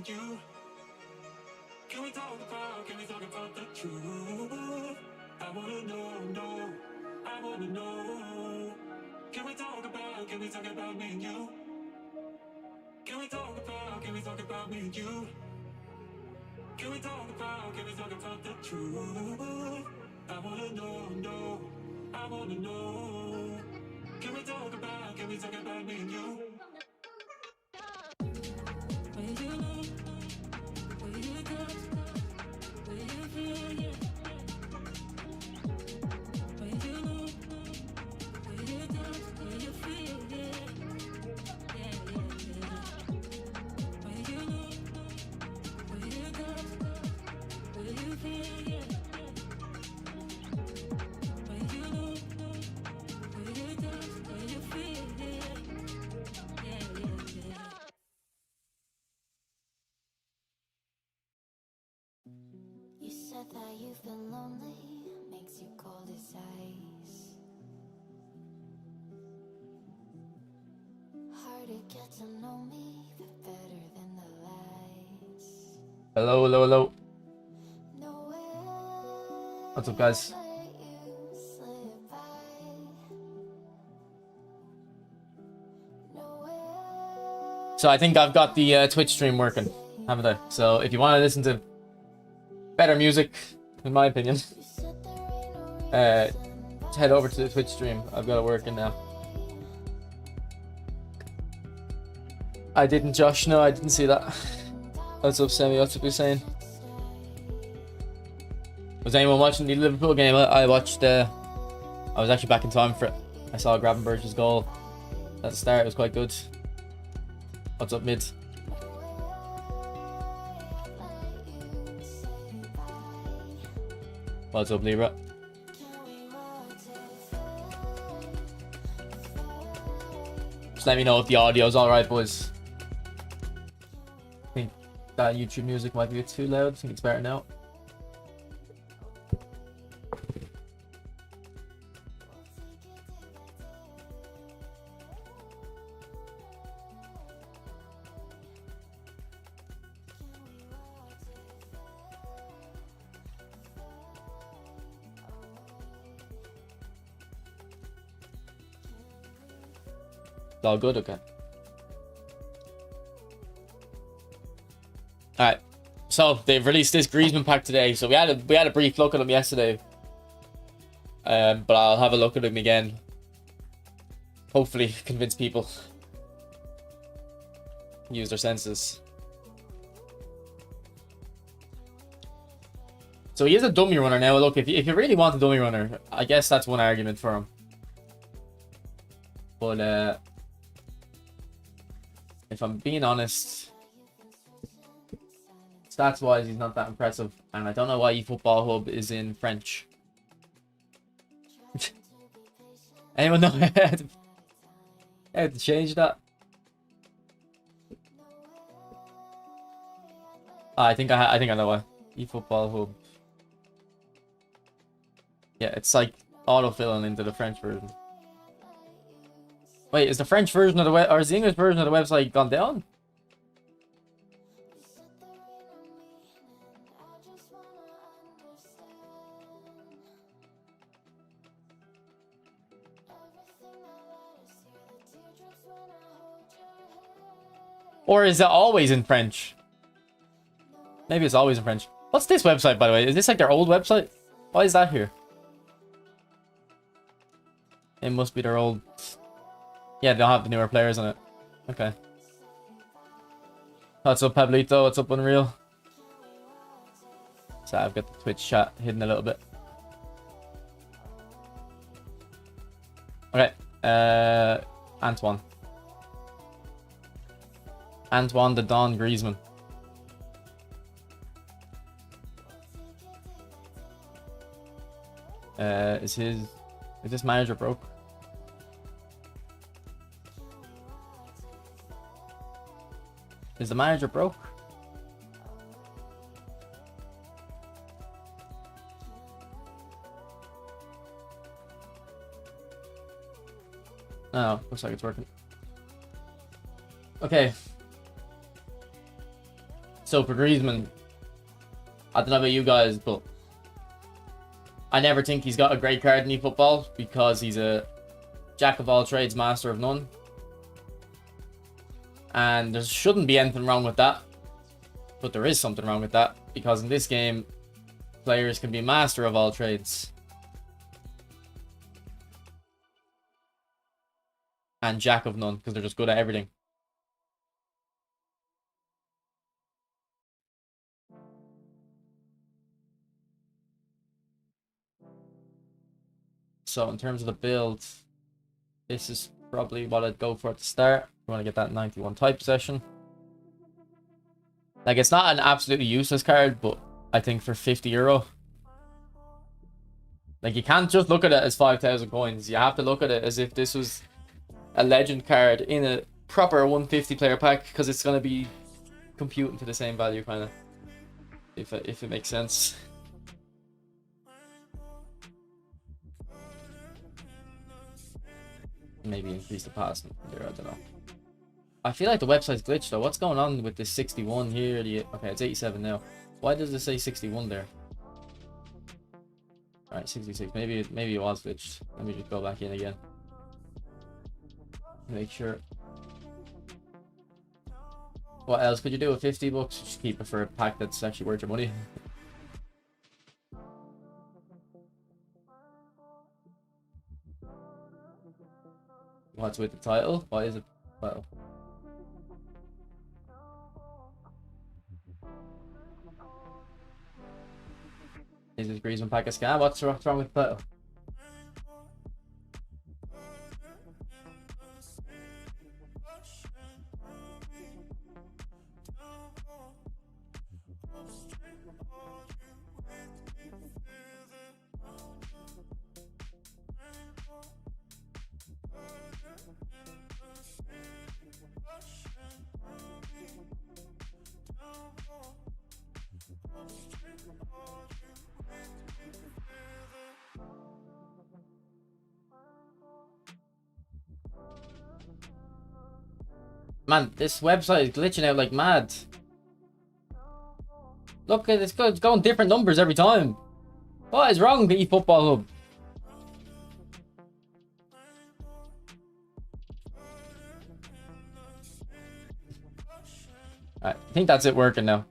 and you? Can we talk about the truth? I wanna know, I wanna know. Can we talk about me and you? Can we talk about me and you? Can we talk about the truth? I wanna know, I wanna know. Can we talk about me and you? Where you know, where you touch, where you feel, yeah. Where you know, where you touch, where you feel, yeah. Yeah, yeah, yeah. Where you know, where you touch, where you feel, yeah. Where you know, where you touch, where you feel, yeah. Yeah, yeah, yeah. You said that you've been lonely, makes you cold as ice. Hard to get to know me, but better than the lies. Hello, hello, hello. No way. What's up, guys? Let you slip by. No way. So I think I've got the Twitch stream working, haven't I? So if you want to listen to better music, in my opinion, You said there ain't no reason head over to the Twitch stream. I've got it working now. I didn't, Josh. No, I didn't see that. What's up, Sammy? What's up, you saying? Was anyone watching the Liverpool game? I watched. I was actually back in time for it. I saw Gravenberch's goal at the start. It was quite good. What's up, mid? What's up, Libra? Just let me know if the audio's alright, boys. I think that YouTube music might be a bit too loud. I think it's better now. It's all good, okay. Alright. So they've released this Griezmann pack today. So we had a brief look at them yesterday. But I'll have a look at them again. Hopefully convince people. Use their senses. So he is a dummy runner now. Look, if you really want a dummy runner, I guess that's one argument for him. But if I'm being honest, stats-wise, he's not that impressive. And I don't know why eFootball Hub is in French. Anyone know how to change that? I think I know why. eFootball Hub. Yeah, it's like auto-filling into the French version. Wait, is the French version of the web, or is the English version of the website gone down? Or is it always in French? Maybe it's always in French. What's this website, by the way? Is this like their old website? Why is that here? It must be their old... Yeah, they don't have the newer players on it. Okay. What's up, Pablito? What's up, Unreal? So I've got the Twitch chat hidden a little bit. Okay. Antoine. Antoine the Don Griezmann. Is this manager broke? Is the manager broke? Oh, looks like it's working. Okay. So for Griezmann, I don't know about you guys, but I never think he's got a great card in eFootball because he's a jack of all trades, master of none. And there shouldn't be anything wrong with that. But there is something wrong with that, because in this game, players can be master of all trades and jack of none, because they're just good at everything. So in terms of the build, this is probably what I'd go for at the start. You want to get that 91 type possession. Like, it's not an absolutely useless card, but I think for €50, like, you can't just look at it as 5,000 coins. You have to look at it as if this was a legend card in a proper 150 player pack, because it's going to be computing to the same value, kind of, if it makes sense. Maybe increase the passing there, I don't know. I feel like the website's glitched though. What's going on with this 61 here? Okay, it's 87 now. Why does it say 61 there? Alright, 66. Maybe it was glitched. Let me just go back in again. Make sure. What else could you do with 50 bucks? Just keep it for a pack that's actually worth your money. What's with the title? Why is it? Well, is this Griezmann pack a scam? What's wrong with the title? Man, this website is glitching out like mad. Look at this, it's going different numbers every time. What is wrong with eFootball Hub? Alright, I think that's it working now.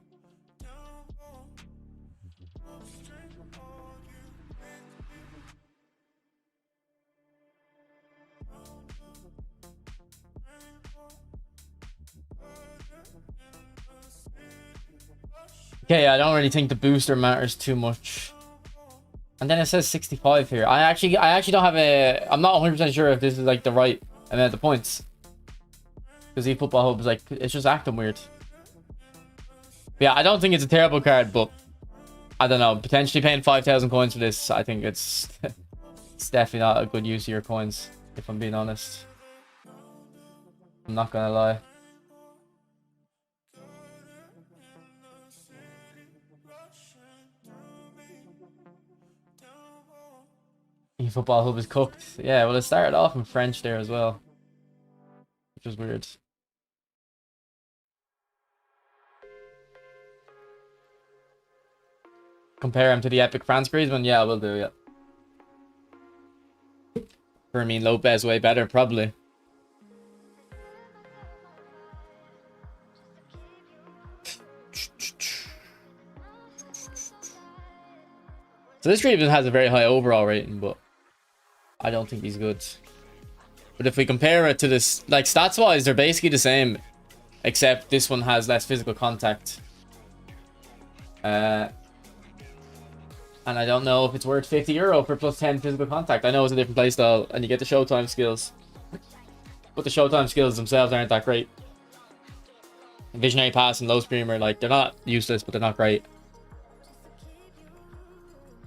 Okay, I don't really think the booster matters too much. And then it says 65 here. I actually don't have a... I'm not 100% sure if this is like the right amount of points. Because eFootball Hub is like... It's just acting weird. But yeah, I don't think it's a terrible card, but... I don't know. Potentially paying 5,000 coins for this, I think it's... it's definitely not a good use of your coins, if I'm being honest. I'm not gonna lie. eFootball Hub is cooked. Yeah, well, it started off in French there as well, which was weird. Compare him to the epic France Griezmann? Yeah, I will do, yeah. Fermin Lopez way better, probably. So this Griezmann has a very high overall rating, but I don't think he's good. But if we compare it to this, like, stats-wise, they're basically the same, except this one has less physical contact. And I don't know if it's worth €50 for plus 10 physical contact. I know it's a different playstyle, and you get the Showtime skills. But the Showtime skills themselves aren't that great. Visionary Pass and Low Screamer, like, they're not useless, but they're not great.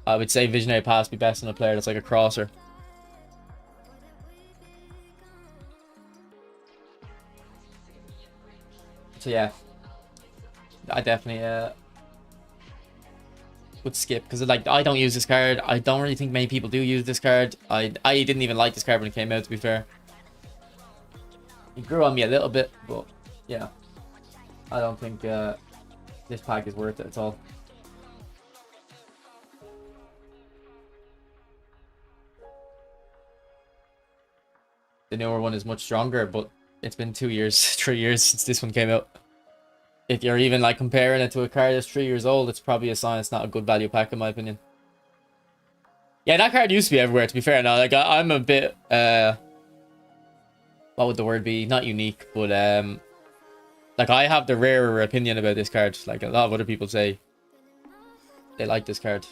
I would say Visionary Pass be best on a player that's like a crosser. So yeah, I definitely would skip, because like I don't use this card. I don't really think many people do use this card. I didn't even like this card when it came out, to be fair. It grew on me a little bit, but yeah, I don't think this pack is worth it at all. The newer one is much stronger, but it's been 2 years, 3 years since this one came out. If you're even like comparing it to a card that's 3 years old, it's probably a sign it's not a good value pack in my opinion. Yeah, that card used to be everywhere, to be fair. Now, like, I'm a bit, what would the word be? Not unique, but, like, I have the rarer opinion about this card. Like, a lot of other people say they like this card.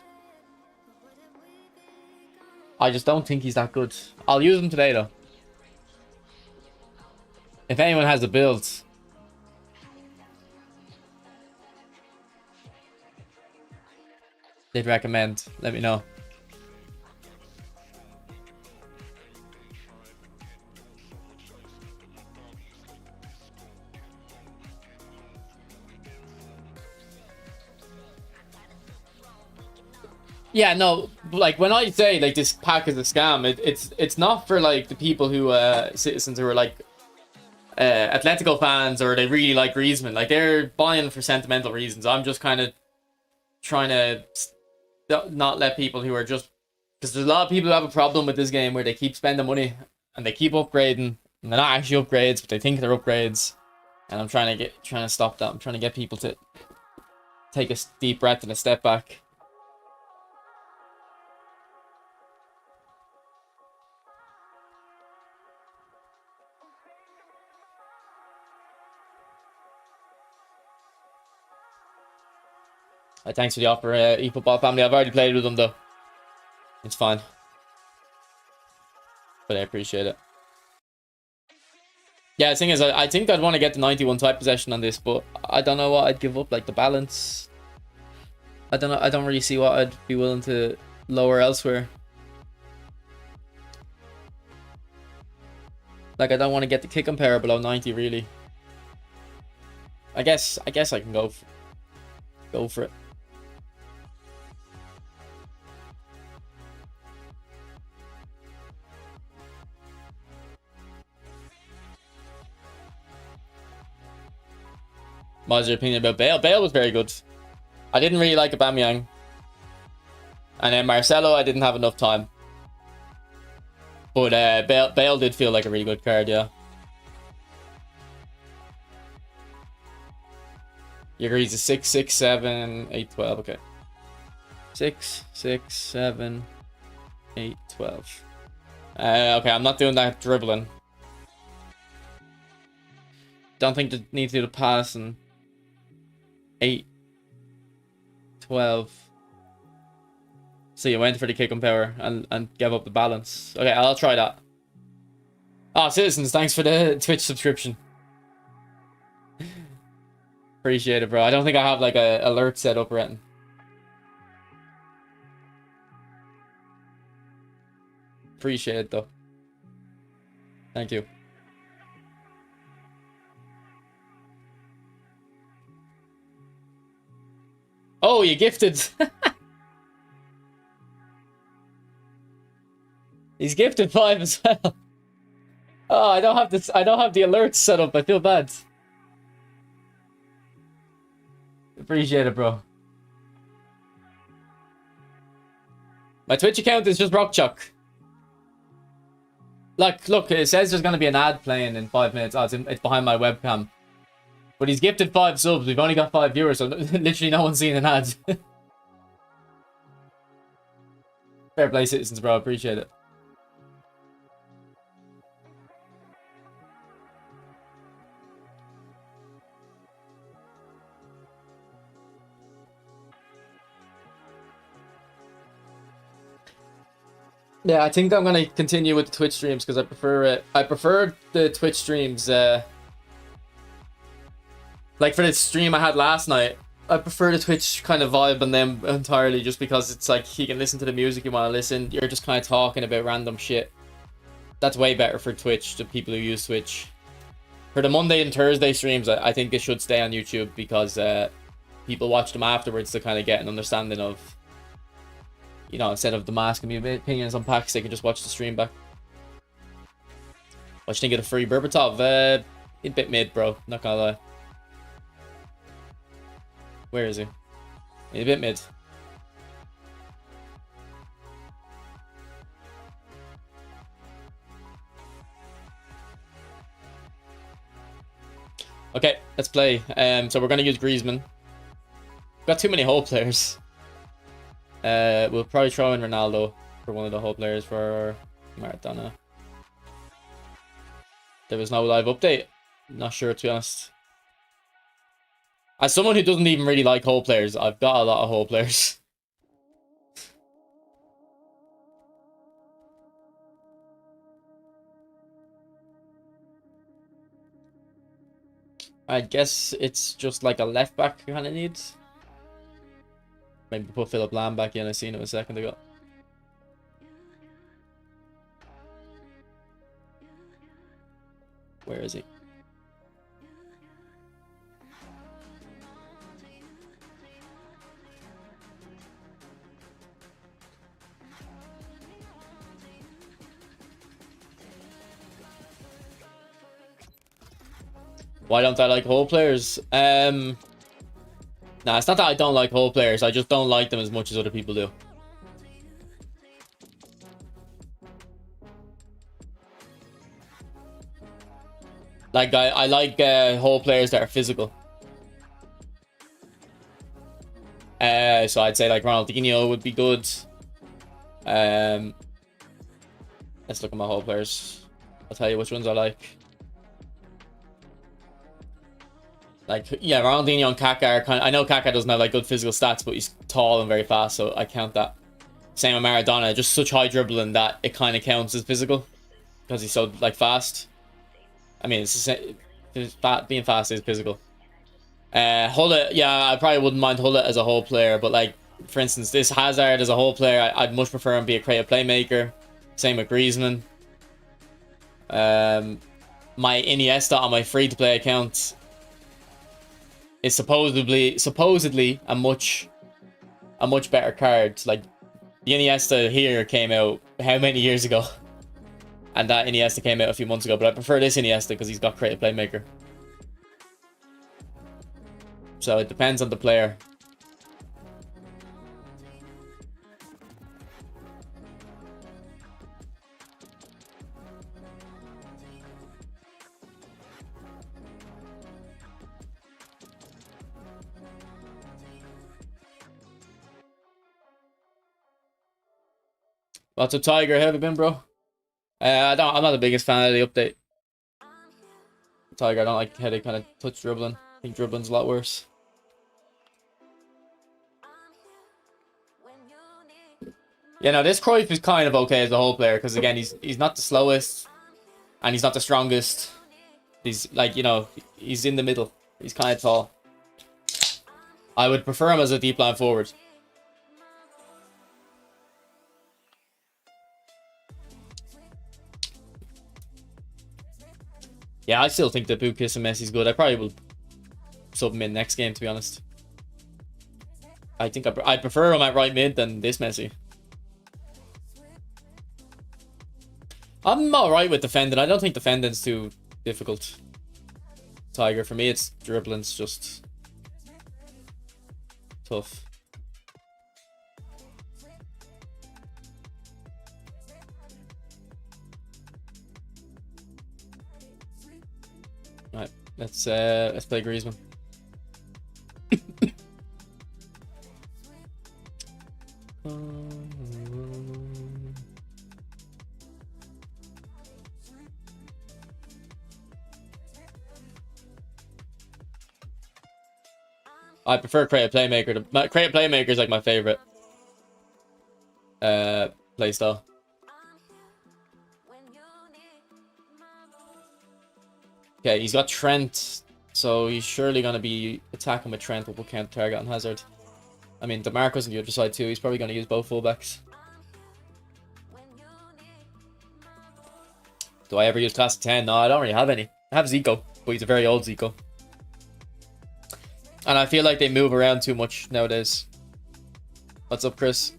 I just don't think he's that good. I'll use him today, though. If anyone has a build, they'd recommend, let me know. Yeah, no, like when I say like this pack is a scam, it's not for like the people who citizens who are like Atletico fans or they really like Griezmann. Like they're buying for sentimental reasons. I'm just kind of trying to not let people who are just, because there's a lot of people who have a problem with this game where they keep spending money and they keep upgrading and they're not actually upgrades, but they think they're upgrades. And I'm trying to stop that. I'm trying to get people to take a deep breath and a step back. Thanks for the offer, eFootball family. I've already played with them though. It's fine. But I appreciate it. Yeah, the thing is, I think I'd want to get the 91 type possession on this, but I don't know what I'd give up, like the balance. I don't know. I don't really see what I'd be willing to lower elsewhere. Like I don't want to get the kick compare below 90 really. I guess I can go for it. What's your opinion about Bale? Bale was very good. I didn't really like Aubameyang. And then Marcelo, I didn't have enough time. But Bale did feel like a really good card, yeah. You agree he's a 6, 6, 7, 8, 12, okay. 6, 6, 7, 8, 12. Okay, I'm not doing that dribbling. Don't think they need to do the pass and 8, 12. So you went for the kick and power and gave up the balance. Okay, I'll try that. Ah, Citizens, thanks for the Twitch subscription. Appreciate it, bro. I don't think I have like a alert set up or anything. Appreciate it though. Thank you. Oh, you gifted. He's gifted 5 as well. Oh, I don't have this. I don't have the alerts set up. I feel bad. Appreciate it, bro. My Twitch account is just Rockchuck. Look, it says there's gonna be an ad playing in 5 minutes. Oh, it's behind my webcam. But he's gifted 5 subs. We've only got 5 viewers, so literally no one's seen an ad. Fair play, Citizens, bro. Appreciate it. Yeah, I think I'm gonna continue with the Twitch streams because I prefer it. I prefer the Twitch streams. Like for the stream I had last night, I prefer the Twitch kind of vibe on them entirely, just because it's like you can listen to the music you want to listen. You're just kind of talking about random shit. That's way better for Twitch, the people who use Twitch. For the Monday and Thursday streams, I think it should stay on YouTube because people watch them afterwards to kind of get an understanding of, you know, instead of them asking me opinions on packs, they can just watch the stream back. What you think of the free Berbatov? A bit mid, bro. Not gonna lie. Where is he? He's a bit mid. Okay, let's play. So we're gonna use Griezmann. Got too many whole players. We'll probably throw in Ronaldo for one of the whole players for Maradona. There was no live update. Not sure, to be honest. As someone who doesn't even really like whole players, I've got a lot of whole players. I guess it's just like a left back kind of needs. Maybe put Philip Lamb back in. I seen him a second ago. Where is he? Why don't I like whole players? Nah, it's not that I don't like whole players. I just don't like them as much as other people do. Like, I like whole players that are physical. So I'd say like Ronaldinho would be good. Let's look at my whole players. I'll tell you which ones I like. Like, yeah, Ronaldinho and Kaká are kind of... I know Kaká doesn't have like good physical stats, but he's tall and very fast, so I count that. Same with Maradona, just such high dribbling that it kind of counts as physical because he's so like fast. I mean, being fast is physical. Hullet, yeah, I probably wouldn't mind Hullet as a whole player, but like, for instance, this Hazard as a whole player, I'd much prefer him be a creative playmaker. Same with Griezmann. My Iniesta on my free-to-play account is supposedly a much better card. Like, the Iniesta here came out how many years ago? And that Iniesta came out a few months ago, but I prefer this Iniesta because he's got creative playmaker. So it depends on the player. What's up, Tiger? How have you been, bro? I'm not the biggest fan of the update. Tiger, I don't like how they kind of touch dribbling. I think dribbling's a lot worse. Yeah, no, this Cruyff is kind of okay as a whole player because again, he's not the slowest and he's not the strongest. He's like, you know, he's in the middle. He's kind of tall. I would prefer him as a deep line forward. Yeah, I still think that Bukiss and Messi's good. I probably will sub him in next game, to be honest. I think I prefer him at right mid than this Messi. I'm alright with defending. I don't think defending's too difficult. Tiger, for me, it's dribbling's just tough. Right, let's play Griezmann. I prefer creative playmaker. Creative playmaker is like my favorite playstyle. Okay, he's got Trent, so he's surely going to be attacking with Trent, but we can't target on Hazard. I mean, DeMarco's on the other side too. He's probably going to use both fullbacks. Do I ever use class of 10? No, I don't really have any. I have Zico, but he's a very old Zico. And I feel like they move around too much nowadays. What's up, Chris?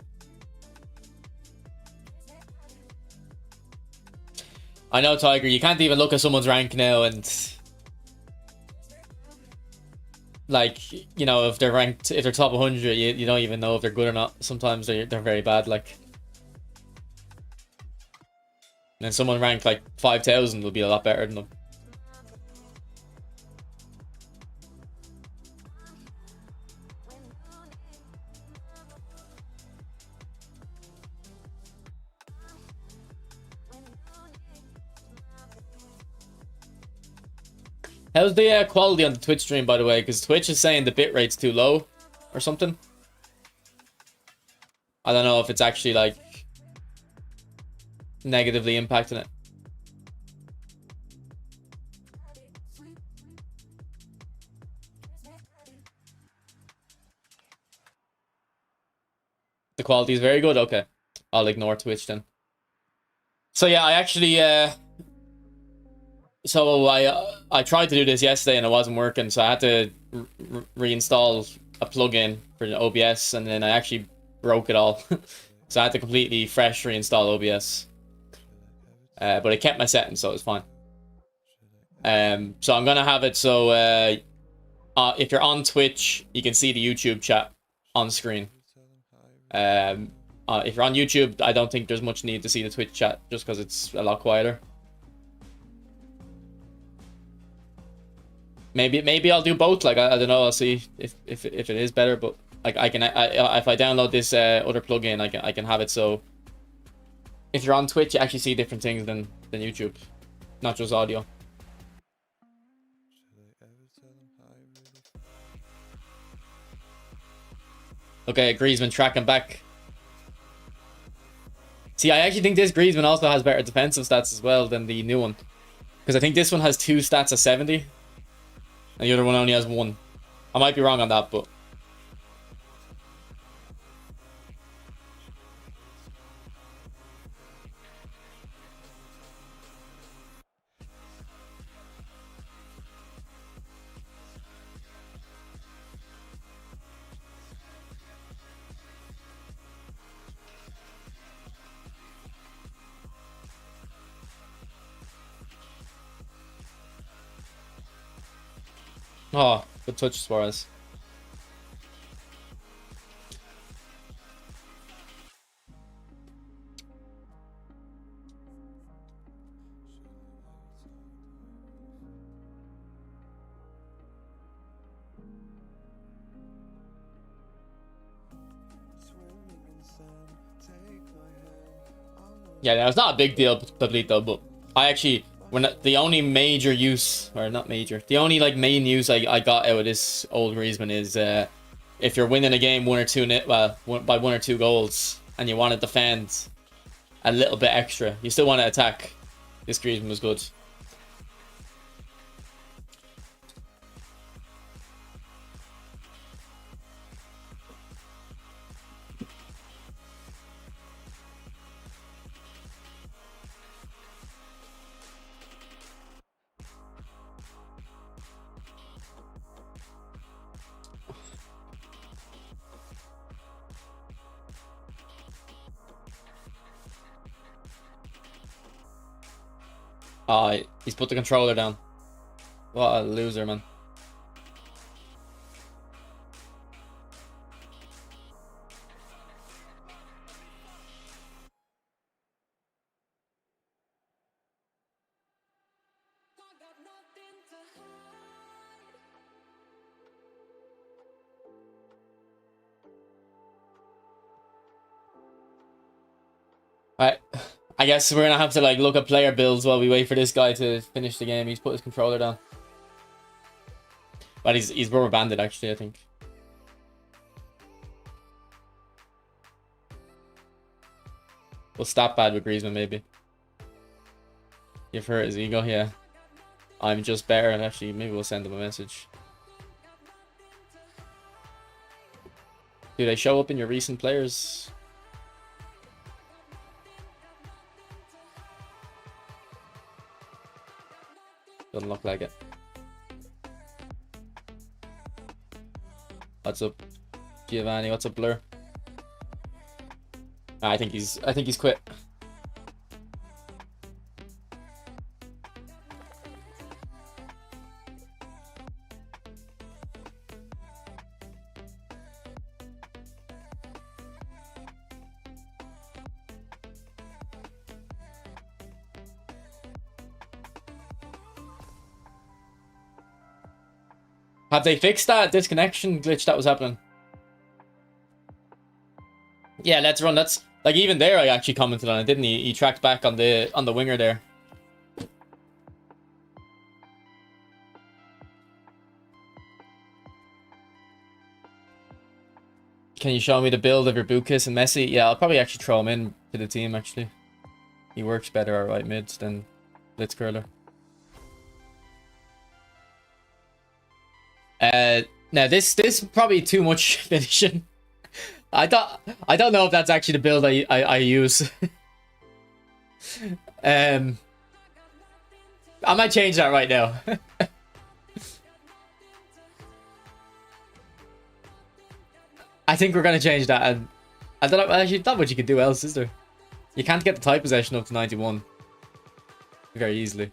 I know, Tiger, you can't even look at someone's rank now and like, you know, if they're ranked, if they're top 100, you don't even know if they're good or not. Sometimes they're very bad, like. And then someone ranked like 5,000 will be a lot better than them. How's the quality on the Twitch stream, by the way? Because Twitch is saying the bitrate's too low or something. I don't know if it's actually like negatively impacting it. The quality is very good. Okay, I'll ignore Twitch then. So yeah, I actually so I tried to do this yesterday and it wasn't working, so I had to reinstall a plugin for the OBS, and then I actually broke it all. So I had to completely fresh reinstall OBS. But it kept my settings, so it was fine. So I'm gonna have it so if you're on Twitch, you can see the YouTube chat on screen. If you're on YouTube, I don't think there's much need to see the Twitch chat, just because it's a lot quieter. Maybe I'll do both. Like I don't know. I'll see if it is better. But like if I download this other plugin, I can have it so if you're on Twitch, you actually see different things than YouTube, not just audio. Okay, Griezmann tracking back. See, I actually think this Griezmann also has better defensive stats as well than the new one, because I think this one has 2 stats of 70. And the other one only has 1. I might be wrong on that, but... Oh, good touch, Suarez. Yeah, it's not a big deal, Pablito, but I actually... the only major use, or not major, the only like main use I got out of this old Griezmann is if you're winning a game 1 or 2 by 1 or 2 goals and you want to defend a little bit extra, you still want to attack. This Griezmann was good. He's put the controller down. What a loser, man. Alright, I guess we're gonna have to like look at player builds while we wait for this guy to finish the game. He's put his controller down. But he's rubber banded actually, I think. We'll stop bad with Griezmann maybe. You've hurt his ego, yeah. I'm just better, and actually maybe we'll send him a message. Do they show up in your recent players? Doesn't look like it. What's up, Giovanni? What's up, Blur? I think he's quit. Have they fixed that disconnection glitch that was happening? Yeah, let's run. That's like even there. I actually commented on it, didn't he? He tracked back on the winger there. Can you show me the build of your Bukiss and Messi? Yeah, I'll probably actually throw him in to the team. Actually, he works better at right mid than Blitzcurler. Now this is probably too much finishing. I don't know if that's actually the build I use. I might change that right now. I think we're gonna change that, and I don't know, actually not much you can do else, is there? You can't get the tight possession up to 91 very easily.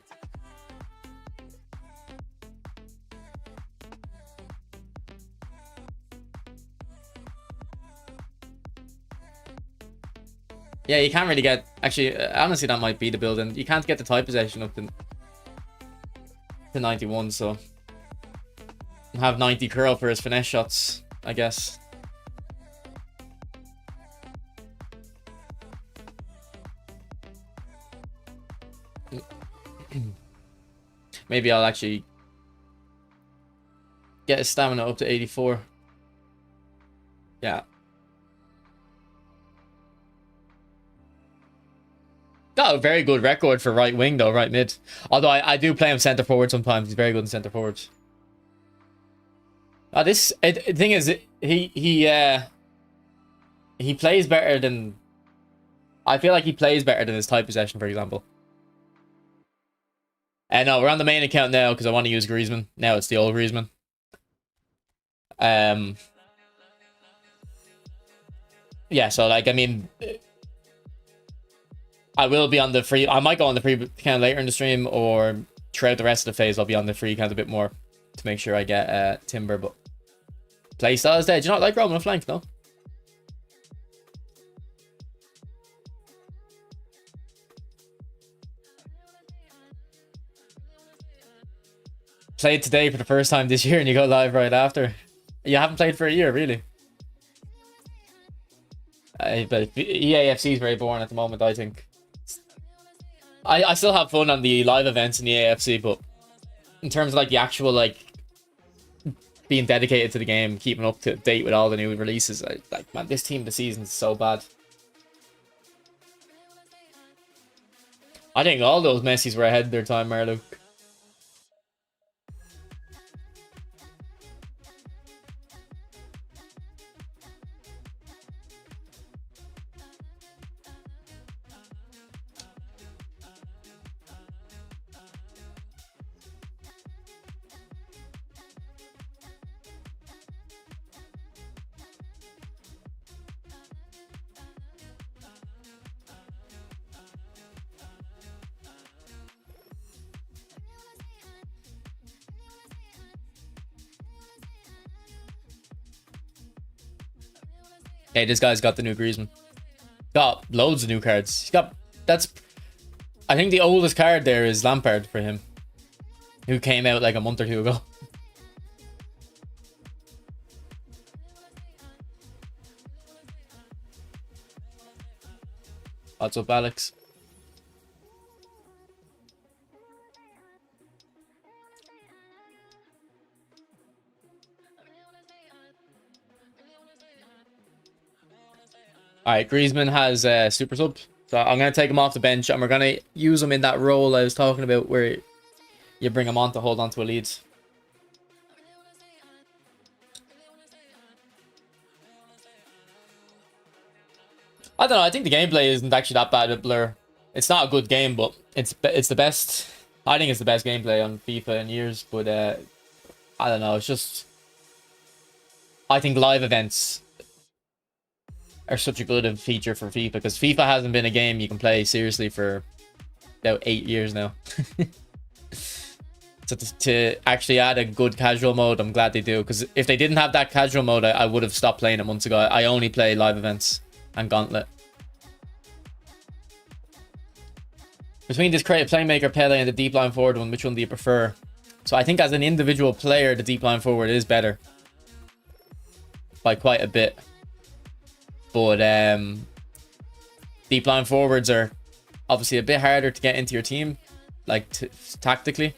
Yeah, you can't really get... Actually, honestly, that might be the build, and you can't get the tight possession up to 91, so... Have 90 curl for his finesse shots, I guess. Maybe I'll actually get his stamina up to 84. Yeah. Got a very good record for right wing though, right mid. Although I do play him centre forward sometimes. He's very good in centre forwards. The thing is, he plays better than... I feel like he plays better than his tight possession, for example. No, we're on the main account now because I want to use Griezmann. Now it's the old Griezmann. Yeah, so like, I mean, I will be on the free... I might go on the free account later in the stream, or throughout the rest of the phase I'll be on the free account a bit more to make sure I get Timber, but playstyle is dead. Do you not like roaming a flank, no? Played today for the first time this year and you go live right after. You haven't played for a year, really? But EAFC is very boring at the moment, I think. I still have fun on the live events in the AFC, but in terms of like the actual like being dedicated to the game, keeping up to date with all the new releases, like man, this team this season is so bad. I think all those Messis were ahead of their time, Marluke. Hey, this guy's got the new Griezmann. Got loads of new cards. He's got... That's... I think the oldest card there is Lampard for him. Who came out like a month or two ago. What's up, Alex? Alright, Griezmann has super sub. So I'm going to take him off the bench and we're going to use him in that role I was talking about where you bring him on to hold on to a lead. I don't know, I think the gameplay isn't actually that bad at Blur. It's not a good game, but it's the best. I think it's the best gameplay on FIFA in years, but I don't know, it's just... I think live events are such a good feature for FIFA, because FIFA hasn't been a game you can play seriously for about 8 years now. So to actually add a good casual mode, I'm glad they do, because if they didn't have that casual mode, I would have stopped playing it months ago. I only play live events and Gauntlet. Between this creative playmaker Pele and the deep line forward one, which one do you prefer? So I think as an individual player, the deep line forward is better by quite a bit. But deep line forwards are obviously a bit harder to get into your team, like tactically.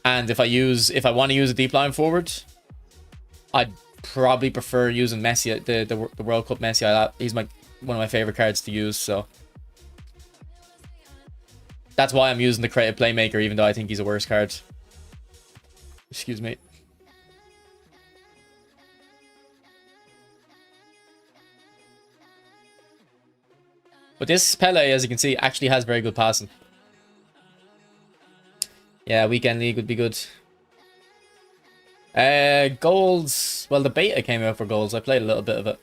And if I want to use a deep line forward, I'd probably prefer using Messi, the World Cup Messi. He's one of my favorite cards to use, so that's why I'm using the creative playmaker, even though I think he's a worse card. Excuse me. But this Pele, as you can see, actually has very good passing. Yeah, weekend league would be good. Goals. Well, the beta came out for goals. I played a little bit of it.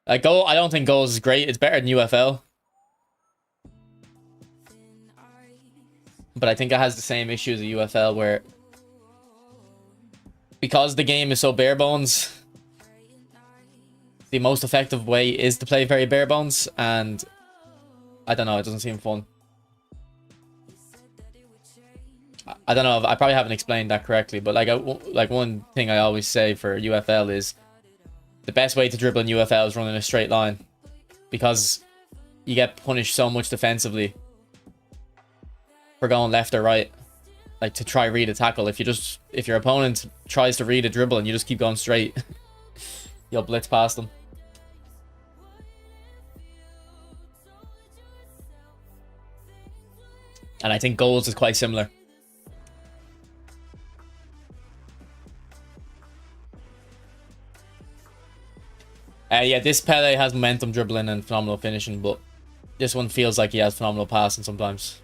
I don't think goals is great. It's better than UFL. But I think it has the same issue as a UFL where, because the game is so bare bones, the most effective way is to play very bare bones, and I don't know, it doesn't seem fun. I don't know, I probably haven't explained that correctly, but like one thing I always say for UFL is the best way to dribble in UFL is running a straight line, because you get punished so much defensively for going left or right, like to try read a tackle. If your opponent tries to read a dribble and you just keep going straight, you'll blitz past them. And I think goals is quite similar. Yeah, this Pele has momentum dribbling and phenomenal finishing, but this one feels like he has phenomenal passing sometimes.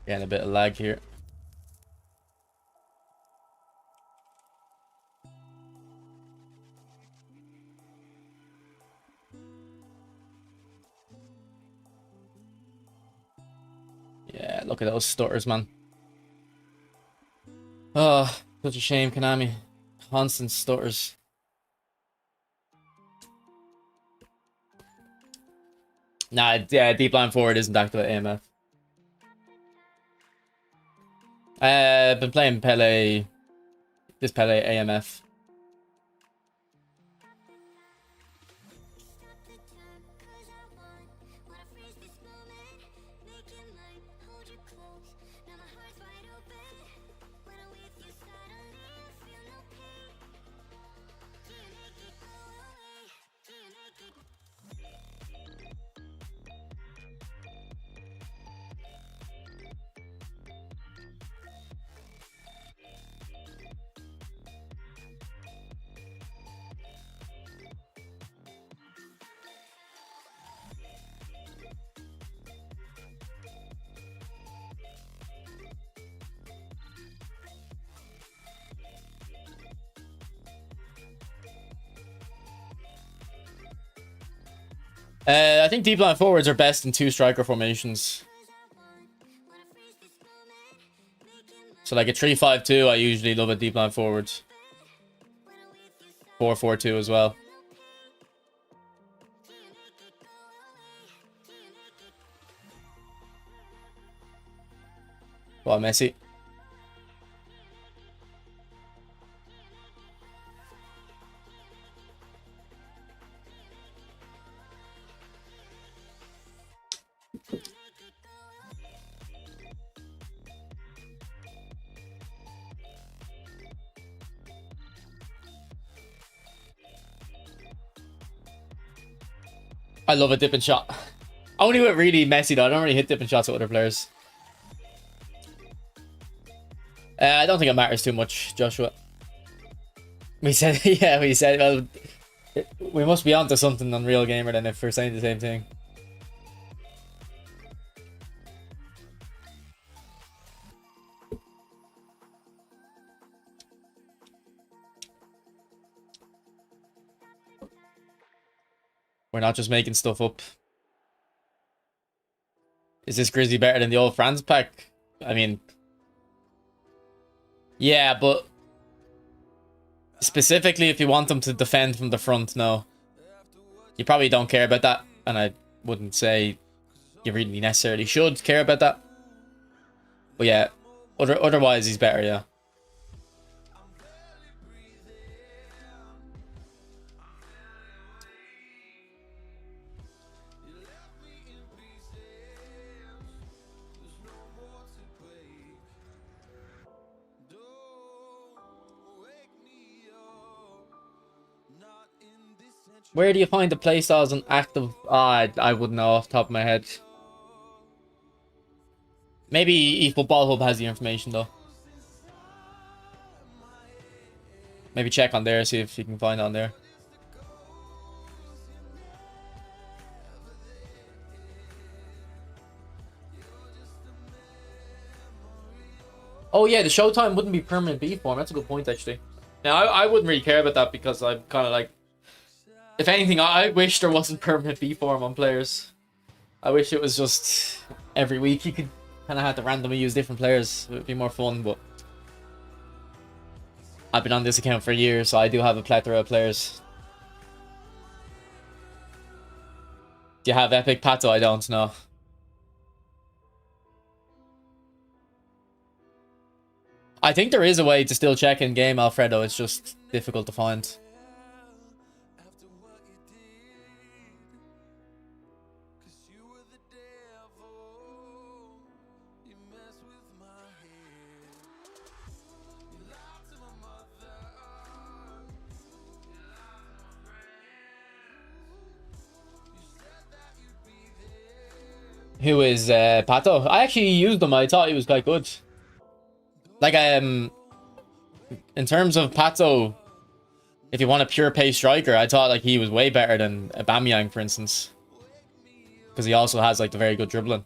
Getting a bit of lag here. Yeah, look at those stutters, man. Oh, such a shame, Konami. Constant stutters. Nah, yeah, deep line forward isn't active at AMF. I've been playing Pele, this Pele AMF. I think deep line forwards are best in 2 striker formations. So like a 3-5-2, I usually love a deep line forward. 4-4-2 as well. Oh, Messi. I love a dipping shot. Only with really Messi though. I don't really hit dipping shots with other players. I don't think it matters too much, Joshua. We said, yeah, we said, well, we must be onto something on Real Gamer then if we're saying the same thing. We're not just making stuff up. Is this Grizzly better than the old France pack? I mean, yeah, but specifically if you want them to defend from the front, no. You probably don't care about that, and I wouldn't say you really necessarily should care about that. But yeah, otherwise he's better, yeah. Where do you find the playstyles on active? I wouldn't know off the top of my head. Maybe eFootball Hub has the information though. Maybe check on there, see if you can find it on there. Oh yeah, the showtime wouldn't be permanent B form. That's a good point actually. Now I wouldn't really care about that because I'm kind of like, if anything, I wish there wasn't permanent B form on players. I wish it was just every week you could kind of have to randomly use different players. It would be more fun, but I've been on this account for years, so I do have a plethora of players. Do you have Epic Pato? I don't know. I think there is a way to still check in game, Alfredo. It's just difficult to find. Who is Pato? I actually used him. I thought he was quite good. Like, in terms of Pato, if you want a pure pace striker, I thought like he was way better than Aubameyang, for instance, because he also has like the very good dribbling.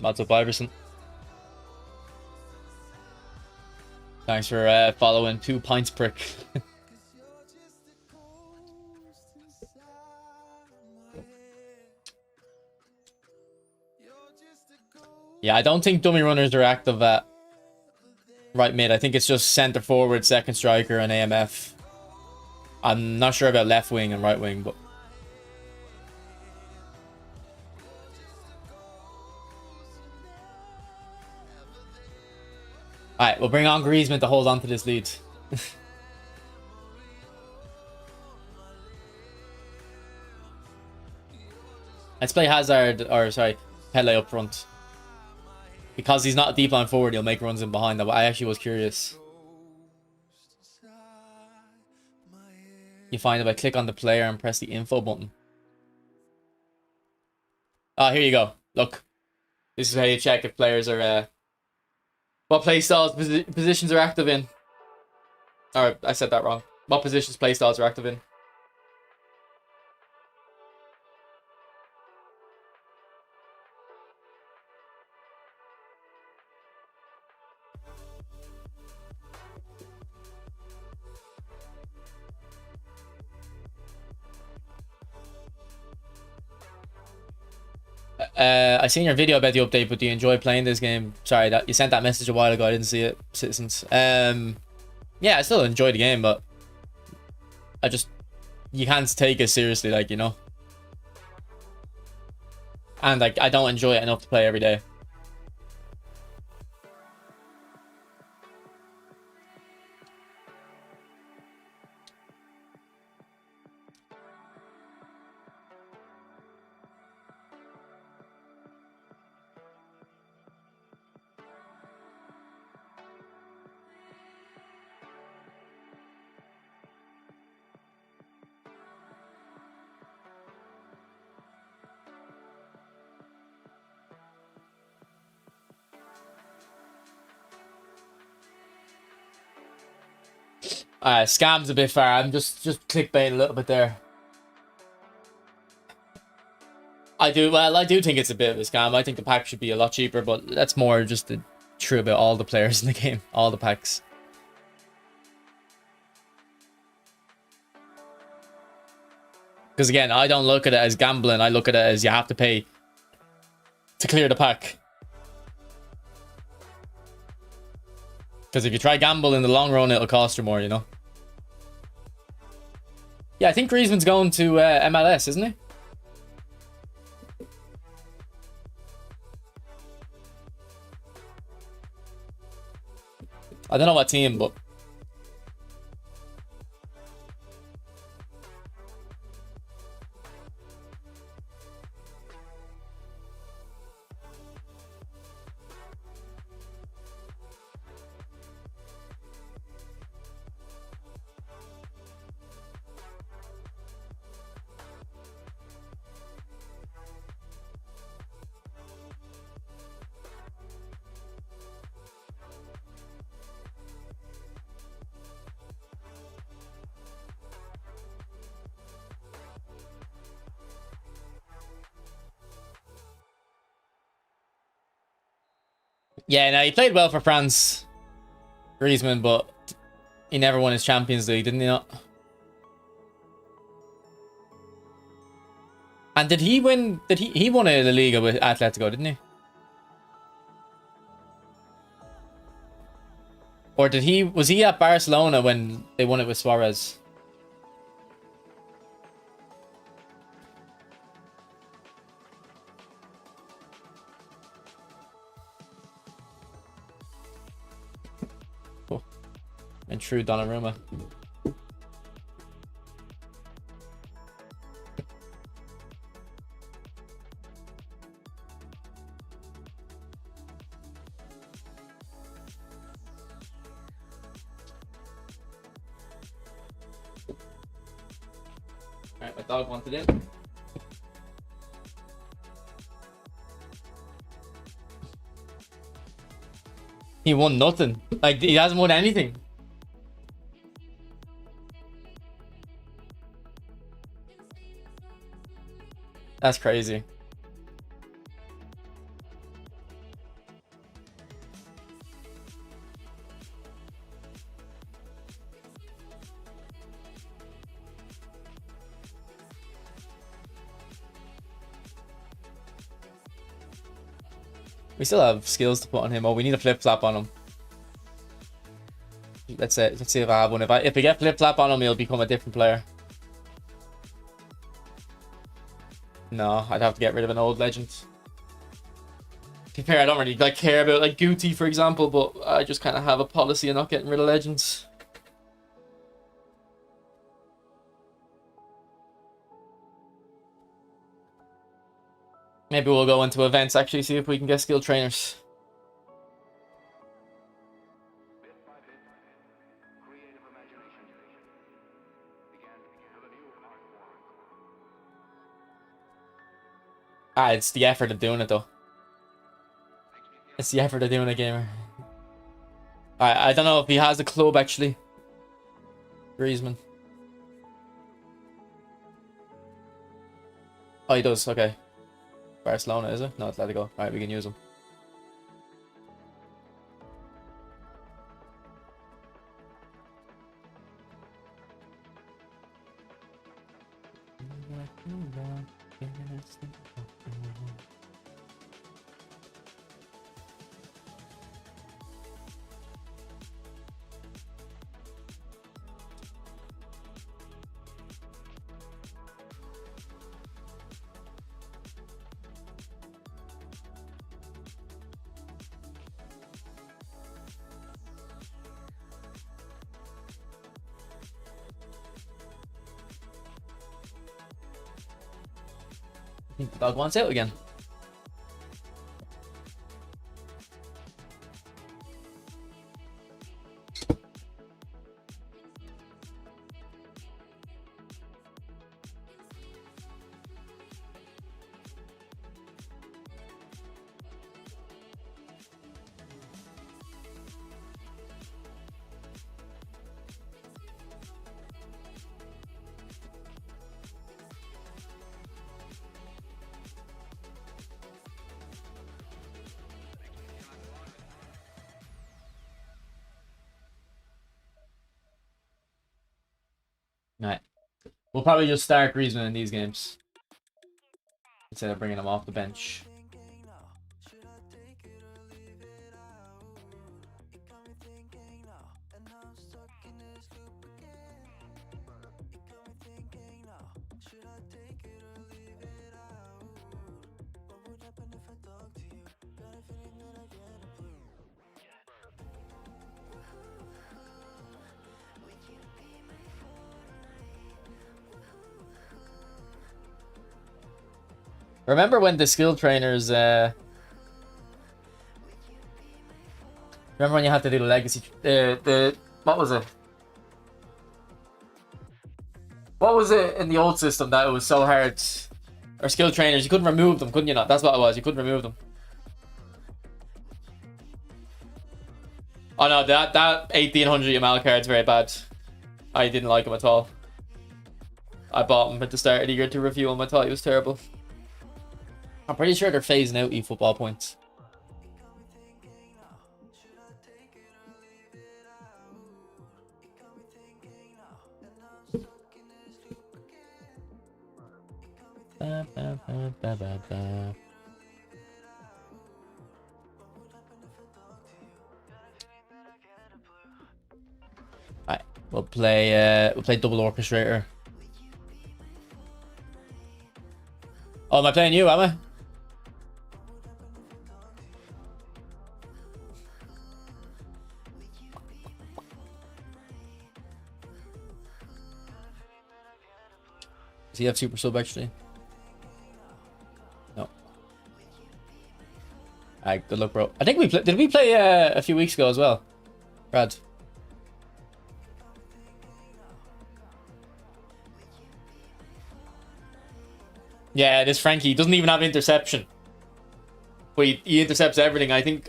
Lots of Iverson. Thanks for following 2 pints prick. Yeah, I don't think dummy runners are active at right mid. I think it's just center forward, second striker, and AMF. I'm not sure about left wing and right wing, but alright, we'll bring on Griezmann to hold on to this lead. Let's play Hazard, or sorry, Pele up front. Because he's not a deep line forward, he'll make runs in behind that. But I actually was curious. You find it by click on the player and press the info button. Ah, here you go. Look. This is how you check if players are... what playstyles, positions are active in. Alright, I said that wrong. What positions playstyles are active in. I seen your video about the update, but do you enjoy playing this game? Sorry, that you sent that message a while ago. I didn't see it, citizens. Yeah, I still enjoy the game, but I just you can't take it seriously, like, you know. And like I don't enjoy it enough to play every day. Scam's a bit far. I'm just clickbait a little bit there. I do think it's a bit of a scam. I think the pack should be a lot cheaper, but that's more just true about all the players in the game, all the packs. Because again, I don't look at it as gambling. I look at it as you have to pay to clear the pack. Because if you try gamble in the long run, it'll cost you more, you know? Yeah, I think Griezmann's going to MLS, isn't he? I don't know what team, but... Yeah, no, he played well for France, Griezmann, but he never won his Champions League, didn't he not? And did he win? Did he won a La Liga with Atletico, didn't he? Or was he at Barcelona when they won it with Suarez? Oh, and true Donnarumma. Alright, my dog wanted it. He won nothing. Like, he hasn't won anything. That's crazy. We still have skills to put on him. Oh, we need a flip flap on him. Let's see if I have one. If we get flip flap on him, he'll become a different player. No, I'd have to get rid of an old legend. To be fair, I don't really care about like Guti, for example, but I just kind of have a policy of not getting rid of legends. Maybe we'll go into events, actually, see if we can get skilled trainers. It's the effort of doing it, though. It's the effort of doing it, gamer. I don't know if he has a club, actually. Griezmann. Oh, he does, okay. Barcelona, is it? No, Atletico. Alright, we can use him. think the dog wants out again. Right. We'll probably just start Griezmann in these games instead of bringing him off the bench. Remember when the skill trainers, remember when you had to do the legacy, what was it? What was it in the old system that it was so hard? Or skill trainers, you couldn't remove them, couldn't you not? That's what it was, you couldn't remove them. Oh no, that 1800 Yamal card's very bad. I didn't like him at all. I bought him at the start of the year to review him, I thought he was terrible. I'm pretty sure they're phasing out eFootball points. Alright, we'll play double orchestrator. Oh, am I playing you, am I? Does he have super sub actually? No. Alright, good luck, bro. I think did we play a few weeks ago as well? Brad. Yeah, this Frankie doesn't even have interception. But he intercepts everything. I think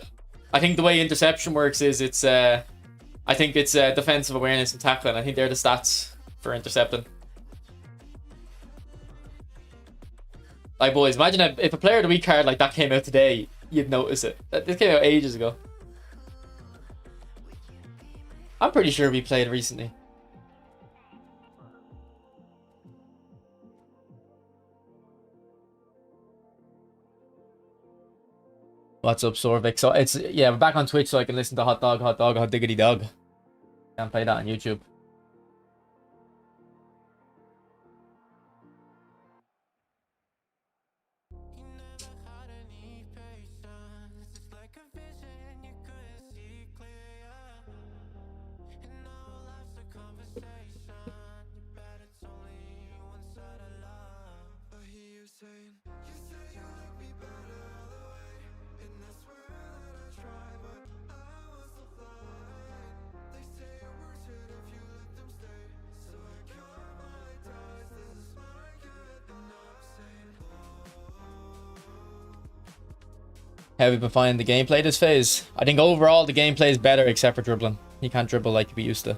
the way interception works is it's I think it's defensive awareness and tackling. I think they're the stats for intercepting. Like, boys, imagine if a player of the week card like that came out today, you'd notice it. This came out ages ago. I'm pretty sure we played recently. What's up, Sorvik? So it's, yeah, we're back on Twitch so I can listen to Hot Dog, Hot Diggity Dog. Can't play that on YouTube. How have we been finding the gameplay this phase? I think overall the gameplay is better except for dribbling. You can't dribble like we used to.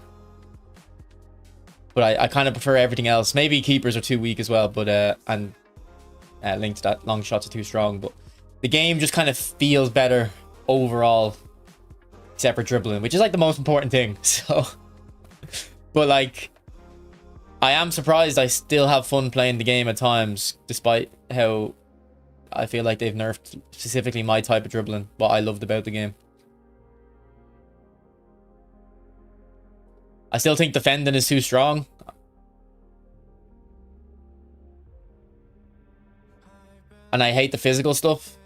But I kind of prefer everything else. Maybe keepers are too weak as well, but and linked to that, long shots are too strong. But the game just kind of feels better overall, except for dribbling, which is like the most important thing. So, but like, I am surprised I still have fun playing the game at times, despite how I feel like they've nerfed specifically my type of dribbling, what I loved about the game. I still think defending is too strong. And I hate the physical stuff.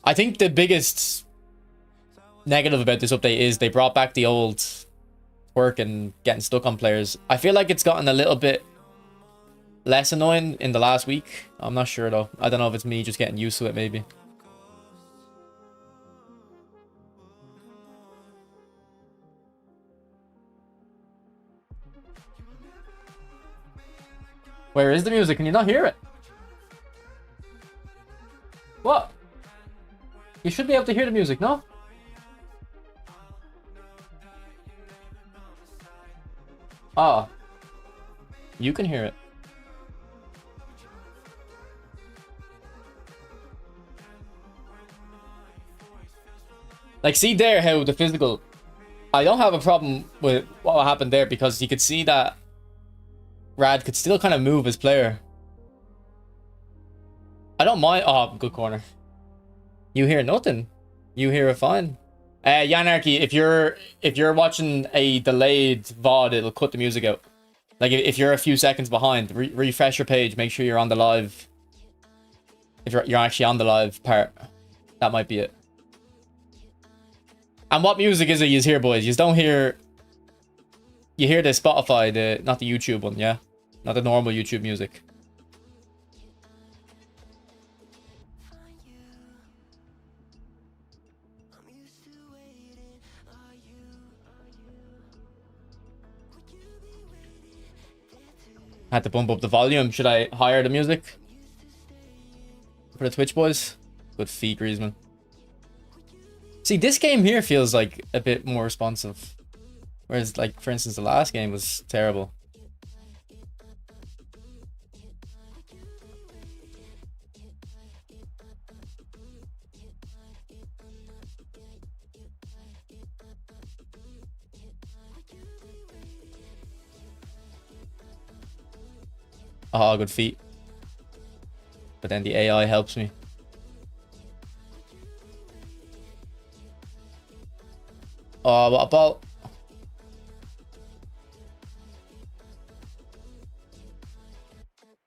I think the biggest negative about this update is they brought back the old twerk and getting stuck on players. I feel like it's gotten a little bit less annoying in the last week. I'm not sure though. I don't know if it's me just getting used to it maybe. Where is the music? Can you not hear it? What? You should be able to hear the music, no? Ah. You can hear it. Like, see there how the physical... I don't have a problem with what happened there because you could see that Rad could still kind of move his player. I don't mind... Oh, good corner. You hear nothing. You hear it fine. Yanarchy, if you're watching a delayed VOD, it'll cut the music out. Like, if you're a few seconds behind, refresh your page, make sure you're on the live. If you're actually on the live part, that might be it. And what music is it you hear, boys? You don't hear... You hear the Spotify, not the YouTube one, yeah? Not the normal YouTube music. Had to bump up the volume. Should I higher the music? For the Twitch boys? Good feet, Griezmann. See, this game here feels like a bit more responsive. Whereas, like, for instance, the last game was terrible. Oh, good feet. But then the AI helps me. Oh, what about...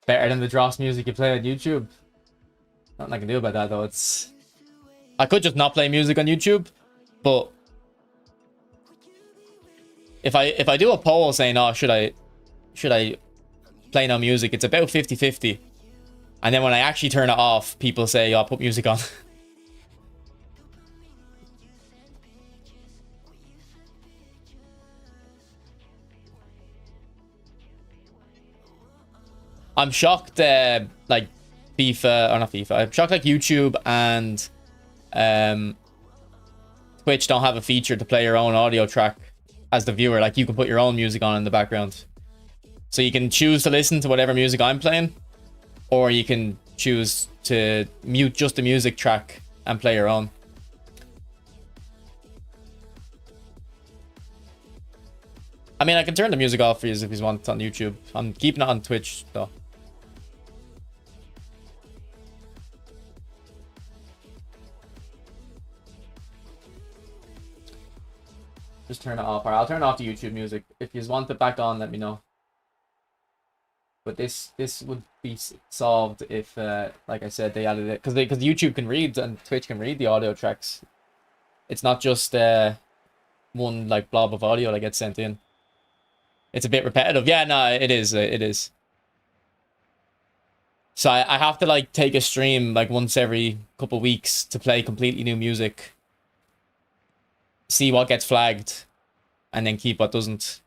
Better than the Dross music you play on YouTube. Nothing I can do about that though. It's... I could just not play music on YouTube, but... If I do a poll saying, oh, should I play no music, it's about 50-50. And then when I actually turn it off, people say, oh, put music on. I'm shocked, like, FIFA, or not FIFA, I'm shocked, like, YouTube and Twitch don't have a feature to play your own audio track as the viewer. Like, you can put your own music on in the background. So you can choose to listen to whatever music I'm playing, or you can choose to mute just the music track and play your own. I mean, I can turn the music off for you if you want on YouTube. I'm keeping it on Twitch, though. Just turn it off. Or I'll turn off the YouTube music. If you want it back on, let me know. But this would be solved if, like I said, they added it. Because YouTube can read and Twitch can read the audio tracks. It's not just one, like, blob of audio that gets sent in. It's a bit repetitive. Yeah, no, it is. It is. So I have to, like, take a stream, like, once every couple weeks to play completely new music. See what gets flagged. And then keep what doesn't.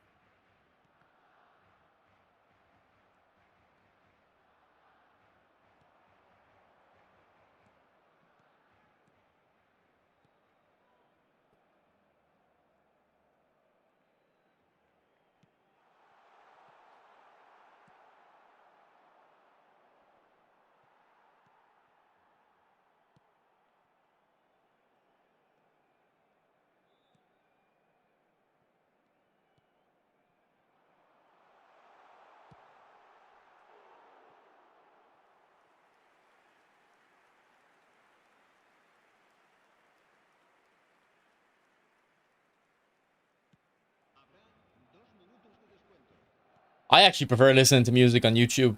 I actually prefer listening to music on YouTube.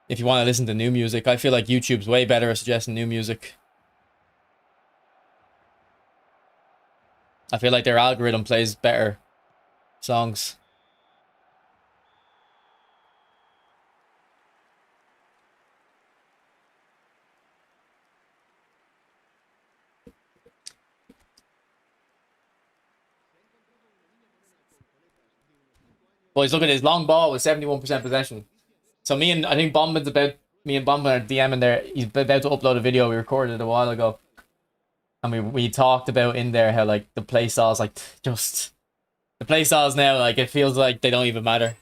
If you want to listen to new music, I feel like YouTube's way better at suggesting new music. I feel like their algorithm plays better songs. Boys, look at his long ball with 71% possession. So I think me and Bombman are DMing there. He's about to upload a video we recorded a while ago. And we talked about in there how, like, the play styles, like, just... The play styles now, like, it feels like they don't even matter.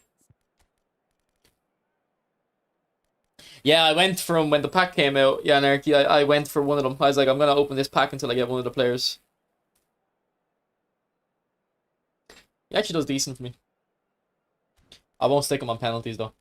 Yeah, I went from when the pack came out, yeah, Anarchy, I went for one of them. I was like, I'm gonna open this pack until I get one of the players. He actually does decent for me. I won't stick him on penalties, though.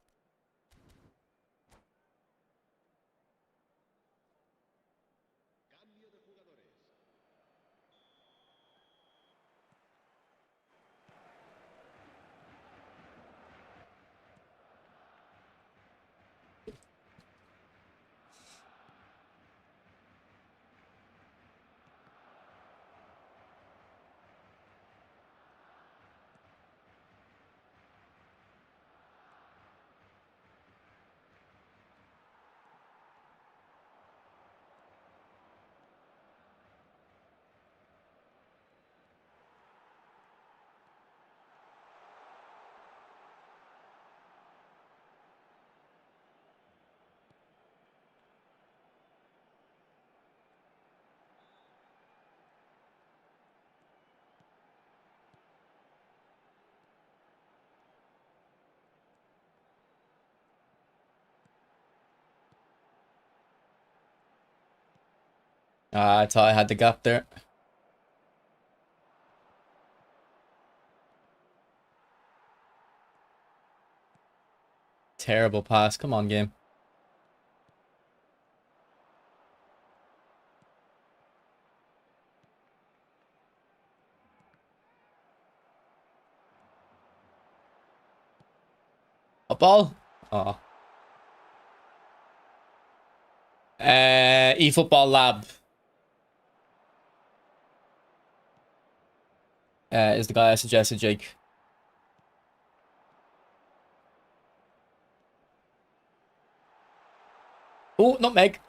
I thought I had the gap there. Terrible pass. Come on, game. A ball? Oh. eFootball Lab. Is the guy I suggested, Jake. Oh, nutmeg.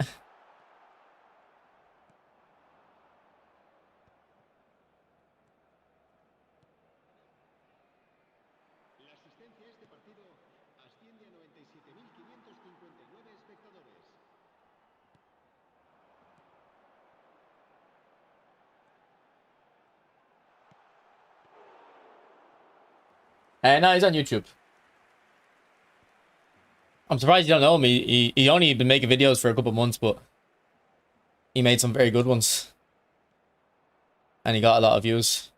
No, he's on YouTube. I'm surprised you don't know him. He only been making videos for a couple months, but he made some very good ones. And he got a lot of views.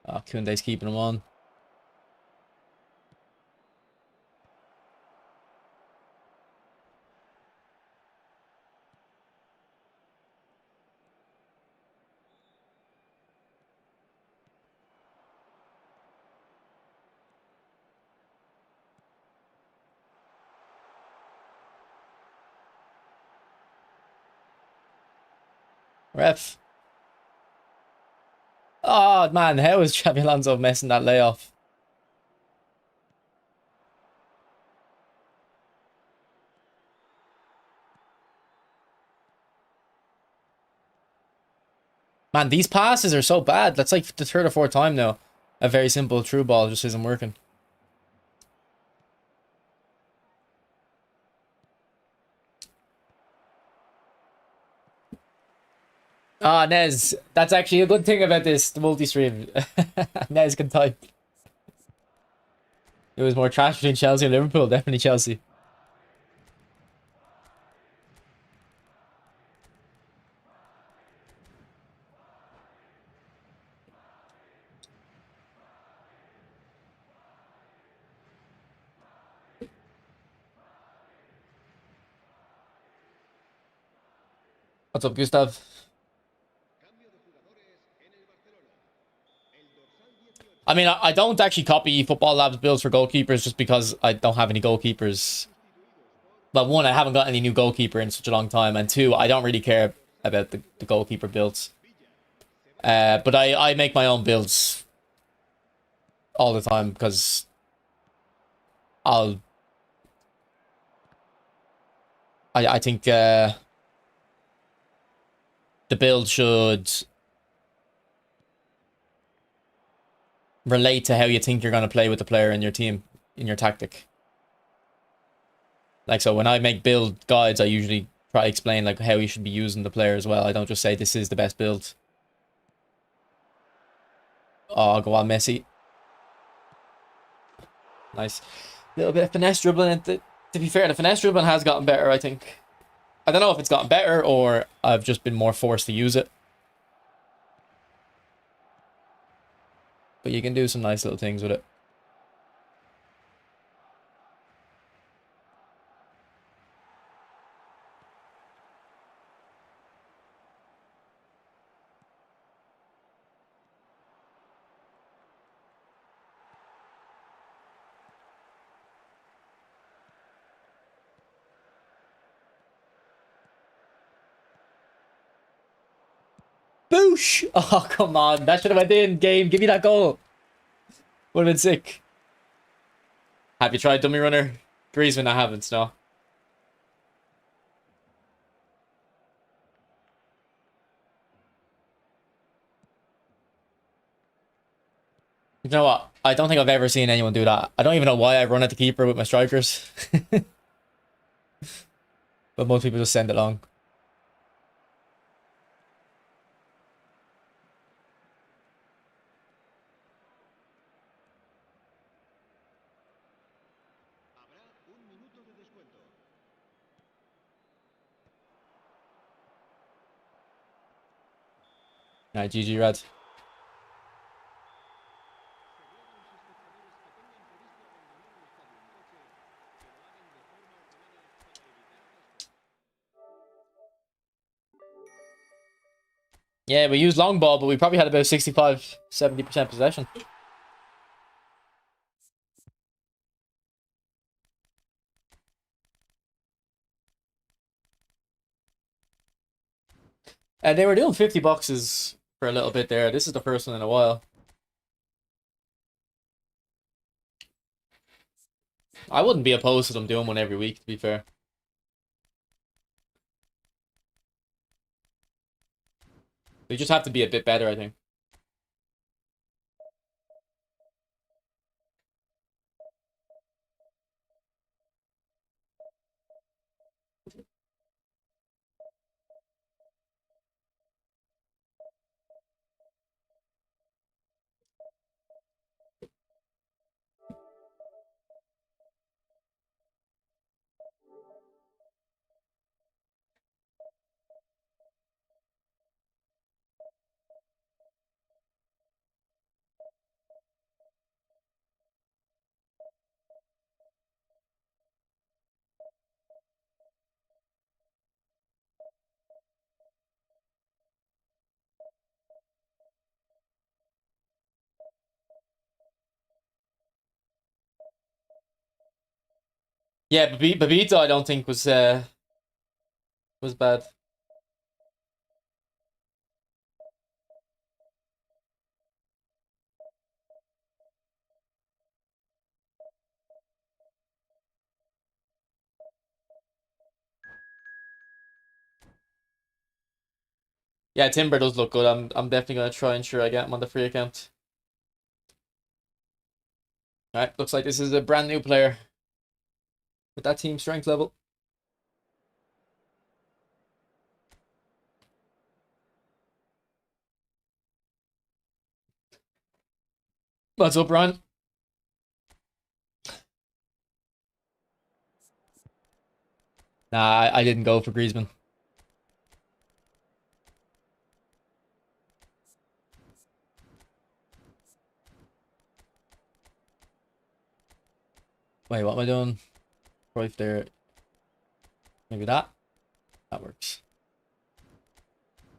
Oh, Koundé's keeping him on. Ref. Oh, man. How is Xabi Alonso messing that layoff? Man, these passes are so bad. That's like the third or fourth time now. A very simple through ball just isn't working. Ah, Nez. That's actually a good thing about this, the multi-stream. Nez can type. It was more trash between Chelsea and Liverpool. Definitely Chelsea. What's up, Gustav? I mean, I don't actually copy Football Labs builds for goalkeepers just because I don't have any goalkeepers. Well, one, I haven't got any new goalkeeper in such a long time, and two, I don't really care about the goalkeeper builds. But I make my own builds all the time because I think the build should relate to how you think you're going to play with the player in your team, in your tactic. Like, so when I make build guides, I usually try to explain like how you should be using the player as well. I don't just say this is the best build. Oh, go on, Messi. Nice. Little bit of finesse dribbling. And to be fair, the finesse dribbling has gotten better, I think. I don't know if it's gotten better or I've just been more forced to use it. But you can do some nice little things with it. Boosh! Oh, come on. That should have went in. Game, give me that goal. Would have been sick. Have you tried dummy runner? Griezmann, I haven't, no. You know what? I don't think I've ever seen anyone do that. I don't even know why I run at the keeper with my strikers. But most people just send it long. Alright, GG, Rad. Yeah, we used long ball, but we probably had about 65-70% possession. And they were doing 50 boxes for a little bit there. This is the first one in a while. I wouldn't be opposed to them doing one every week, to be fair. They just have to be a bit better, I think. Yeah, Babito I don't think was bad. Yeah, Timber does look good. I'm definitely gonna try and ensure I get him on the free account. Alright, looks like this is a brand new player with that team strength level. What's up, Ryan? Nah, I didn't go for Griezmann. Wait, what am I doing? Right there. Maybe that. That works.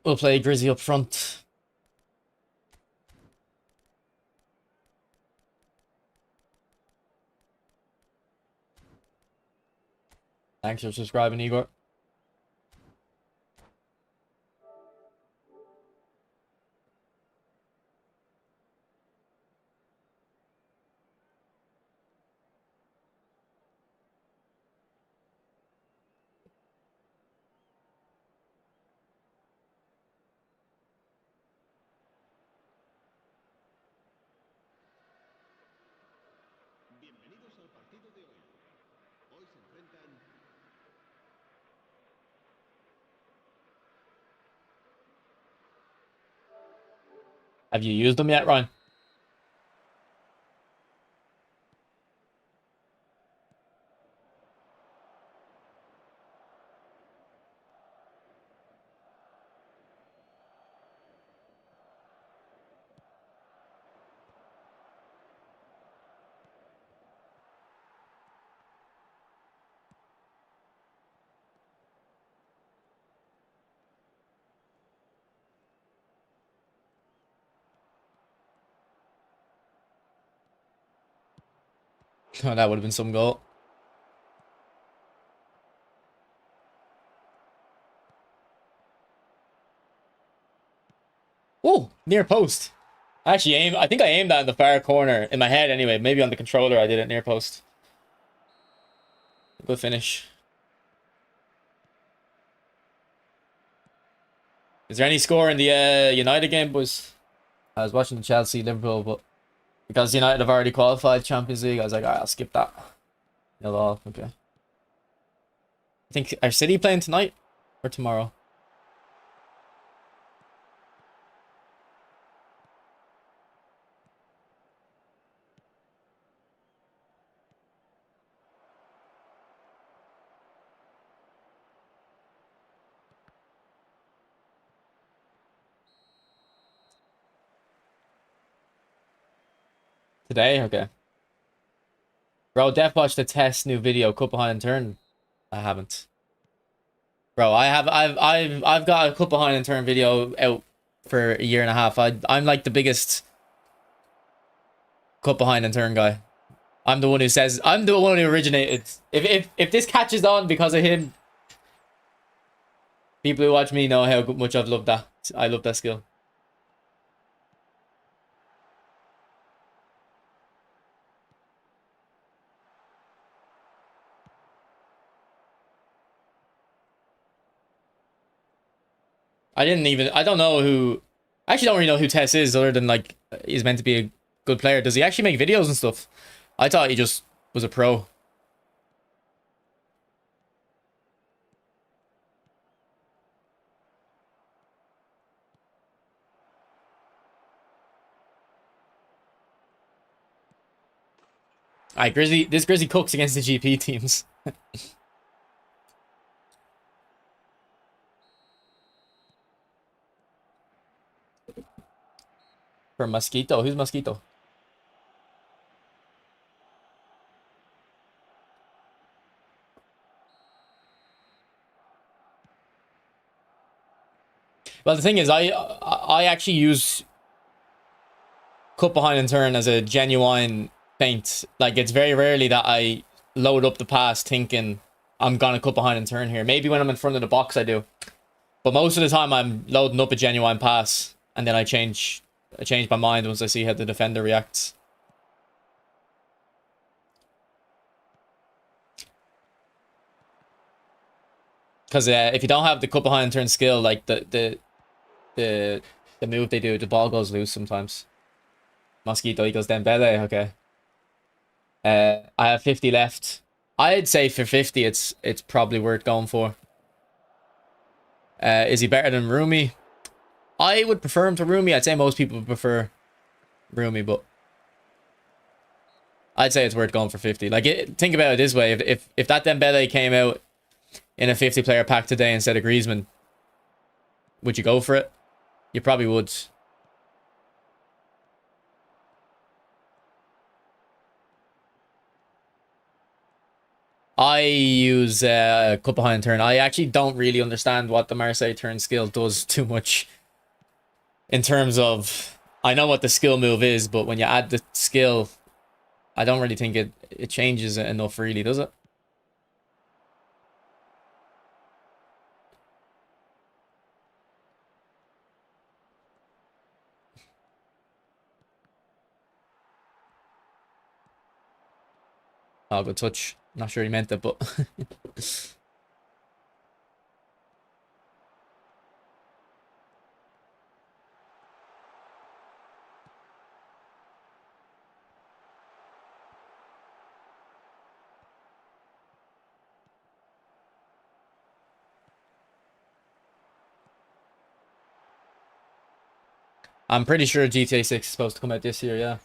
We'll play Grizzy up front. Thanks for subscribing, Igor. Have you used them yet, Ryan? Oh, that would have been some goal. Oh, near post. I think I aimed that in the far corner in my head anyway. Maybe on the controller I did it near post. Good finish. Is there any score in the United game, boys? I was watching the Chelsea Liverpool, but because United have already qualified Champions League, I was like, alright, I'll skip that. 0-0, okay. I think are City playing tonight or tomorrow? Today, okay. Bro, Def watched the test new video, Cup behind and turn. I haven't. Bro, I've got a Cup behind and turn video out for a year and a half. I'm like the biggest Cup behind and turn guy. I'm the one who says I'm the one who originated. If this catches on because of him, people who watch me know how much I've loved that. I love that skill. I don't know who. I actually don't really know who Tess is, other than like he's meant to be a good player. Does he actually make videos and stuff? I thought he just was a pro. Alright, this Grizzly cooks against the GP teams. For Mosquito, who's Mosquito? Well, the thing is, I actually use cut behind and turn as a genuine feint. Like, it's very rarely that I load up the pass thinking I'm gonna cut behind and turn here. Maybe when I'm in front of the box I do, but most of the time I'm loading up a genuine pass and then I change my mind once I see how the defender reacts. Because if you don't have the cut behind and turn skill, like the move they do, the ball goes loose sometimes. Mosquito equals Dembele, okay. I have 50 left. I'd say for 50, it's probably worth going for. Is he better than Rumi? I would prefer him to Rumi. I'd say most people would prefer Rumi, but I'd say it's worth going for 50. Like, think about it this way: if that Dembele came out in a 50-player pack today instead of Griezmann, would you go for it? You probably would. I use cut behind turn. I actually don't really understand what the Marseille turn skill does too much. In terms of, I know what the skill move is, but when you add the skill, I don't really think it changes it enough, really, does it? Oh, good touch. Not sure he meant it, but I'm pretty sure GTA 6 is supposed to come out this year, yeah.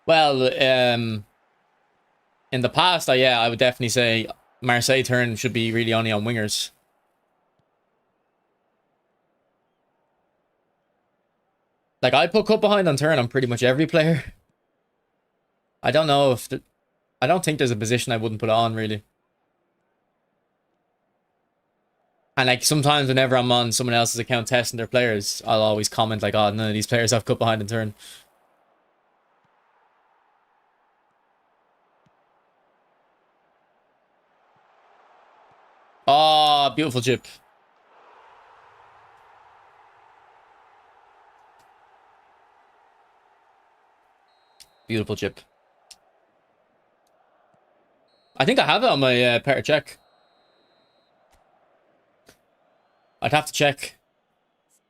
Well, in the past, yeah, I would definitely say Marseille turn should be really only on wingers. Like, I put cut behind on turn on pretty much every player. I don't know if... I don't think there's a position I wouldn't put it on, really. And, like, sometimes whenever I'm on someone else's account testing their players, I'll always comment, like, oh, none of these players have cut behind on turn. Oh, beautiful chip. Beautiful chip. I think I have it on my pair check. I'd have to check.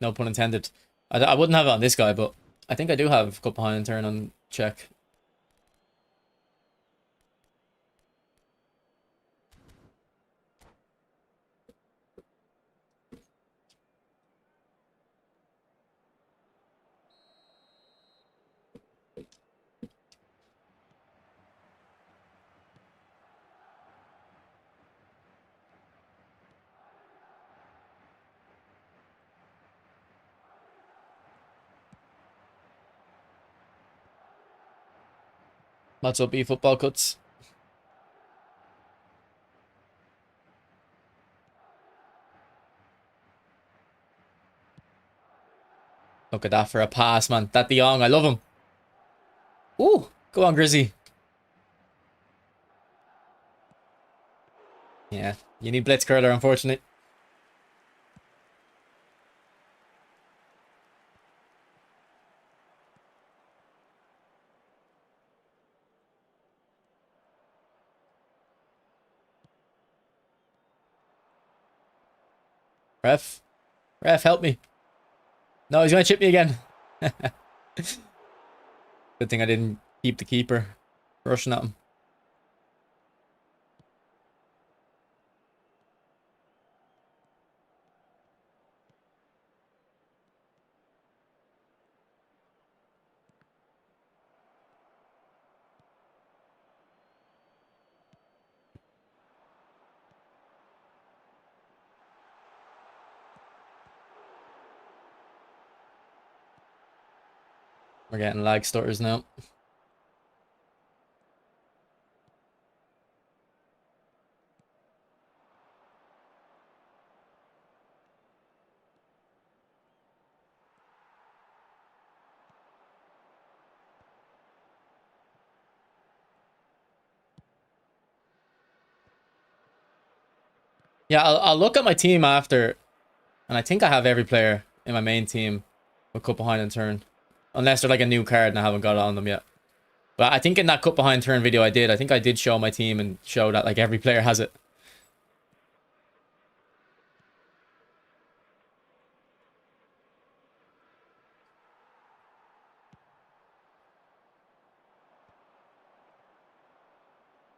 No pun intended. I wouldn't have it on this guy, but I think I do have cut behind and turn on check. What's up, eFootball Cuts? Look at that for a pass, man. That De Jong, I love him. Ooh, go on, Grizzy. Yeah, you need blitz curler, unfortunately. Ref, help me. No, he's gonna chip me again. Good thing I didn't keep the keeper rushing at him. We're getting lag stutters now. Yeah, I'll look at my team after, and I think I have every player in my main team with cut behind and turn. Unless they're like a new card and I haven't got it on them yet. But I think in that cut behind turn video I think I did show my team and show that like every player has it.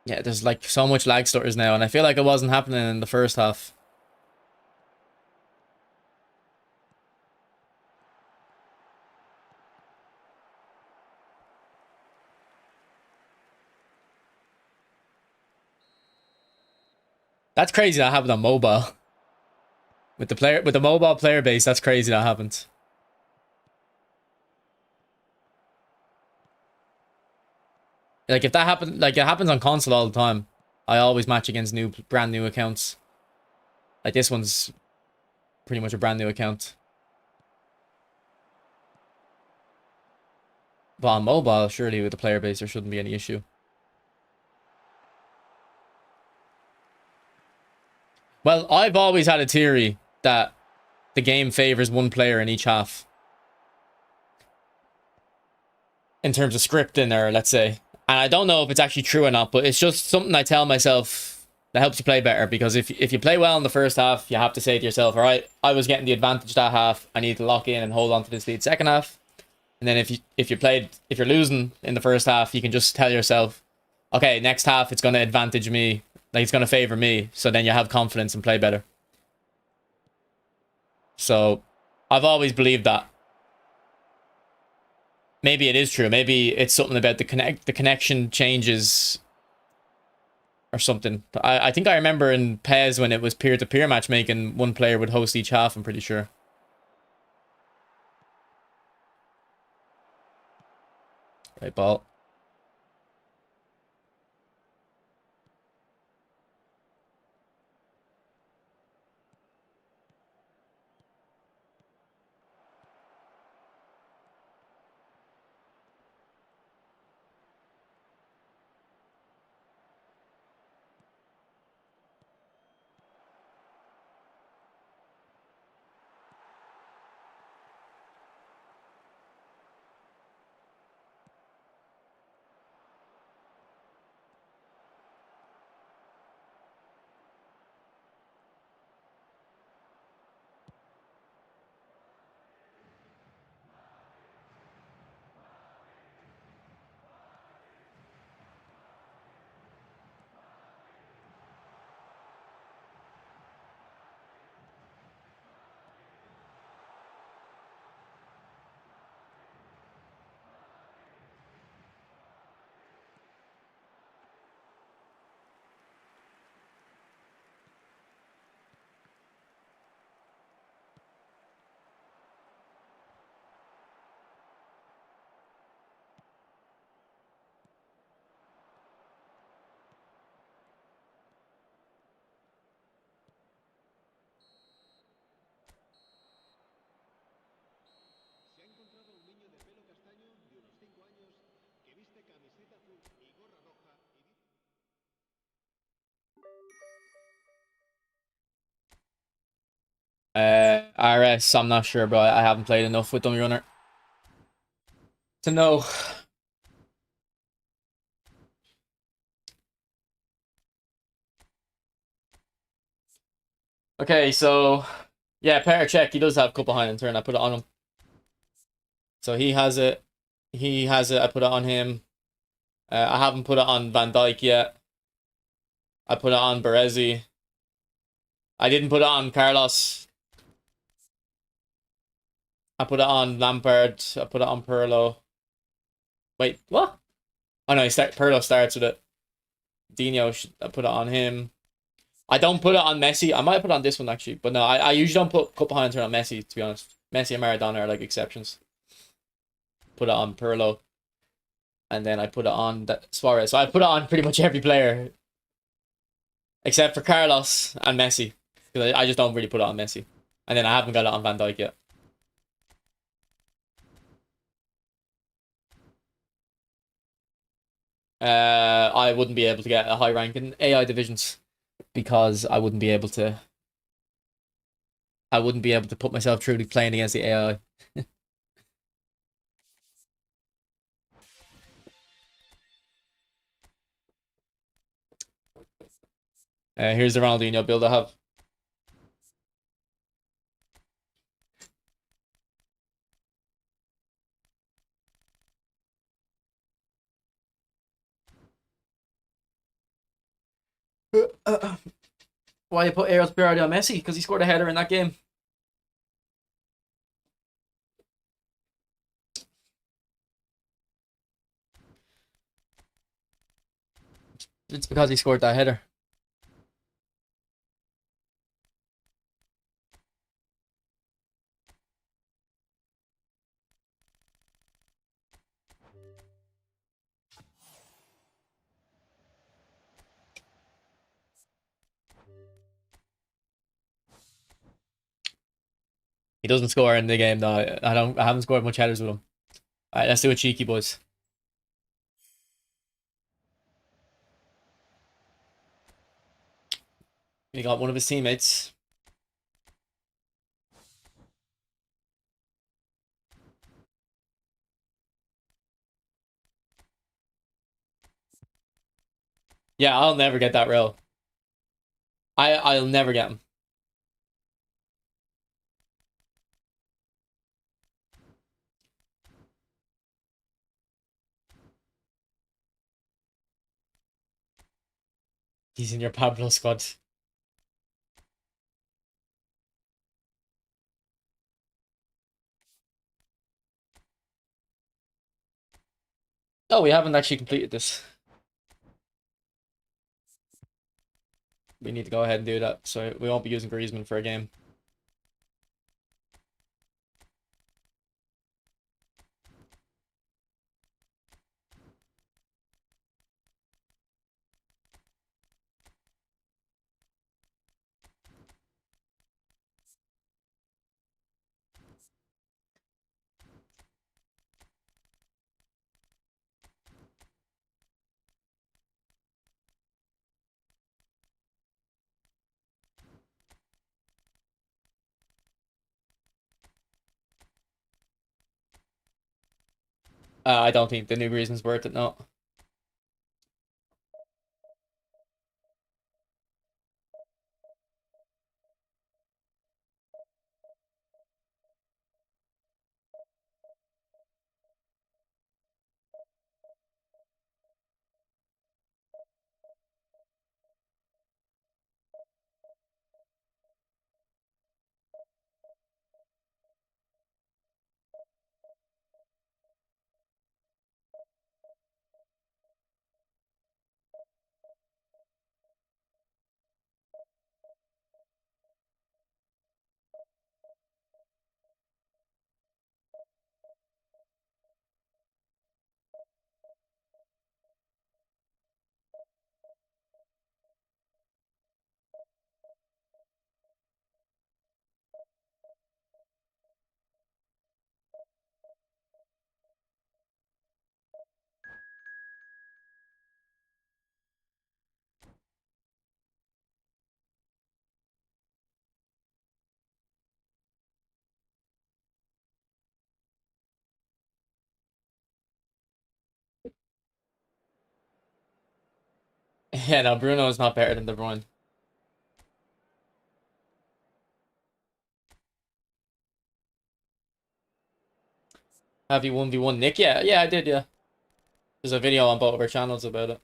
Yeah, there's like so much lag stutters now, and I feel like it wasn't happening in the first half. That's crazy that happened on mobile. With the mobile player base, that's crazy that happened. Like if that happened, like it happens on console all the time. I always match against brand new accounts. Like this one's pretty much a brand new account. But on mobile, surely with the player base, there shouldn't be any issue. Well, I've always had a theory that the game favors one player in each half. in terms of scripting, or let's say. And I don't know if it's actually true or not, but it's just something I tell myself that helps you play better. Because if you play well in the first half, you have to say to yourself, all right, I was getting the advantage that half. I need to lock in and hold on to this lead second half. And then if you're losing in the first half, you can just tell yourself, okay, next half it's going to advantage me, like it's going to favor me. So then you have confidence and play better. So I've always believed that. Maybe it is true. Maybe it's something about the connection changes or something. I think I remember in PES when it was peer-to-peer matchmaking, one player would host each half, I'm pretty sure. Right, ball. RS, I'm not sure, bro. I haven't played enough with Dummy Runner to know. Okay, so yeah, Petr Cech, he does have cup behind in turn. I put it on him. So he has it. He has it. I put it on him. I haven't put it on Van Dijk yet. I put it on Baresi. I didn't put it on Carlos. I put it on Lampard. I put it on Pirlo. Wait, what? Oh no, Pirlo starts with it. Dino, I put it on him. I don't put it on Messi. I might put it on this one actually, but no, I usually don't put cup behind turn on Messi, to be honest. Messi and Maradona are like exceptions. Put it on Pirlo. And then I put it on Suarez. So I put it on pretty much every player. Except for Carlos and Messi. Because I just don't really put it on Messi. And then I haven't got it on Van Dijk yet. I wouldn't be able to get a high rank in AI divisions. Because I wouldn't be able to... I wouldn't be able to put myself through to playing against the AI. Here's the Ronaldinho build I have. Why you put Eros Berardi on Messi? Because he scored a header in that game. It's because he scored that header. He doesn't score in the game though. I haven't scored much headers with him. Alright, let's do a cheeky, boys. He got one of his teammates. Yeah, I'll never get that real. I'll never get him. He's in your Pablo squad. Oh, we haven't actually completed this. We need to go ahead and do that, so we won't be using Griezmann for a game. I don't think the new Griezmann's worth it, no. Yeah, no, Bruno is not better than De Bruyne. Have you 1v1 Nick? Yeah, yeah, I did, yeah. There's a video on both of our channels about it.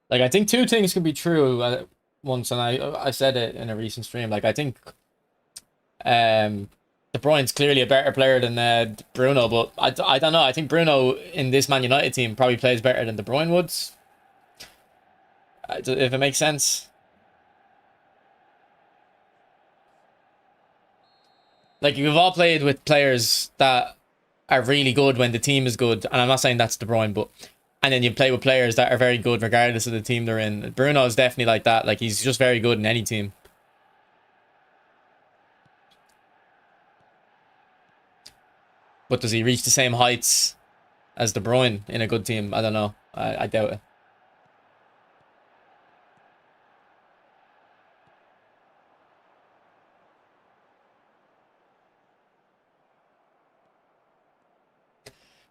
Like, I think two things can be true once, and I said it in a recent stream. Like, I think De Bruyne's clearly a better player than Bruno, but I don't know. I think Bruno in this Man United team probably plays better than De Bruyne would, if it makes sense. Like, you've all played with players that are really good when the team is good, and I'm not saying that's De Bruyne, but and then you play with players that are very good regardless of the team they're in. Bruno is definitely like that. Like, he's just very good in any team. But does he reach the same heights as De Bruyne in a good team? I don't know. I doubt it.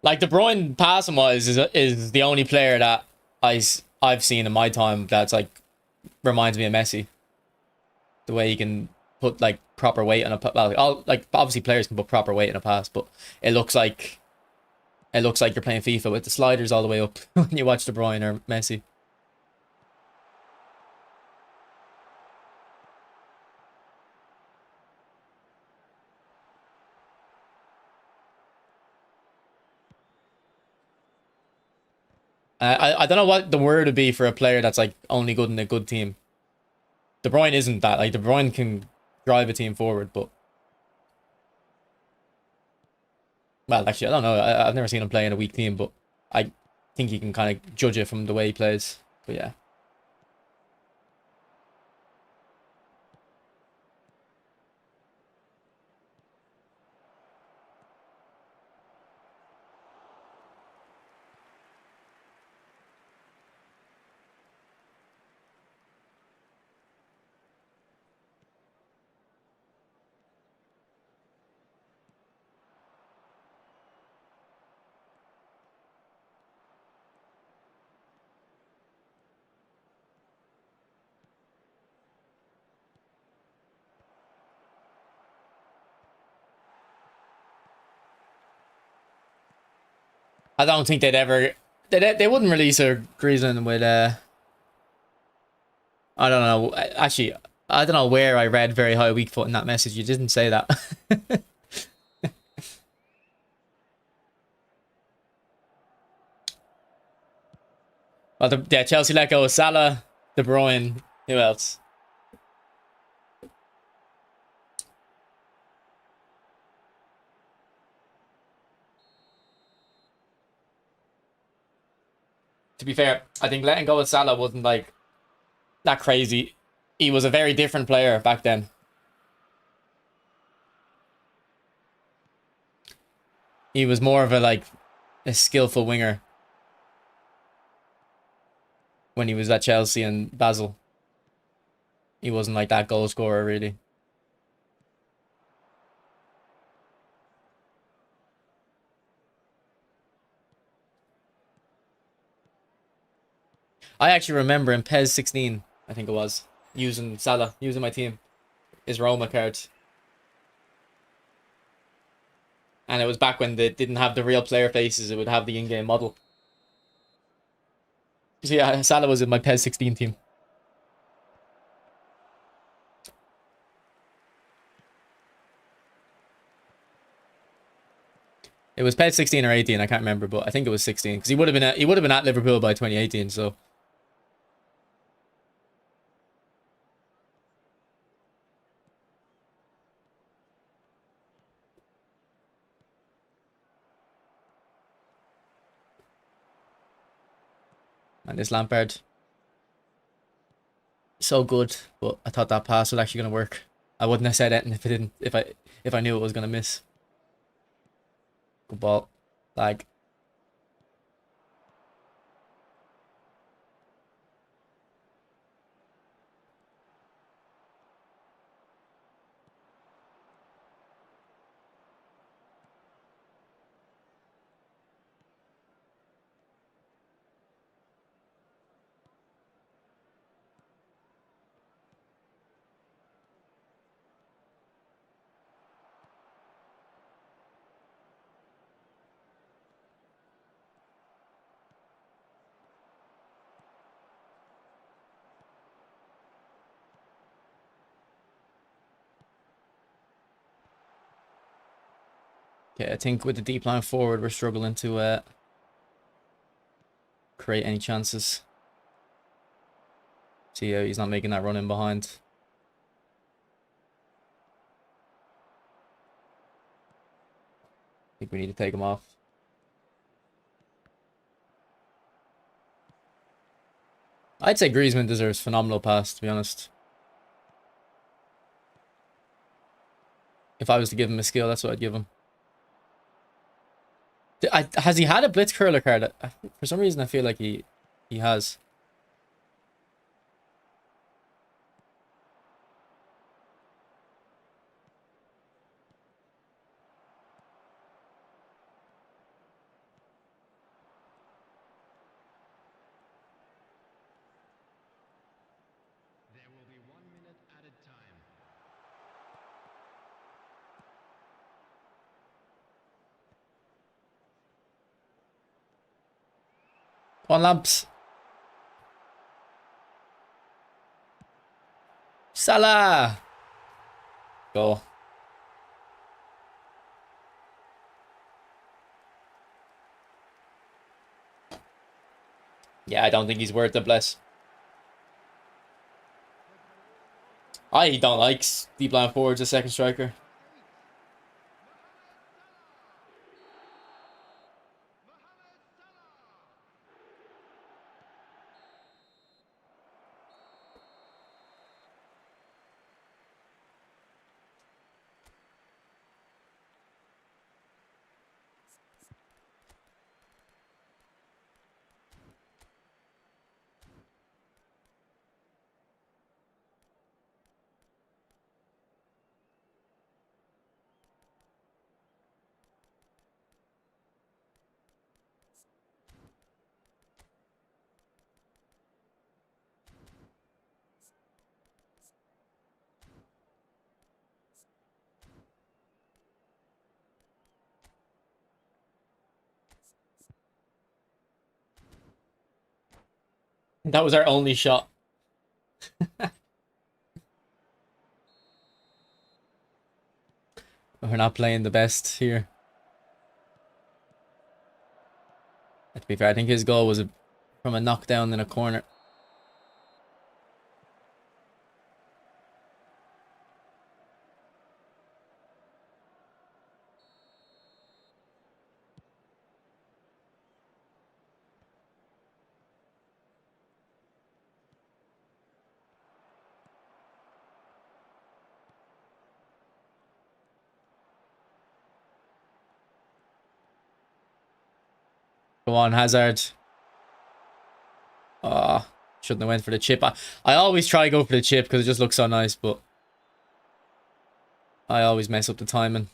Like, De Bruyne passing wise is the only player that I've seen in my time that's like reminds me of Messi. The way he can put like proper weight on a well, all like obviously players can put proper weight in a pass, but it looks like you're playing FIFA with the sliders all the way up when you watch De Bruyne or Messi. I don't know what the word would be for a player that's like only good in a good team. De Bruyne isn't that. Like De Bruyne can drive a team forward, but well, actually, I don't know. I've never seen him play in a weak team, but I think you can kind of judge it from the way he plays. But yeah. I don't think they'd ever. They wouldn't release a Griezmann with I don't know. Actually, I don't know where I read very high weak foot in that message. You didn't say that. Well, yeah, Chelsea let go of Salah, De Bruyne. Who else? To be fair, I think letting go of Salah wasn't like that crazy. He was a very different player back then. He was more of a skillful winger when he was at Chelsea and Basel. He wasn't like that goal scorer really. I actually remember in PES 16, I think it was, using Salah, using my team, his Roma card. And it was back when they didn't have the real player faces, it would have the in-game model. So yeah, Salah was in my PES 16 team. It was PES 16 or 18, I can't remember, but I think it was 16 because he would have been at Liverpool by 2018, so and this Lampard, so good, but I thought that pass was actually gonna work. I wouldn't have said anything if it didn't. If I knew it was gonna miss. Good ball, like. Okay, I think with the deep line forward, we're struggling to create any chances. See, he's not making that run in behind. I think we need to take him off. I'd say Griezmann deserves phenomenal pass, to be honest. If I was to give him a skill, that's what I'd give him. Has he had a blitz curler card? For some reason, I feel like he has. There will be 1 minute added time. Come on, Lamps. Salah. Go. Yeah, I don't think he's worth it, bless. I don't like deep line forwards as second striker. That was our only shot. We're not playing the best here. To be fair, I think his goal was from a knockdown in a corner. Go on, Hazard. Ah, shouldn't have went for the chip. I always try to go for the chip because it just looks so nice, but I always mess up the timing.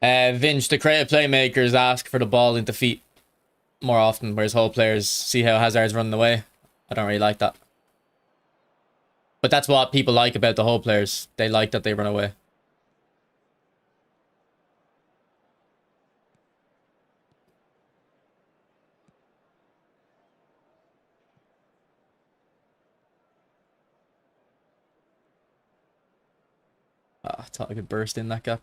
Vince, the creative playmakers ask for the ball into feet more often, whereas whole players see how Hazard's running away. I don't really like that. But that's what people like about the whole players. They like that they run away. I thought I could burst in that gap.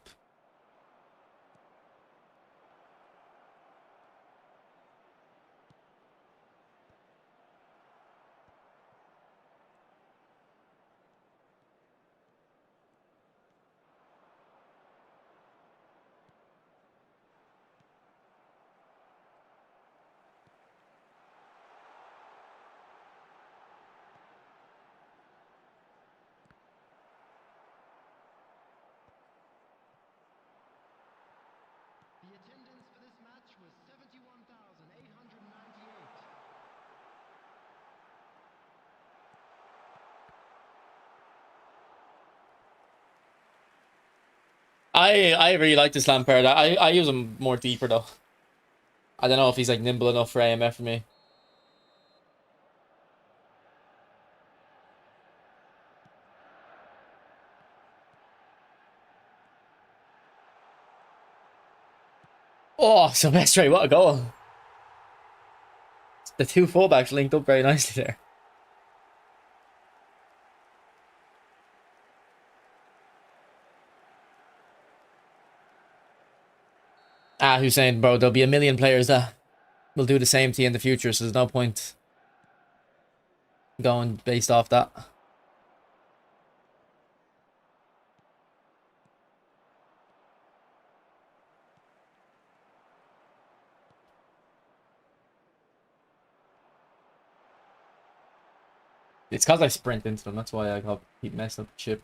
The attendance for this match was 71,898. I really like this Lampard. I use him more deeper though. I don't know if he's like nimble enough for AMF for me. Oh, Silvestre, what a goal. The two fullbacks linked up very nicely there. Ah, Hussein, bro, there'll be a million players that will do the same to you in the future, so there's no point going based off that. It's because I sprint into them, that's why I keep messing up the chip.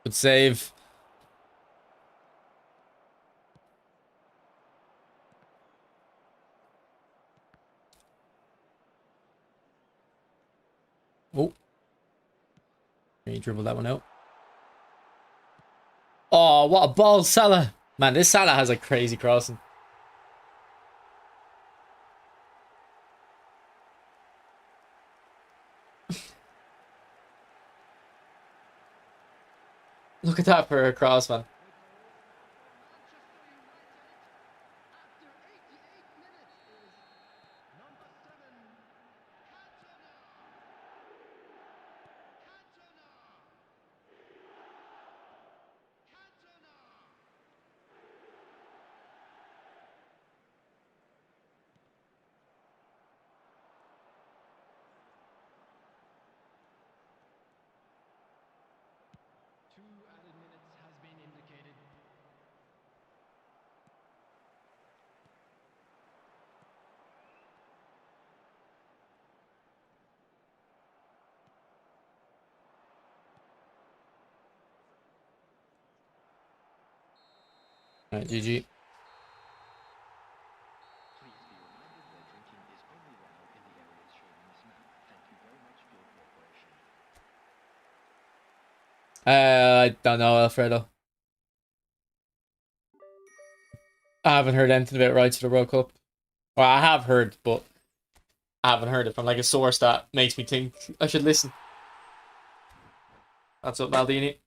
Good save. Oh. He dribbled that one out. Oh, what a ball, Salah. Man, this Salah has a crazy crossing. Look at that for a cross, man. Two added minutes has been indicated. All right, GG. Please be reminded that drinking is only allowed in the areas shown on this map. Thank you very much for your cooperation. I don't know, Alfredo. I haven't heard anything about rights to the World Cup. Well, I have heard, but I haven't heard it from like a source that makes me think I should listen. That's up, Maldini.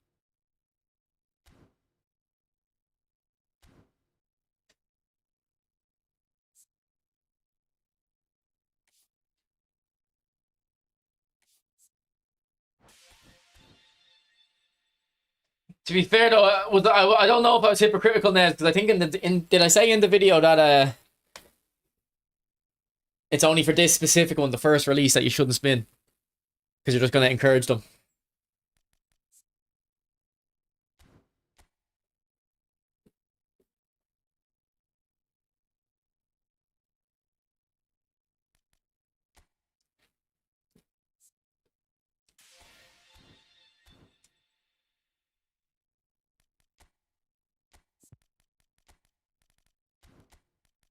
To be fair though, I don't know if I was hypocritical now because I think did I say in the video that it's only for this specific one, the first release, that you shouldn't spin because you're just going to encourage them.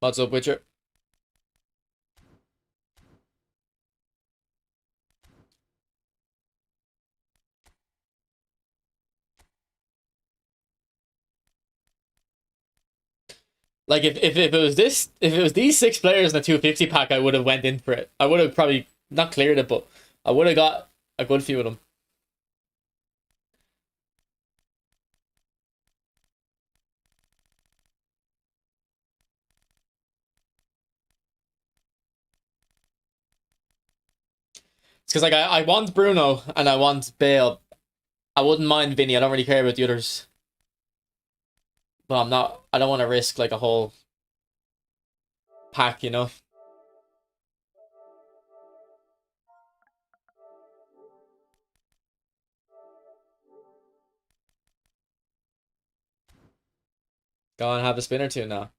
What's up, Witcher? Like if it was this, if it was these 6 players in a 250 pack, I would have went in for it. I would have probably not cleared it, but I would have got a good few of them. It's because like I want Bruno and I want Bale. I wouldn't mind Vinny. I don't really care about the others, but I'm not. I don't want to risk like a whole pack, you know. Go and have a spin or two now.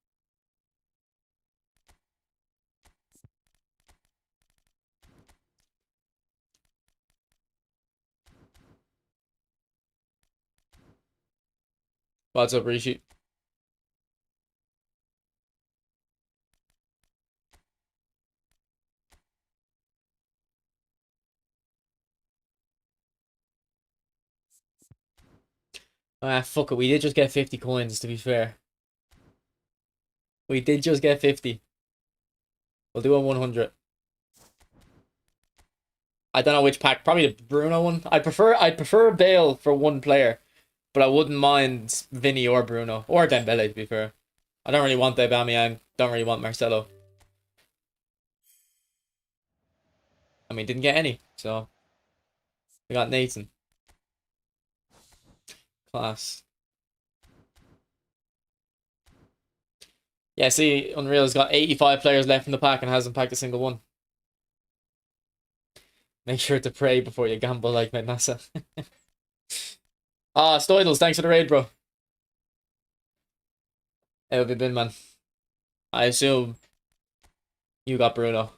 What's up, Rishi? Ah, fuck it. We did just get 50 coins, to be fair. We did just get 50. We'll do a 100. I don't know which pack. Probably the Bruno one. I'd prefer Bale for one player, but I wouldn't mind Vinny or Bruno or Dembele, to be fair. I don't really want Aubameyang. Don't really want Marcelo. I mean, didn't get any, so we got Nathan. Class. Yeah, see, Unreal's got 85 players left in the pack and hasn't packed a single one. Make sure to pray before you gamble like Mednasa. Ah, Stoidles, thanks for the raid, bro. How have you been, man? I assume you got Bruno.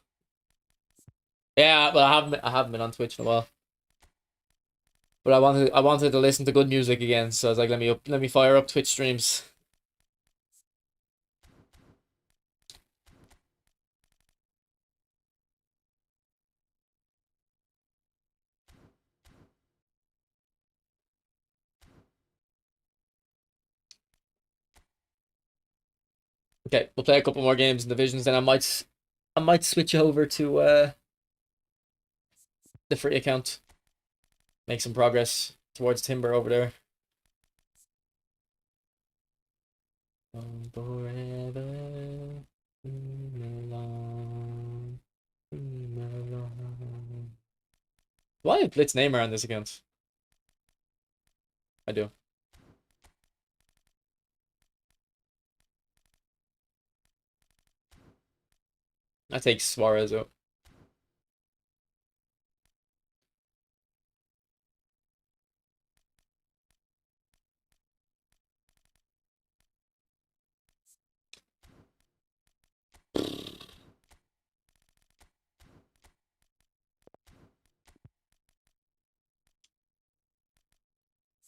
Yeah, well, I haven't been on Twitch in a while. But I wanted to listen to good music again, so I was like, let me fire up Twitch streams. Okay, we'll play a couple more games in divisions, then I might switch over to the free account. Make some progress towards Timber over there. Forever, along, along. Why have Blitz Neymar on this account? I do. I take Suarez out.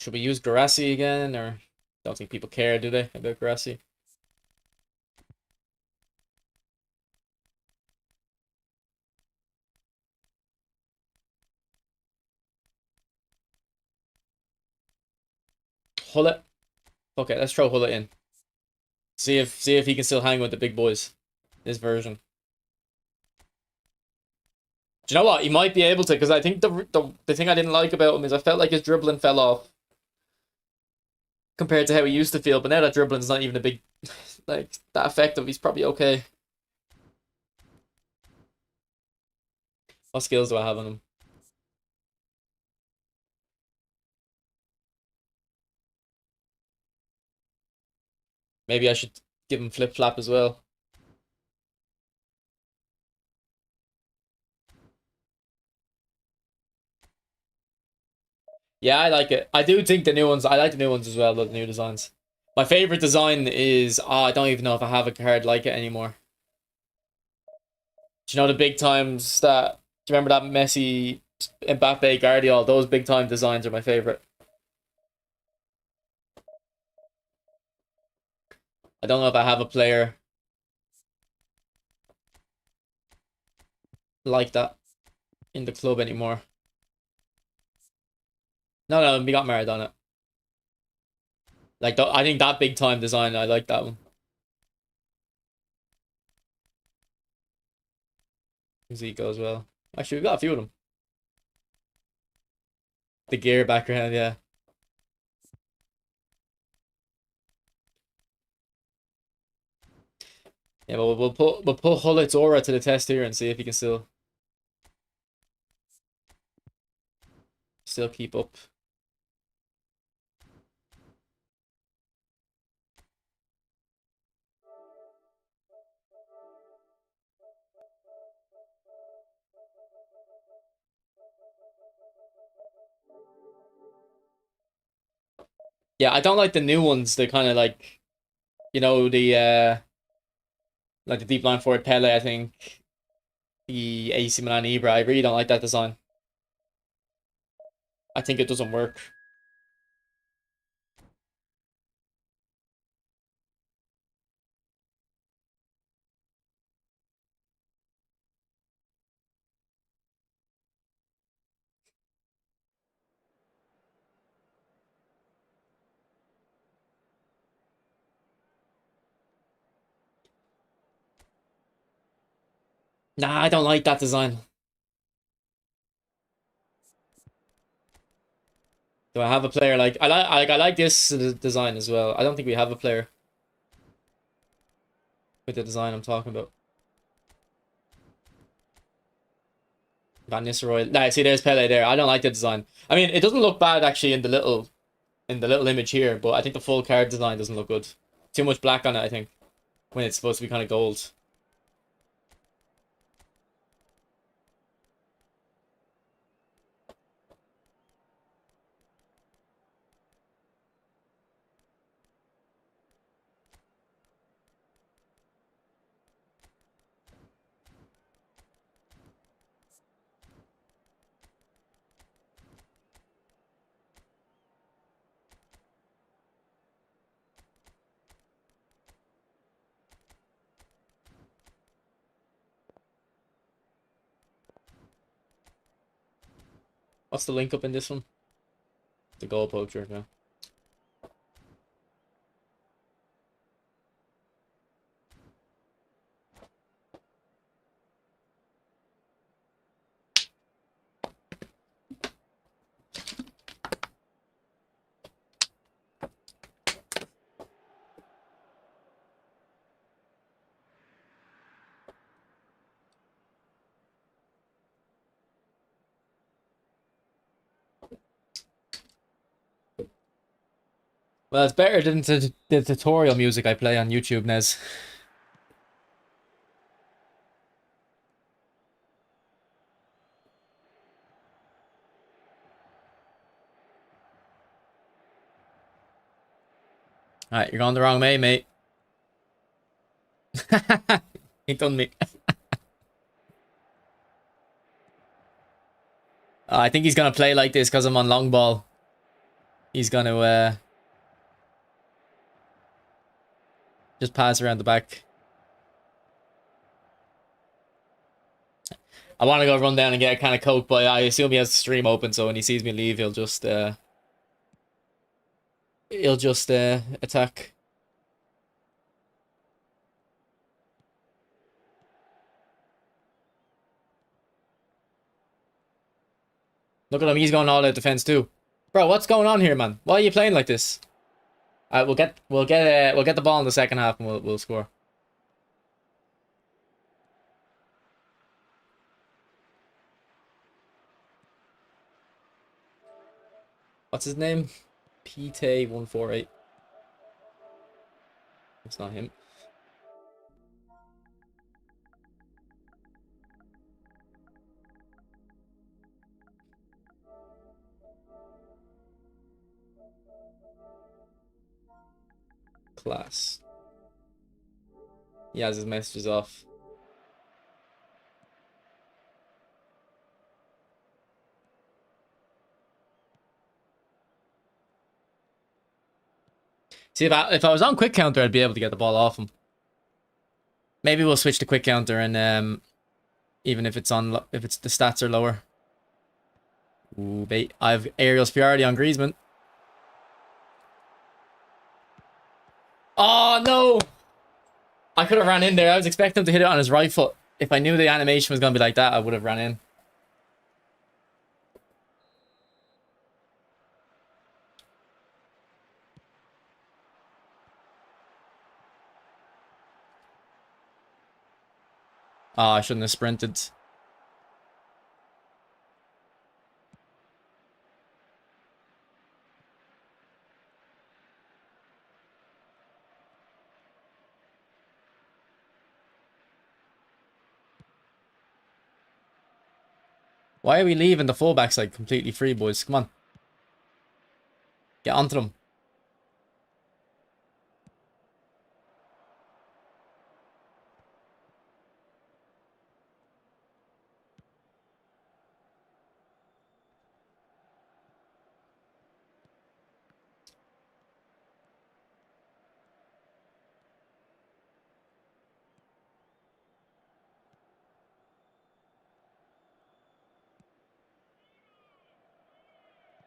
Should we use Garassi again, or don't think people care, do they, about Garassi? Hullet. Okay, let's throw Hullet in. See if he can still hang with the big boys. This version. Do you know what? He might be able to, because I think the thing I didn't like about him is I felt like his dribbling fell off compared to how he used to feel. But now that dribbling's not even a big, like, that effective, he's probably okay. What skills do I have on him? Maybe I should give him flip flap as well. Yeah, I like it. I do think the new ones. I like the new ones as well. The new designs. My favorite design is. I don't even know if I have a card like it anymore. Do you know the big times that? Do you remember that Messi, Mbappe, Guardiola? Those big time designs are my favorite. I don't know if I have a player like that in the club anymore. No, we got Maradona. Like, I think that big time design, I like that one. Zico as well. Actually, we got a few of them. The gear background, yeah. Yeah, but we'll put Hullet's aura to the test here and see if he can still keep up. Yeah, I don't like the new ones. They're kind of like, the like the deep line forward Pele. I think the AC Milan Ibra. I really don't like that design. I think it doesn't work. Nah, I don't like that design. Do I have a player like I like this design as well. I don't think we have a player with the design I'm talking about. Van Nistelrooy. Nah, see, there's Pele there. I don't like the design. I mean, it doesn't look bad actually in the little image here, but I think the full card design doesn't look good. Too much black on it, I think, when it's supposed to be kind of gold. What's the link up in this one? The goal poacher, yeah. Well, it's better than the tutorial music I play on YouTube, Nez. Alright, you're going the wrong way, mate. He done me. I think he's gonna play like this because I'm on long ball. He's gonna just pass around the back. I want to go run down and get a can of Coke, but I assume he has the stream open, so when he sees me leave, he'll just attack. Look at him, he's going all out defense too. Bro, what's going on here, man? Why are you playing like this? Alright, we'll get the ball in the second half and we'll score. What's his name? Pete148. It's not him. Class. He has his messages off. See, if I was on quick counter, I'd be able to get the ball off him. Maybe we'll switch to quick counter and even if it's the stats are lower. Ooh, bait. I have aerial superiority on Griezmann. Oh no! I could have ran in there. I was expecting him to hit it on his right foot. If I knew the animation was gonna be like that, I would have ran in. Oh, I shouldn't have sprinted. Why are we leaving the fullbacks like completely free, boys? Come on. Get onto them.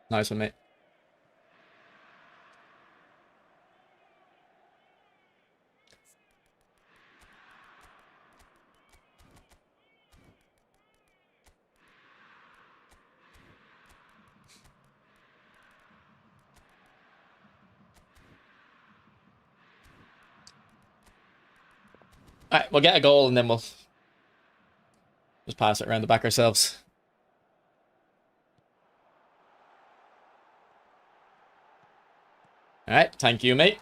Nice one, mate. Alright, we'll get a goal and then we'll just pass it around the back ourselves. Alright, thank you, mate.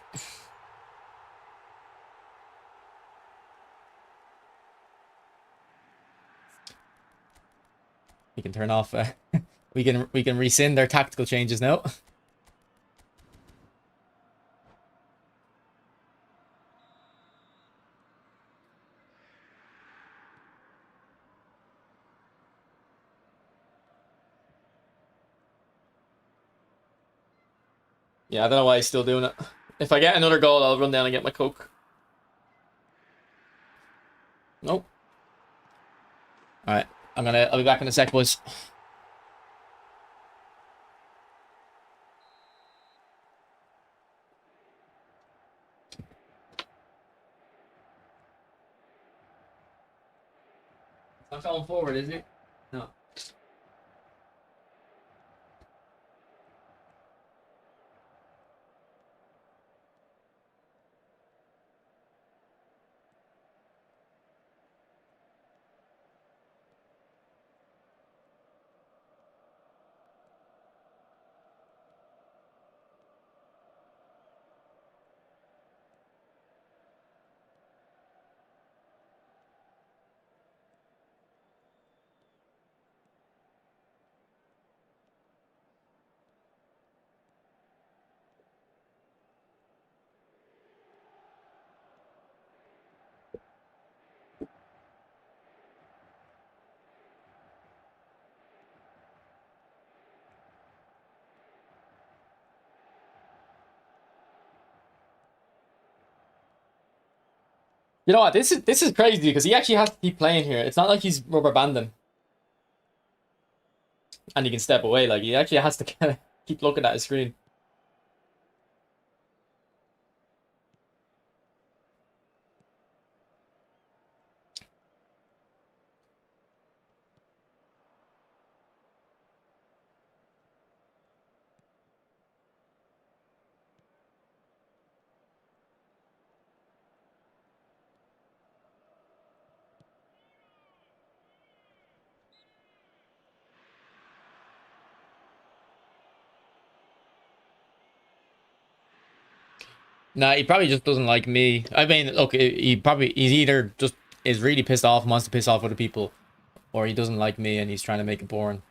We can turn off we can rescind their tactical changes now. Yeah, I don't know why he's still doing it. If I get another goal, I'll run down and get my Coke. Nope. Alright, I'll be back in a sec, boys. going forward, is he? No. You know what? This is crazy because he actually has to keep playing here. It's not like he's rubber banding and he can step away. Like he actually has to kind of keep looking at his screen. Nah, he probably just doesn't like me. I mean, look, he's either just is really pissed off and wants to piss off other people, or he doesn't like me and he's trying to make it boring.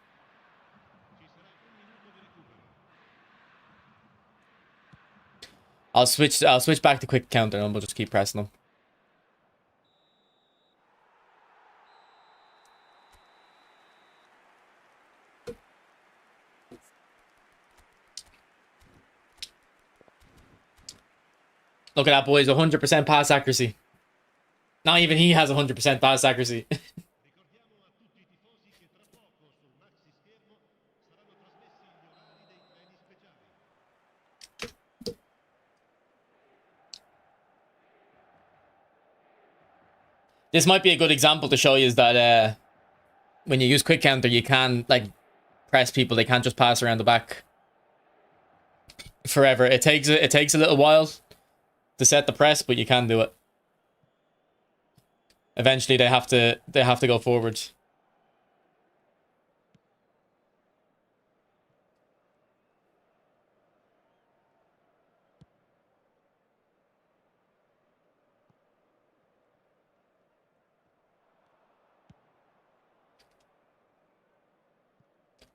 I'll switch back to quick counter and we'll just keep pressing them. Look at that, boys. 100% pass accuracy. Not even he has 100% pass accuracy. This might be a good example to show you is that when you use quick counter, you can like press people. They can't just pass around the back forever. It takes a little while to set the press, but you can do it. Eventually, they have to go forward.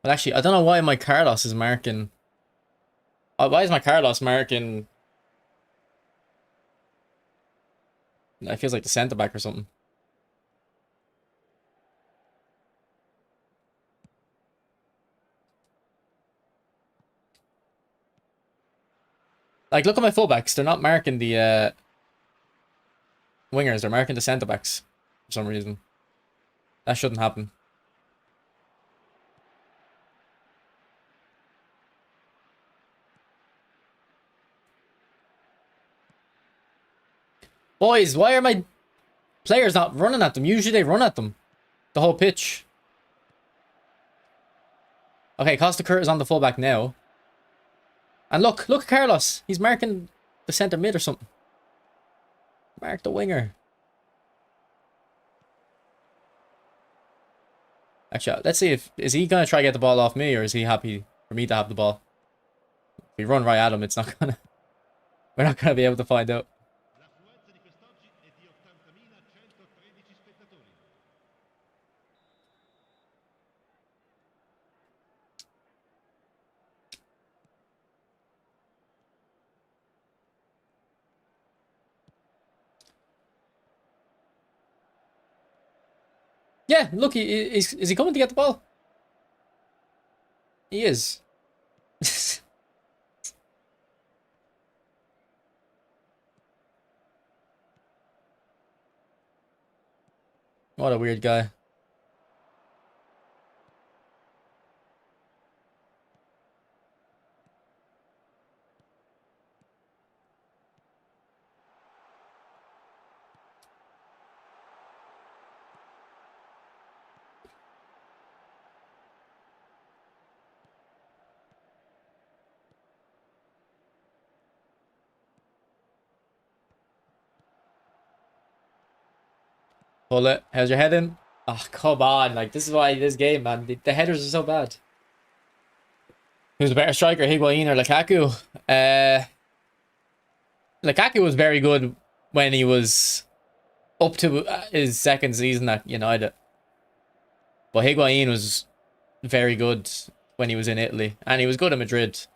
But actually, I don't know why my Carlos is marking. Why is my Carlos marking? It feels like the centre back or something. Like, look at my fullbacks. They're not marking the wingers. They're marking the centre backs for some reason. That shouldn't happen. Boys, why are my players not running at them? Usually they run at them. The whole pitch. Okay, Costa Curtis is on the fullback now. And look at Carlos. He's marking the centre mid or something. Mark the winger. Actually, let's see is he gonna try to get the ball off me or is he happy for me to have the ball? If we run right at him, it's not gonna we're not gonna be able to find out. Yeah, look, is he coming to get the ball? He is. What a weird guy. Pull it. How's your head in? Oh, come on. Like, this is why this game, man. The headers are so bad. Who's a better striker, Higuain or Lukaku? Lukaku was very good when he was up to his second season at United. But Higuain was very good when he was in Italy. And he was good at Madrid.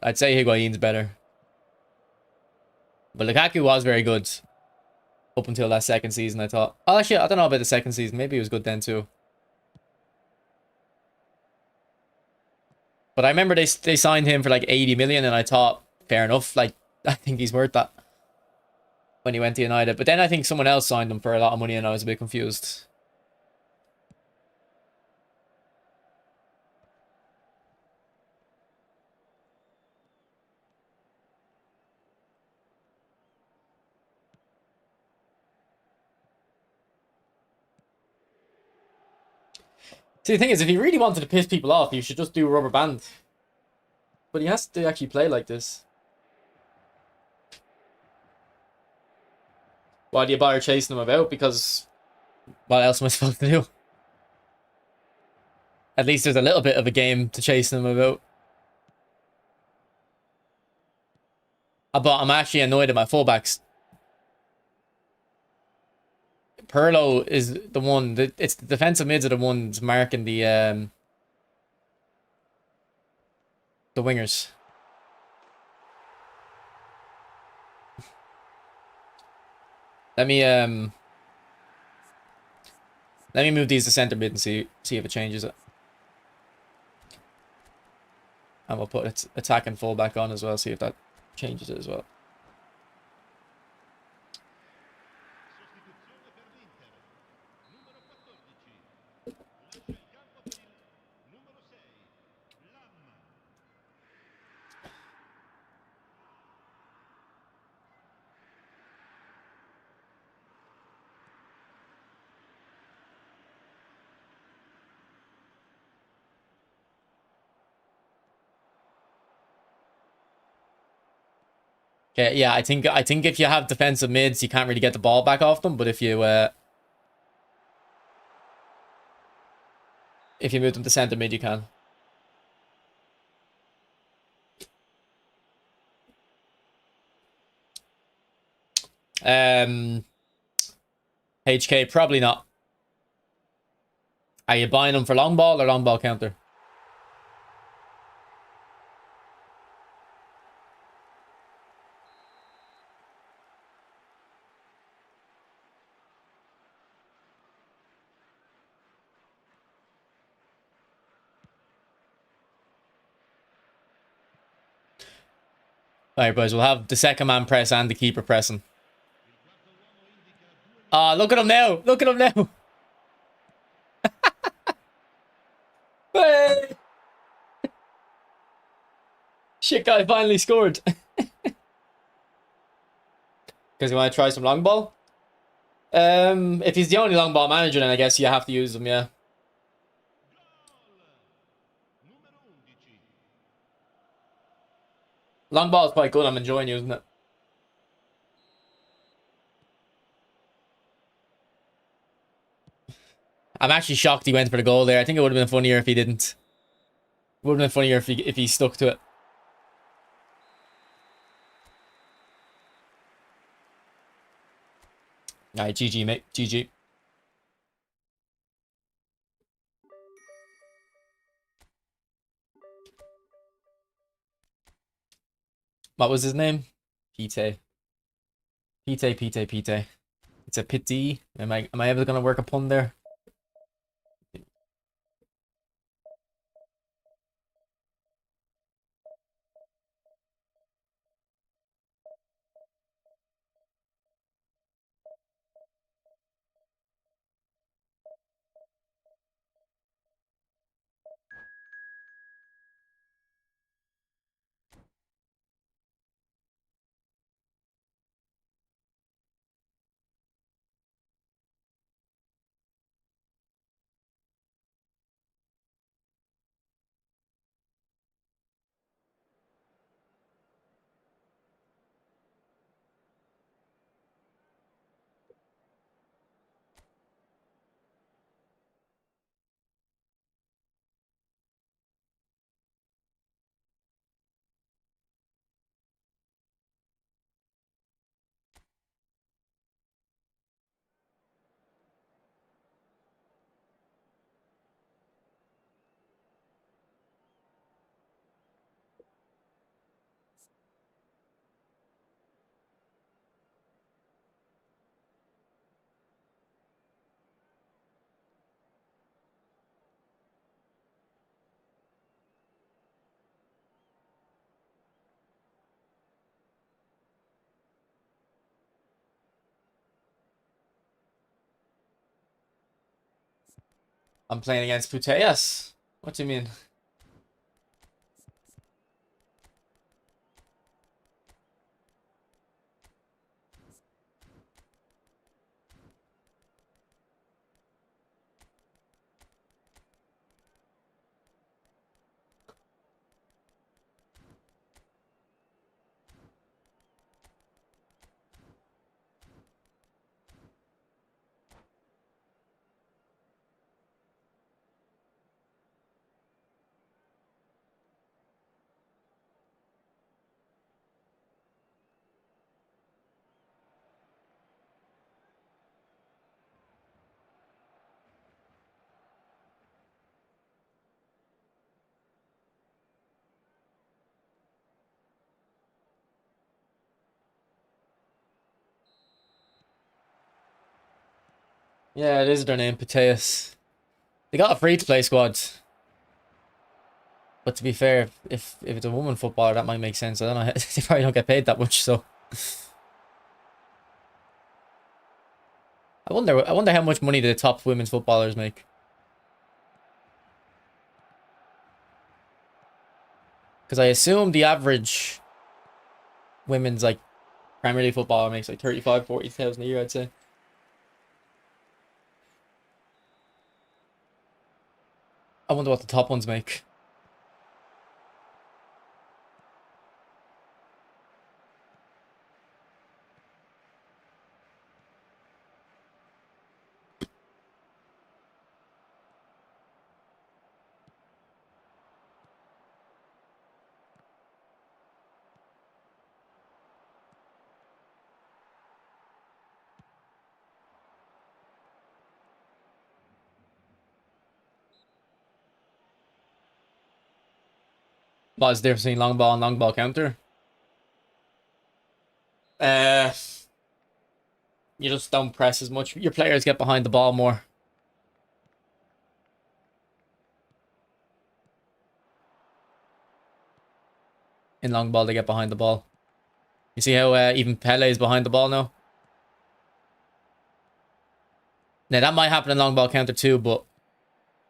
I'd say Higuain's better. But Lukaku was very good up until that second season, I thought. Oh, actually, I don't know about the second season. Maybe he was good then too. But I remember they signed him for like 80 million and I thought, fair enough. Like, I think he's worth that when he went to United. But then I think someone else signed him for a lot of money and I was a bit confused. See, the thing is, if he really wanted to piss people off, he should just do rubber band. But he has to actually play like this. Why do you bother chasing him about? Because what else am I supposed to do? At least there's a little bit of a game to chase him about. But I'm actually annoyed at my fullbacks. Pirlo is the one that it's the defensive mids are the ones marking the wingers. Let me move these to center mid and see if it changes it. And we'll put its attack and fullback on as well, see if that changes it as well. Okay, yeah, I think if you have defensive mids, you can't really get the ball back off them. But if you move them to center mid, you can. HK probably not. Are you buying them for long ball or long ball counter? All right, boys, we'll have the second man press and the keeper pressing. Ah, look at him now. Look at him now. Hey! Shit guy finally scored. Because you want to try some long ball? If he's the only long ball manager, then I guess you have to use him, yeah. Long ball is quite good. I'm enjoying using it. I'm actually shocked he went for the goal there. I think it would have been funnier if he didn't. It would have been funnier if he stuck to it. Alright, GG, mate. GG. What was his name? Pite. Pite. It's a pity. Am I ever gonna work a pun there? I'm playing against Putellas. What do you mean? Yeah, it is their name, Putellas. They got a free-to-play squad. But to be fair, if it's a woman footballer, that might make sense. I don't know. They probably don't get paid that much, so. I wonder how much money the top women's footballers make. Because I assume the average women's like Premier League footballer makes like 35,000-40,000 a year, I'd say. I wonder what the top ones make. What is the difference between long ball and long ball counter? Uh, you just don't press as much. Your players get behind the ball more. In long ball, they get behind the ball. You see how even Pele is behind the ball now? Now, that might happen in long ball counter too, but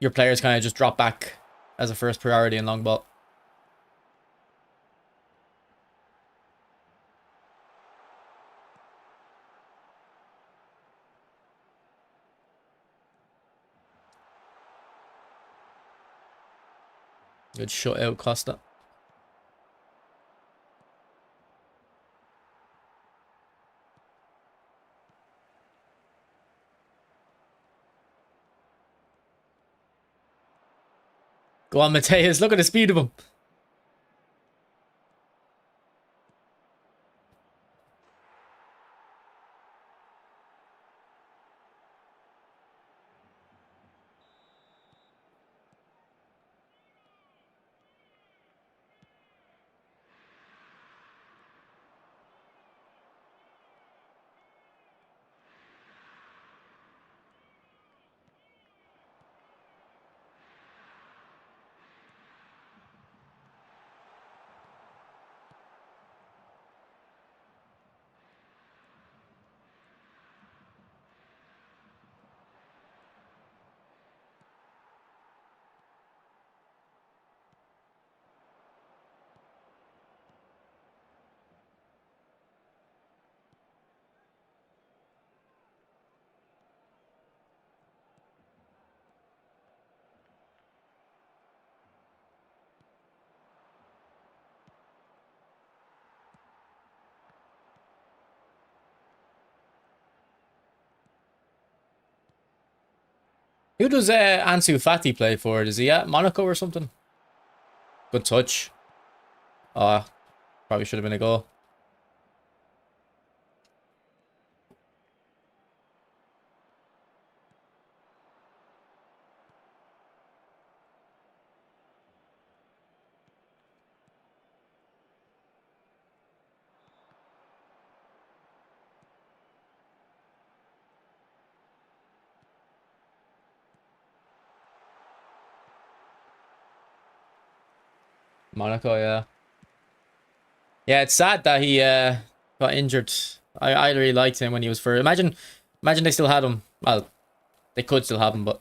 your players kind of just drop back as a first priority in long ball. Good shut out, Costa. Go on, Mateus. Look at the speed of him. Who does Ansu Fati play for? Is he at Monaco or something? Good touch. Probably should have been a goal. Monaco, yeah. Yeah, it's sad that he got injured. I really liked him when he was for. Imagine they still had him. Well, they could still have him, but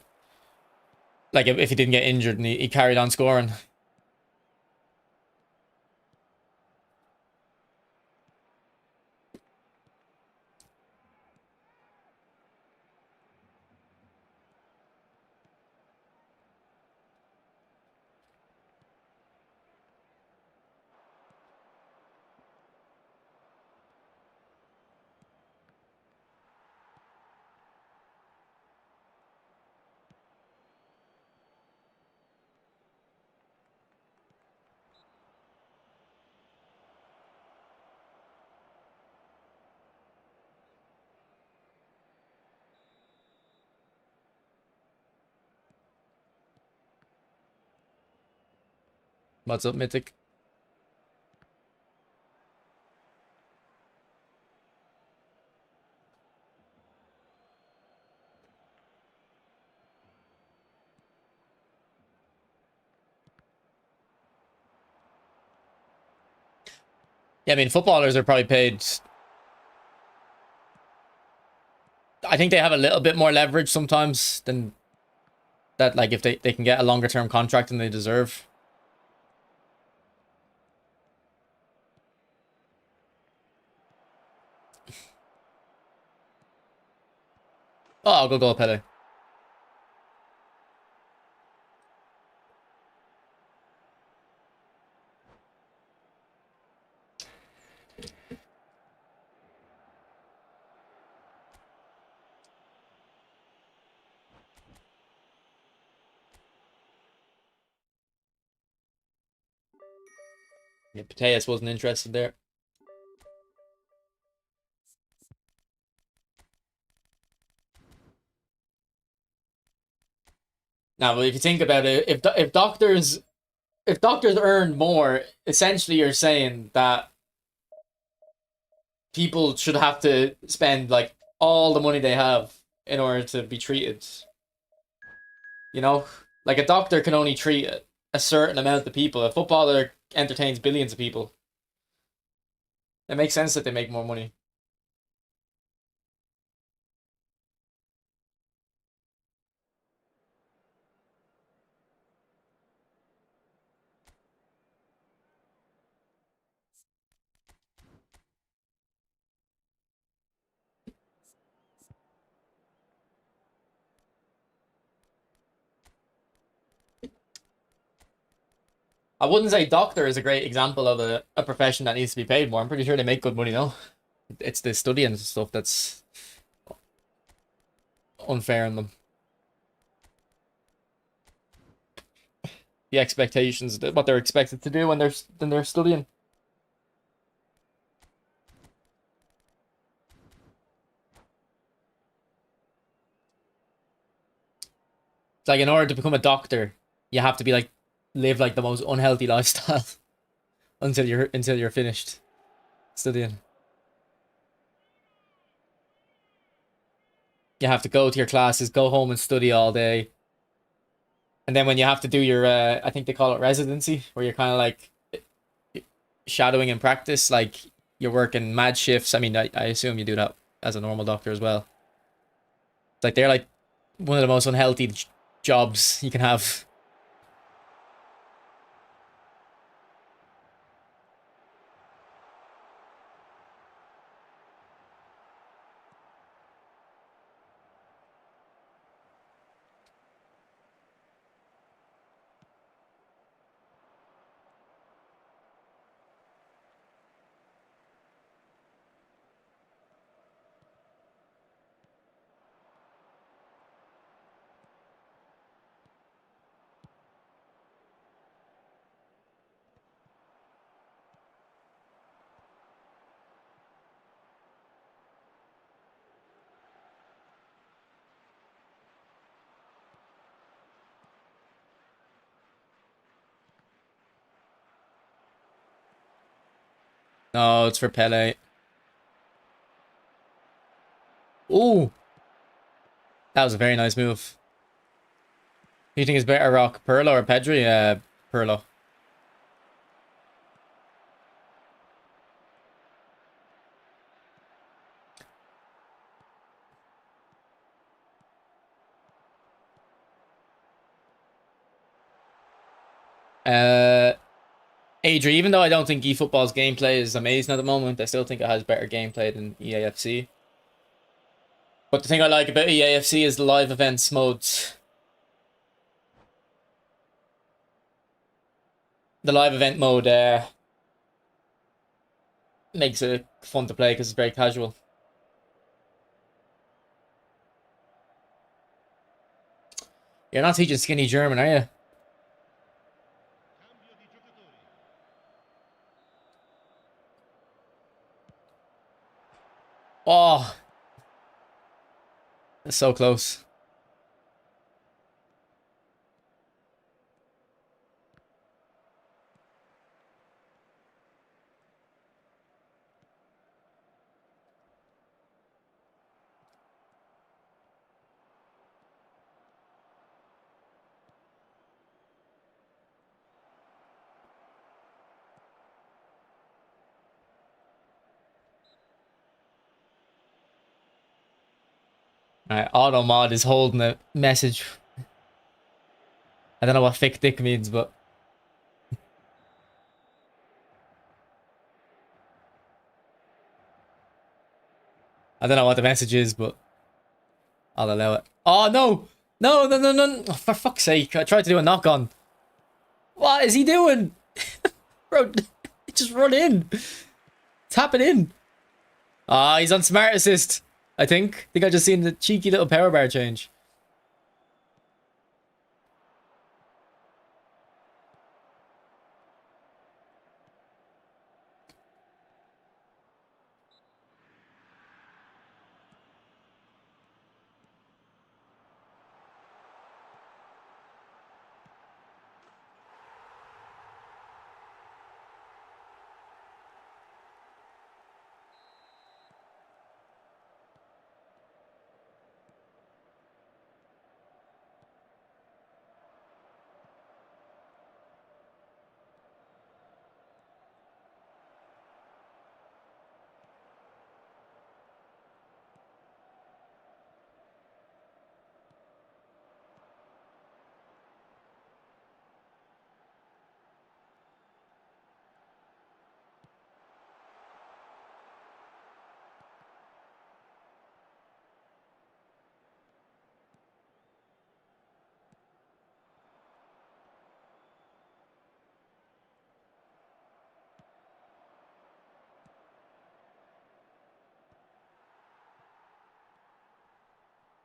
Like if he didn't get injured and he carried on scoring. What's up, Mythic? Yeah, I mean, footballers are probably paid. I think they have a little bit more leverage sometimes than that. Like if they can get a longer term contract than they deserve. Oh, I'll go Pele. Yeah, Mateus wasn't interested there. Now, but if you think about it, if doctors earn more, essentially you're saying that people should have to spend like all the money they have in order to be treated. You know, like a doctor can only treat a certain amount of people. A footballer entertains billions of people. It makes sense that they make more money. I wouldn't say doctor is a great example of a profession that needs to be paid more. I'm pretty sure they make good money though. It's the studying and stuff that's unfair in them. The expectations, what they're expected to do when they're studying. It's like in order to become a doctor, you have to be like live like the most unhealthy lifestyle until you're finished studying. You have to go to your classes, go home and study all day. And then when you have to do your I think they call it residency, where you're kind of like shadowing in practice, like you're working mad shifts. I mean, I assume you do that as a normal doctor as well. It's like they're like one of the most unhealthy jobs you can have. No, it's for Pele. Ooh, that was a very nice move. Who do you think is better, Rock Perlo or Pedri? Perlo. Adri, even though I don't think eFootball's gameplay is amazing at the moment, I still think it has better gameplay than EAFC. But the thing I like about EAFC is the live events modes. The live event mode makes it fun to play because it's very casual. You're not teaching skinny German, are you? Oh, it's so close. Alright, Automod is holding a message. I don't know what thick dick means, but... I don't know what the message is, but... I'll allow it. Oh, no! No, no, no, no! Oh, for fuck's sake, I tried to do a knock-on. What is he doing? Bro, just run in. Tap it in. Ah, he's on smart assist. I think I just seen the cheeky little power bar change.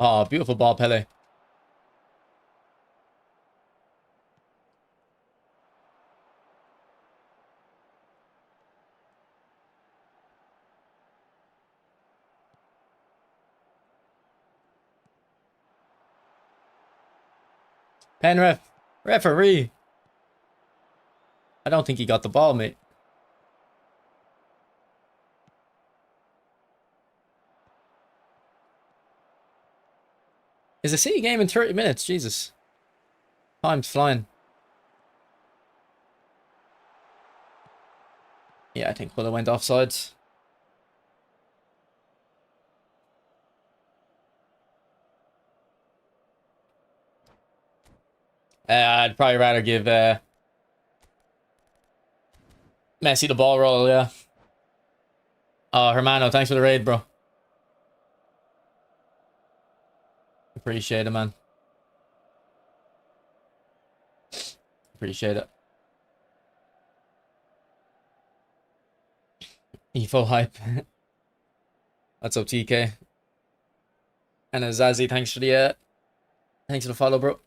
Oh, beautiful ball, Pele. Pen ref. Referee. I don't think he got the ball, mate. Is a City game in 30 minutes? Jesus. Time's flying. Yeah, I think Muller went offsides. I'd probably rather give Messi the ball roll, yeah. Oh, Hermano, thanks for the raid, bro. Appreciate it, man. Appreciate it. EFO hype. What's up, TK? And Zazie, thanks for the follow, bro.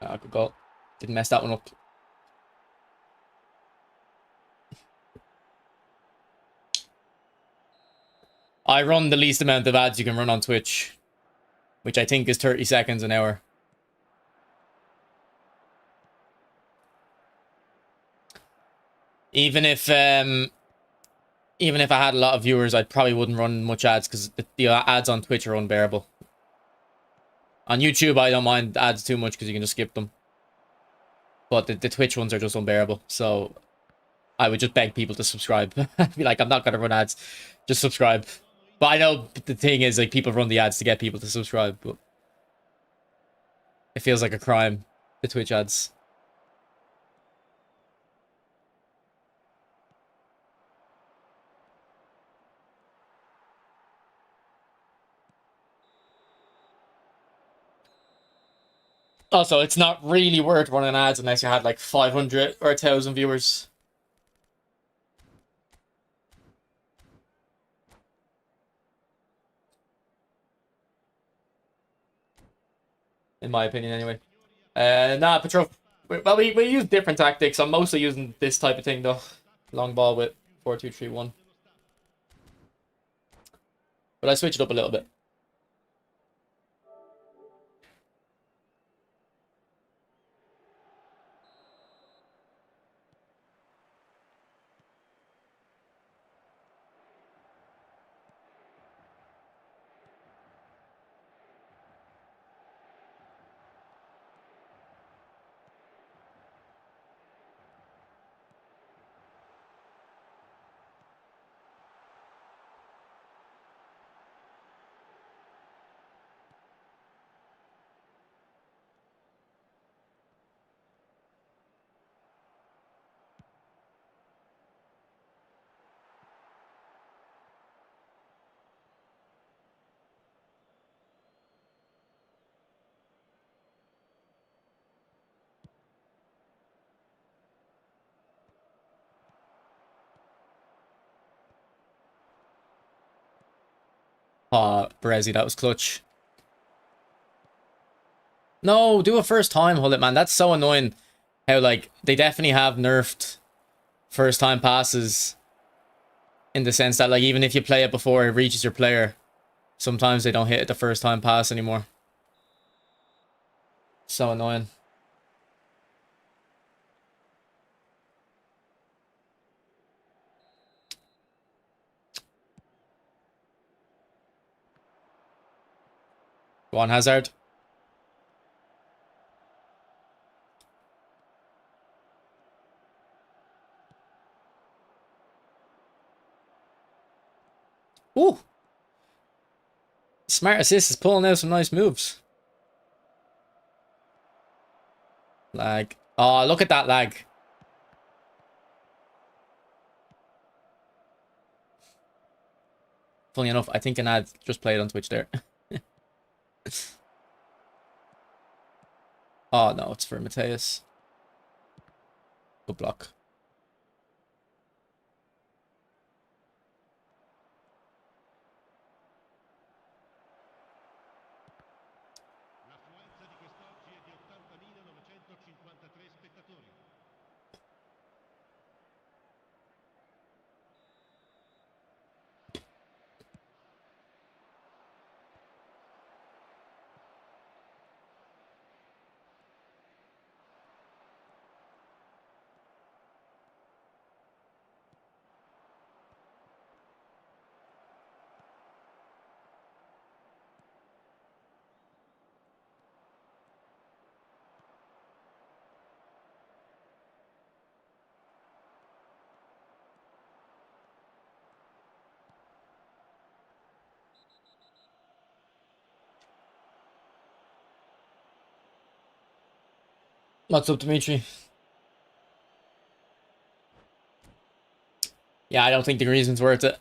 Good goal. Didn't mess that one up. I run the least amount of ads you can run on Twitch, which I think is 30 seconds an hour. Even if I had a lot of viewers, I probably wouldn't run much ads because the ads on Twitch are unbearable. On YouTube, I don't mind ads too much because you can just skip them. But the Twitch ones are just unbearable. So I would just beg people to subscribe. Be like, I'm not going to run ads. Just subscribe. But I know the thing is, like, people run the ads to get people to subscribe. But it feels like a crime, the Twitch ads. Also, it's not really worth running ads unless you had like 500 or 1,000 viewers. In my opinion, anyway. Nah, Petrov. Well, we use different tactics. I'm mostly using this type of thing, though. Long ball with 4-2-3-1. But I switch it up a little bit. Berezi, that was clutch. No, do it first time, hold it, man. That's so annoying. How, like, they definitely have nerfed first time passes. In the sense that, like, even if you play it before it reaches your player, sometimes they don't hit it the first time pass anymore. So annoying. Go on, Hazard. Ooh. Smart assist is pulling out some nice moves. Lag. Oh, look at that lag. Funny enough, I think an ad just played on Twitch there. Oh, no, it's for Mateus. Good block. L'affluenza di quest'oggi è di 80.953 spettatori. What's up, Dimitri? Yeah, I don't think the Griezmann's worth it.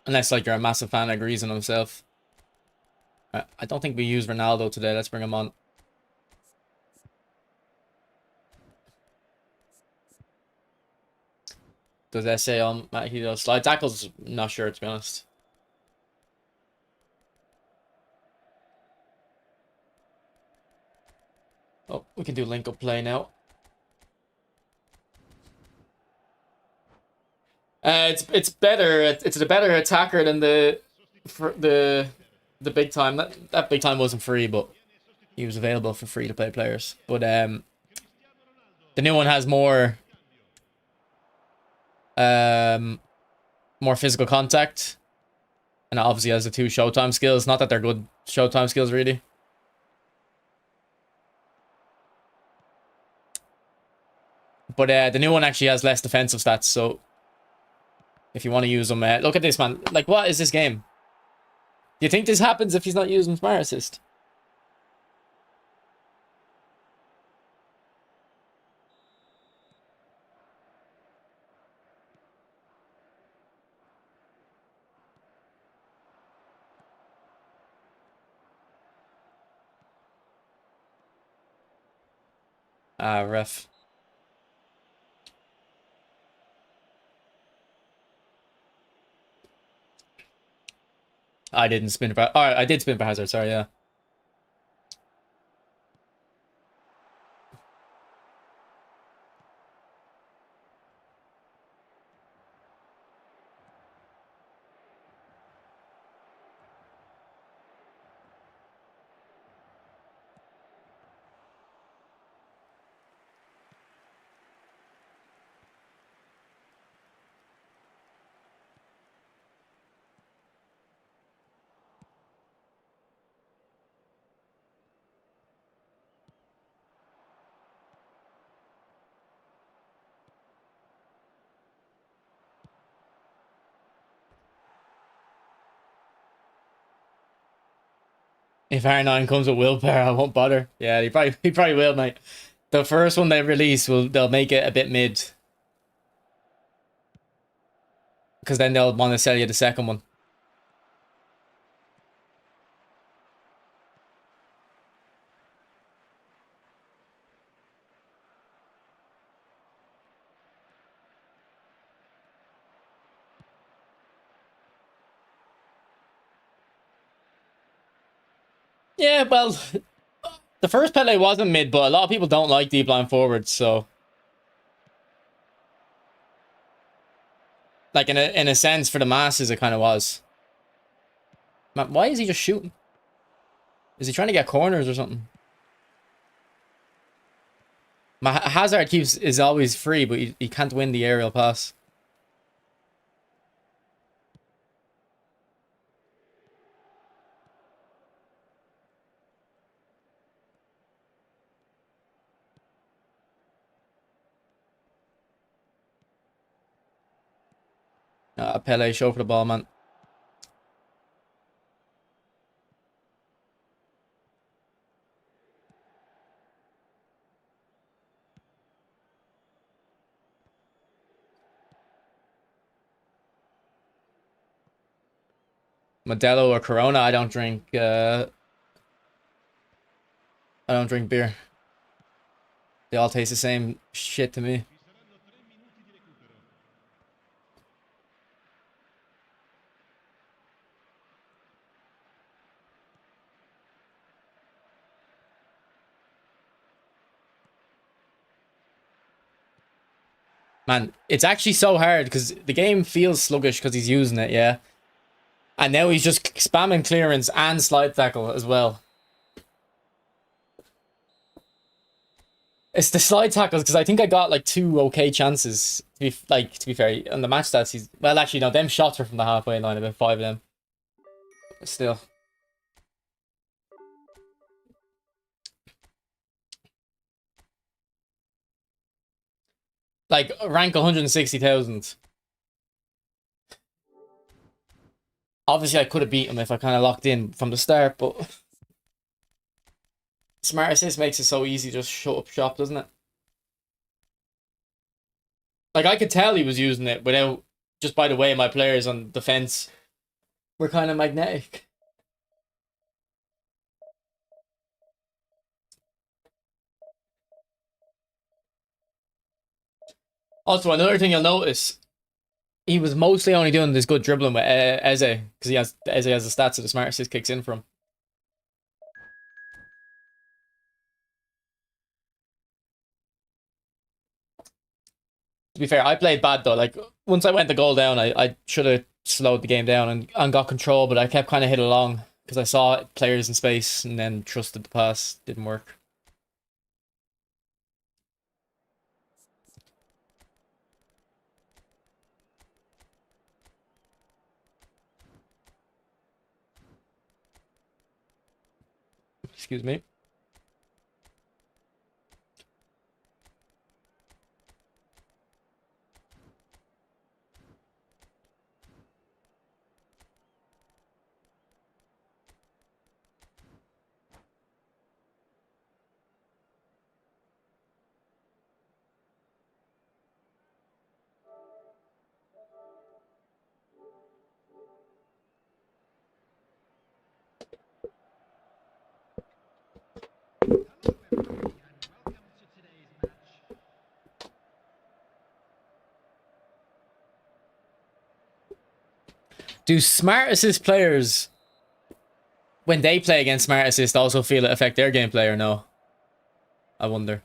Unless, like, you're a massive fan of Griezmann himself. I don't think we use Ronaldo today. Let's bring him on. Does essay on Matt? He does slide tackles? Not sure, to be honest. Oh, we can do link up play now. It's better. It's a better attacker than the big time. That big time wasn't free, but he was available for free to play players. But the new one has more more physical contact, and it obviously has the 2 Showtime skills. Not that they're good Showtime skills, really. But the new one actually has less defensive stats, so if you want to use them, look at this, man. Like, what is this game? Do you think this happens if he's not using Smart Assist? Ah, ref. I didn't spin for... Alright, I did spin for Hazard, sorry, yeah. If R9 comes with willpower, I won't bother. Yeah, he probably will, mate. The first one they release, they'll make it a bit mid. Because then they'll want to sell you the second one. Yeah, well, the first Pele wasn't mid, but a lot of people don't like deep line forwards, so... Like, in a sense, for the masses, it kind of was. Man, why is he just shooting? Is he trying to get corners or something? My Hazard is always free, but he can't win the aerial pass. Pele, show for the ball, man. Modelo or Corona, I don't drink beer. They all taste the same shit to me. Man, it's actually so hard because the game feels sluggish because he's using it, yeah. And now he's just spamming clearance and slide tackle as well. It's the slide tackles because I think I got like 2 okay chances. To be fair, on the match stats, he's well. Actually, no, them shots were from the halfway line. About 5 of them. Still, like rank 160,000. Obviously, I could have beat him if I kind of locked in from the start, but Smart Assist makes it so easy. Just shut up shop, doesn't it? Like, I could tell he was using it without, just by the way my players on defense were kind of magnetic. Also, another thing you'll notice, he was mostly only doing this good dribbling with Eze, because Eze has the stats that the Smart Assist kicks in from. To be fair, I played bad though. Like once I went the goal down, I should have slowed the game down and got control, but I kept kind of hit along because I saw players in space and then trusted the pass. Didn't work. Excuse me. Do smart assist players, when they play against smart assist, also feel it affect their gameplay or no? I wonder.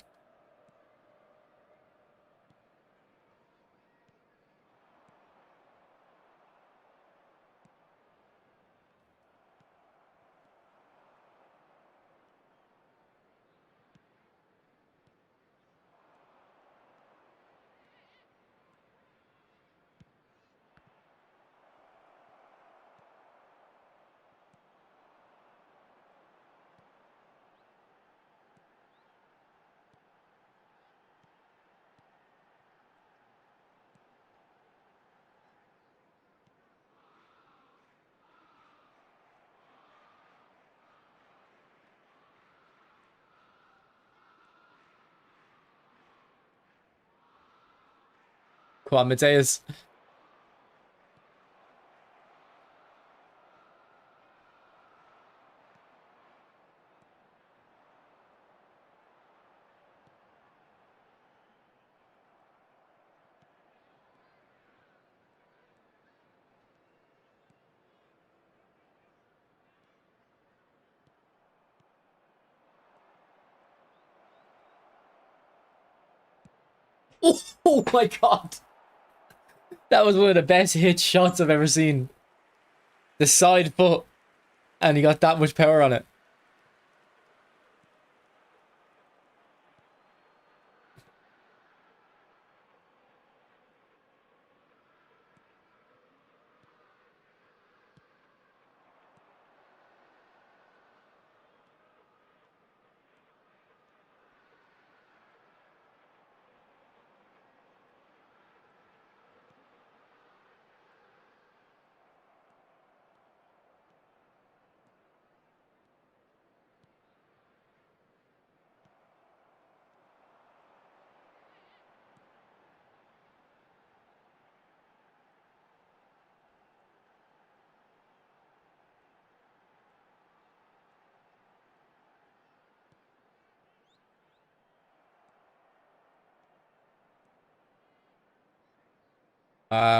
Come on, Mateus. Oh my god. That was one of the best hit shots I've ever seen. The side foot, and he got that much power on it.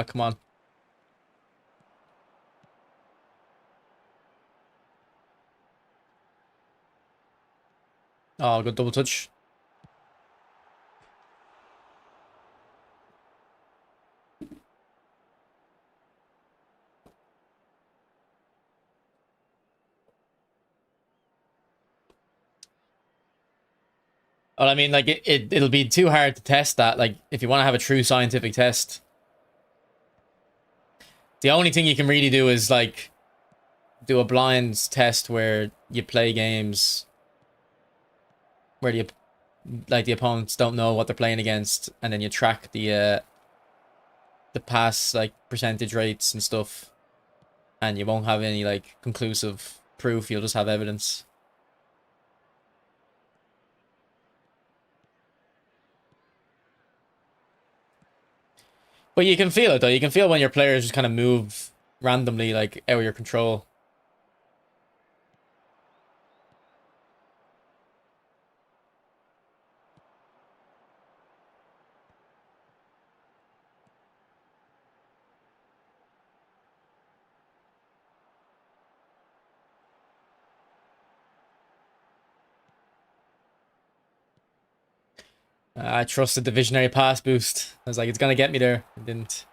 Come on. Oh, good double touch. Well, I mean, like, it'll be too hard to test that. Like, if you want to have a true scientific test, the only thing you can really do is, like, do a blind test where you play games where the opponents don't know what they're playing against, and then you track the pass, like, percentage rates and stuff, and you won't have any, like, conclusive proof. You'll just have evidence. But you can feel it, though. You can feel when your players just kind of move randomly, like, out of your control. I trusted the visionary pass boost. I was like, it's gonna get me there. It didn't.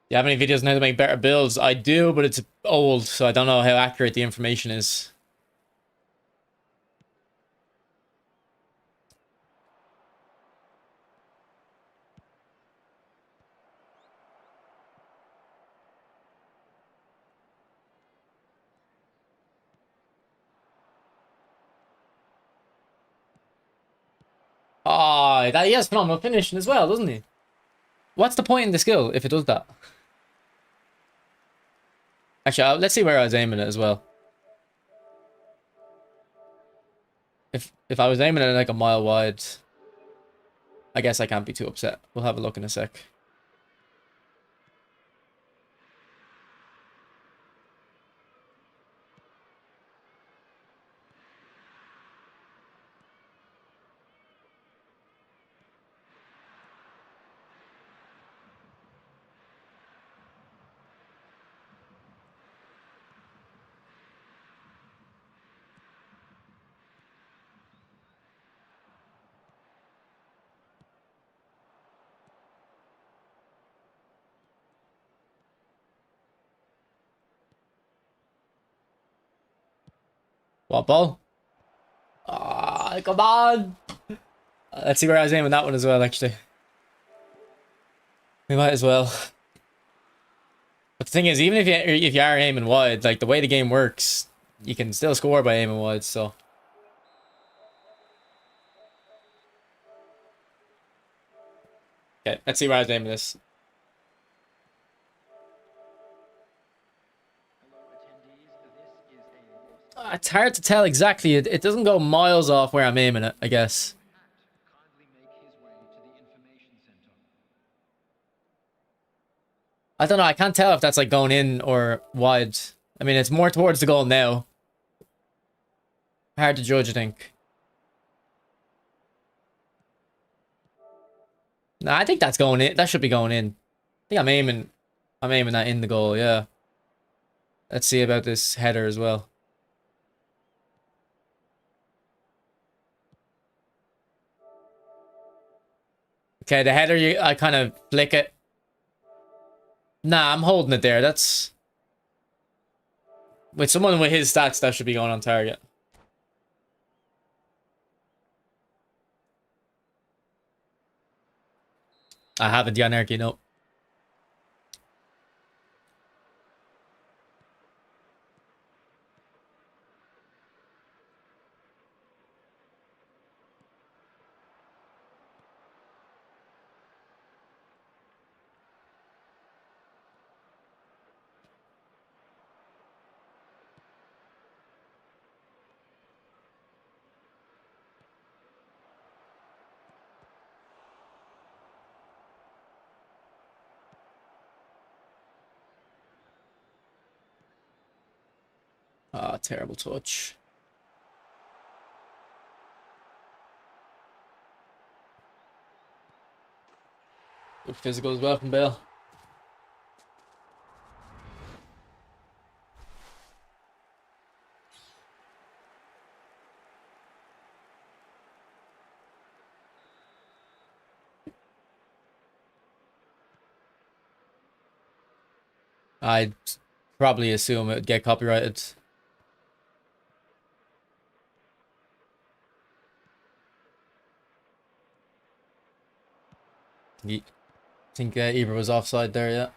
Do you have any videos on how to make better builds? I do, but it's old, so I don't know how accurate the information is. Oh, he has phenomenal finishing as well, doesn't he? What's the point in the skill if it does that? Actually, let's see where I was aiming at as well. If I was aiming at like a mile wide, I guess I can't be too upset. We'll have a look in a sec. What ball? Ah, come on! Let's see where I was aiming that one as well, actually. We might as well. But the thing is, even if you are aiming wide, like the way the game works, you can still score by aiming wide, so. Okay, let's see where I was aiming this. It's hard to tell exactly. It doesn't go miles off where I'm aiming it, I guess. Kindly make his way to the information center. I don't know. I can't tell if that's like going in or wide. I mean, it's more towards the goal now. Hard to judge, I think. Nah, I think that's going in. That should be going in. I think I'm aiming that in the goal, yeah. Let's see about this header as well. Okay, the header, I kind of flick it. Nah, I'm holding it there. That's... With someone with his stats, that should be going on target. I haven't the anarchy, no. Ah, terrible touch. Good physical as well from Bale. I'd probably assume it would get copyrighted. I think Ibra was offside there, yeah.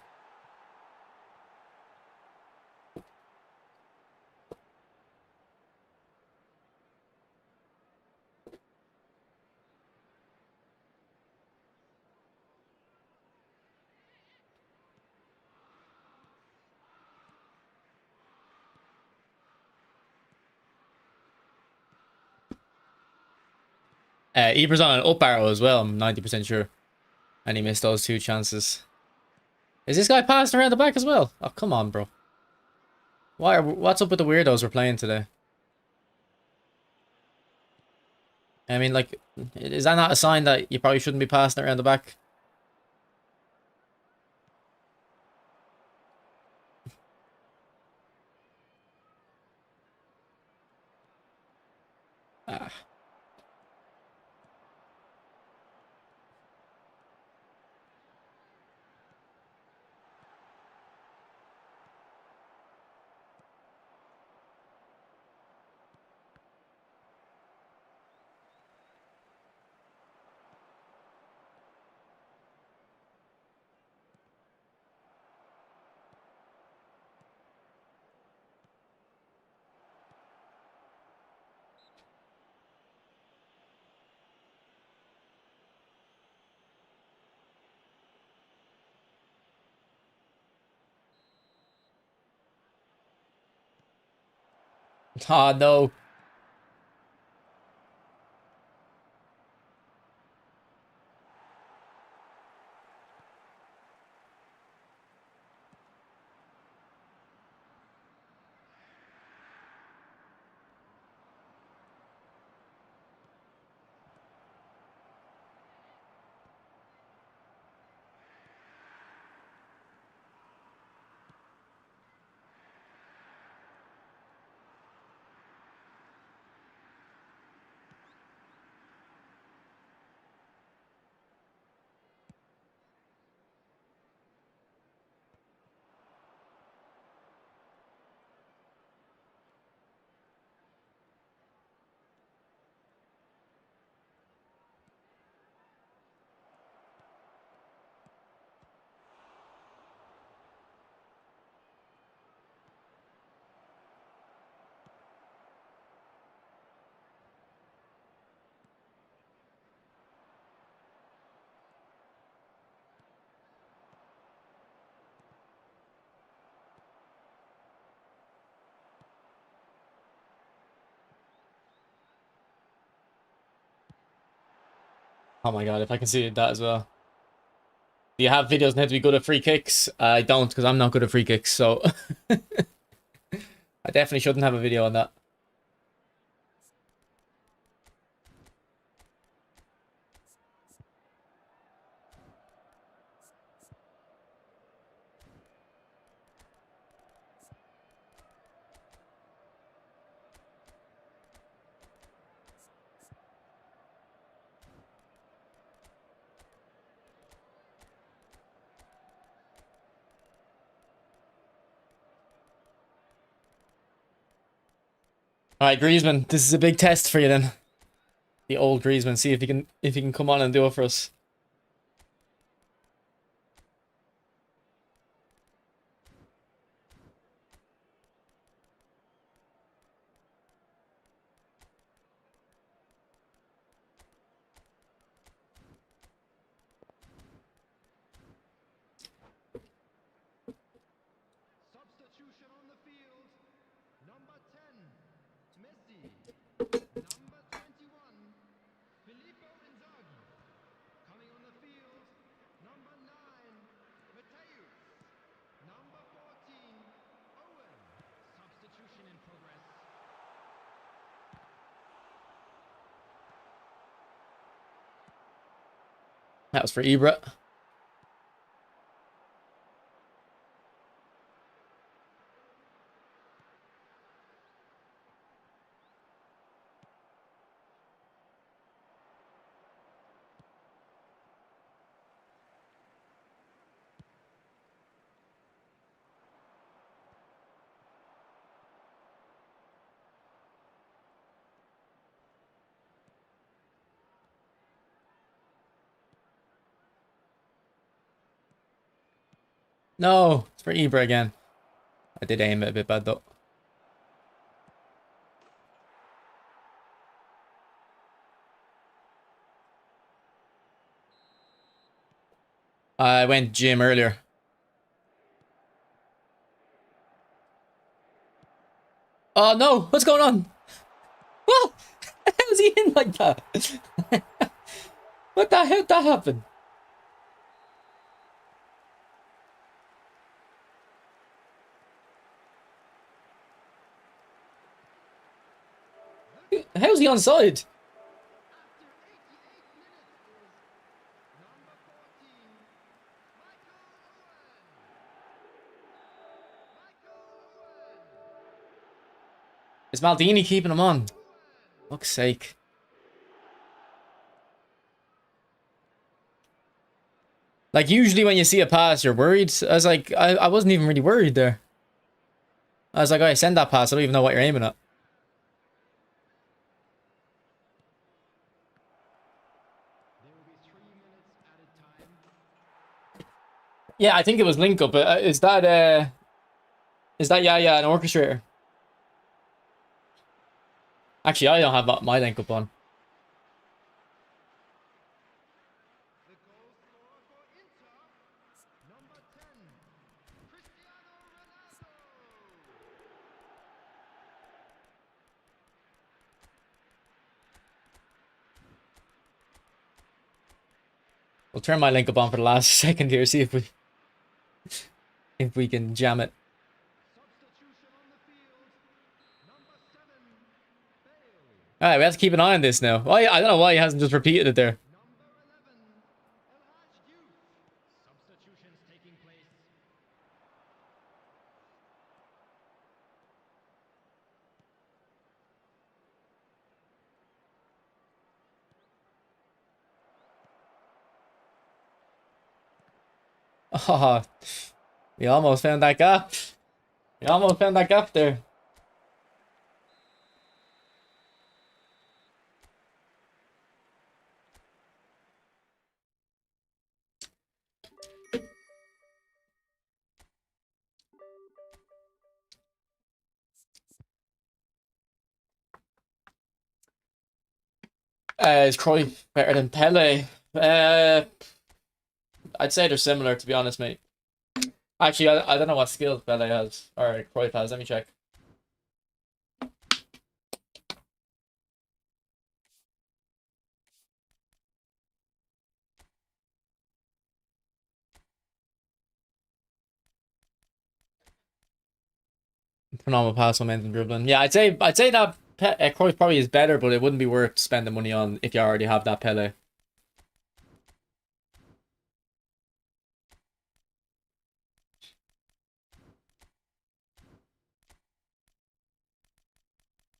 Ibra's on an up arrow as well, I'm 90% sure. And he missed those two chances. Is this guy passing around the back as well? Oh, come on, bro. What's up with the weirdos we're playing today? I mean, like, is that not a sign that you probably shouldn't be passing it around the back? Ah. Oh, no. Oh my god, if I can see that as well. Do you have videos on how to be good at free kicks? I don't, because I'm not good at free kicks, so... I definitely shouldn't have a video on that. Alright, Griezmann, this is a big test for you then. The old Griezmann, see if he can come on and do it for us. Substitution on the field. Number 10, Messi. Number 21, Filippo Inzaghi. Coming on the field, number 9, Mateus. Number 14, Owen. Substitution in progress. That was for Ibra. No, it's for Ibra again. I did aim it a bit bad though. I went gym earlier. Oh no, what's going on? What? How's he in like that? What the hell did that happen? How's he onside? Is Maldini keeping him on? Fuck's sake. Like, usually when you see a pass, you're worried. I was like, I wasn't even really worried there. I was like, alright, send that pass. I don't even know what you're aiming at. Yeah, I think it was link up. Is that yeah, an orchestrator? Actually, I don't have my link up on. We'll turn my link up on for the last second here, see if we can jam it. Alright, we have to keep an eye on this now. Why? I don't know why he hasn't just repeated it there. Substitutions taking place. Oh, we almost found that gap. We almost found that gap there. Is Cruyff better than Pele? I'd say they're similar, to be honest, mate. Actually, I don't know what skills Pele has, or Cruyff has. Let me check. Phenomenal pass, momentum, dribbling. Yeah, I'd say that Cruyff probably is better, but it wouldn't be worth spending money on if you already have that Pele.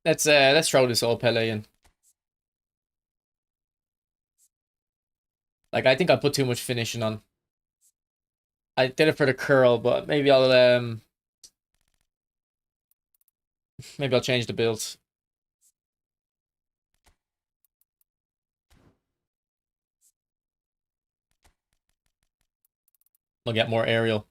Let's throw this old Pele in. Like, I think I put too much finishing on. I did it for the curl, but maybe I'll change the build. I'll get more aerial.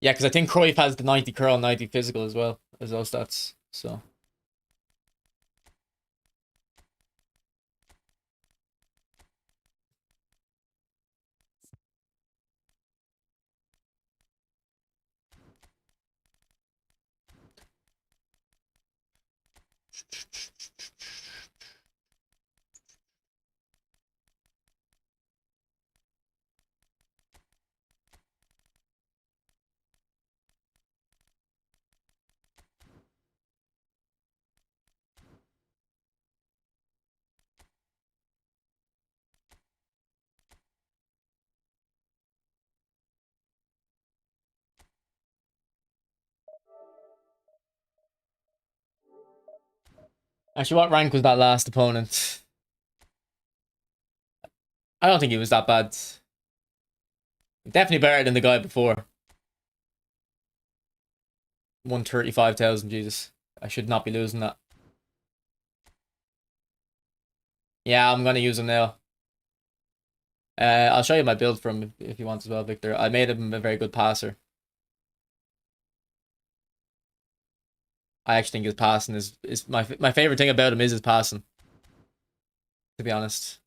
Yeah, because I think Cruyff has the 90 curl, 90 physical as well as those stats. So actually, what rank was that last opponent? I don't think he was that bad. Definitely better than the guy before. 135,000, Jesus. I should not be losing that. Yeah, I'm gonna use him now. I'll show you my build for him if you want as well, Victor. I made him a very good passer. I actually think his passing is my favorite thing about him is his passing. To be honest.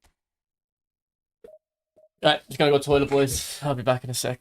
Right, just gotta go toilet, boys. I'll be back in a sec.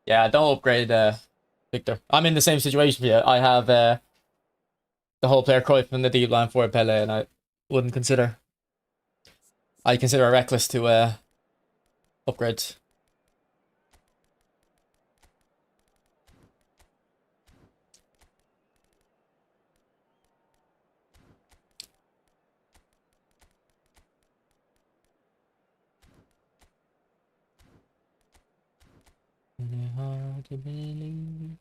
Yeah, don't upgrade Victor. I'm in the same situation for you. I have the whole player Cruyff and the deep line for Pele, and I wouldn't consider. I consider it reckless to upgrade. Hard to believe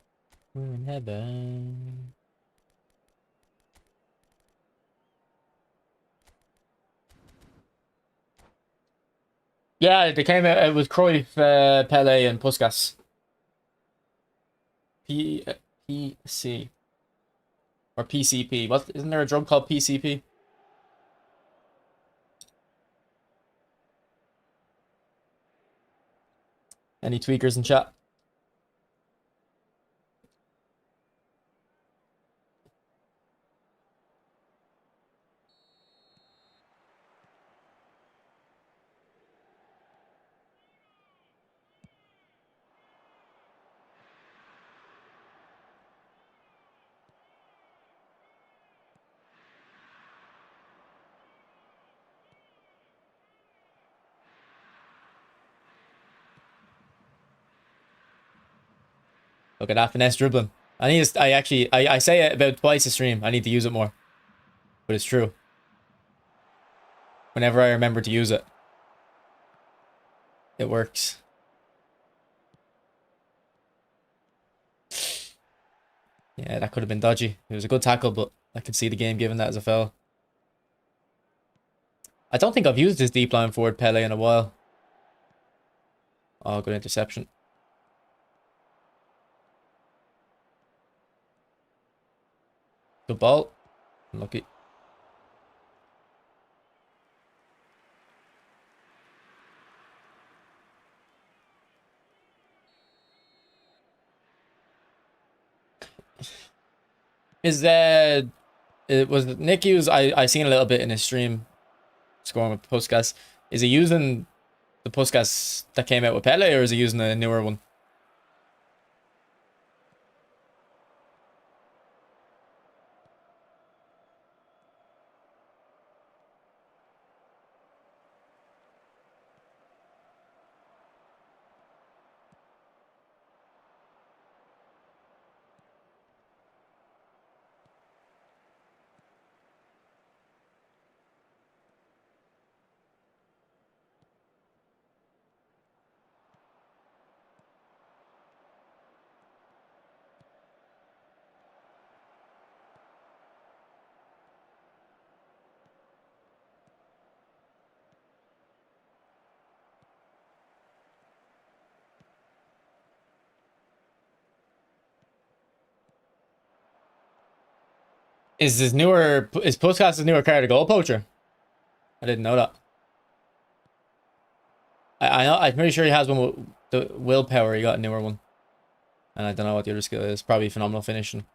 we're in heaven. Yeah, they came out. It was Cruyff, Pele, and Puskas. PC or PCP. What isn't there a drug called PCP? Any tweakers in chat? Look at that finesse dribbling. I need to, I actually, I say it about twice a stream. I need to use it more. But it's true. Whenever I remember to use it, it works. Yeah, that could have been dodgy. It was a good tackle, but I could see the game giving that as a foul. I don't think I've used this deep line forward Pele in a while. Oh, good interception. Good ball. Unlucky. Is it was Nick Hughes? I seen a little bit in his stream scoring with Puskas. Is he using the Puskas that came out with Pele, or is he using a newer one? Is Puskas' newer car the goal poacher? I didn't know that. I know, I'm pretty sure he has one with the willpower. He got a newer one. And I don't know what the other skill is. Probably phenomenal finishing.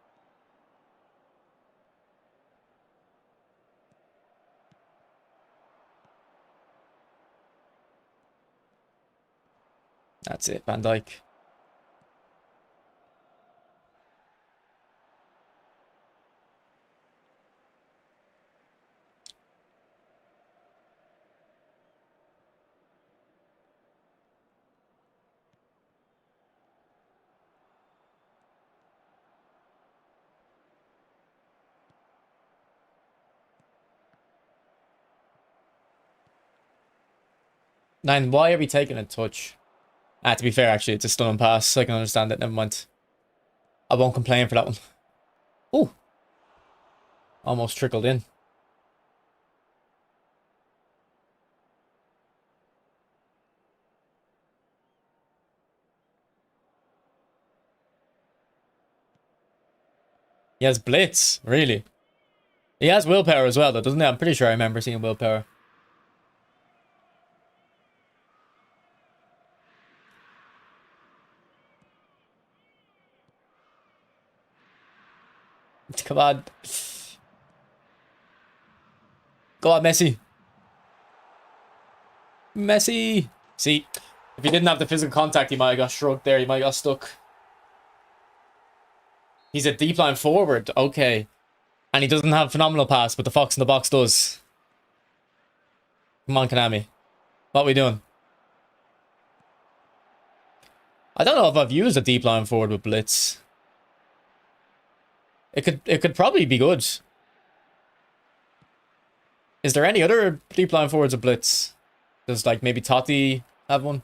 That's it, Van Dijk. Nine, why are we taking a touch? Ah, to be fair, actually, it's a stunning pass, so I can understand it. Never mind. I won't complain for that one. Ooh. Almost trickled in. He has blitz, really. He has willpower as well, though, doesn't he? I'm pretty sure I remember seeing willpower. Come on. Go on, Messi. Messi. See, if he didn't have the physical contact, he might have got shrugged there. He might have got stuck. He's a deep line forward. Okay. And he doesn't have phenomenal pass, but the fox in the box does. Come on, Konami. What are we doing? I don't know if I've used a deep line forward with blitz. It could probably be good. Is there any other deep line forwards with blitz? Does like maybe Totti have one?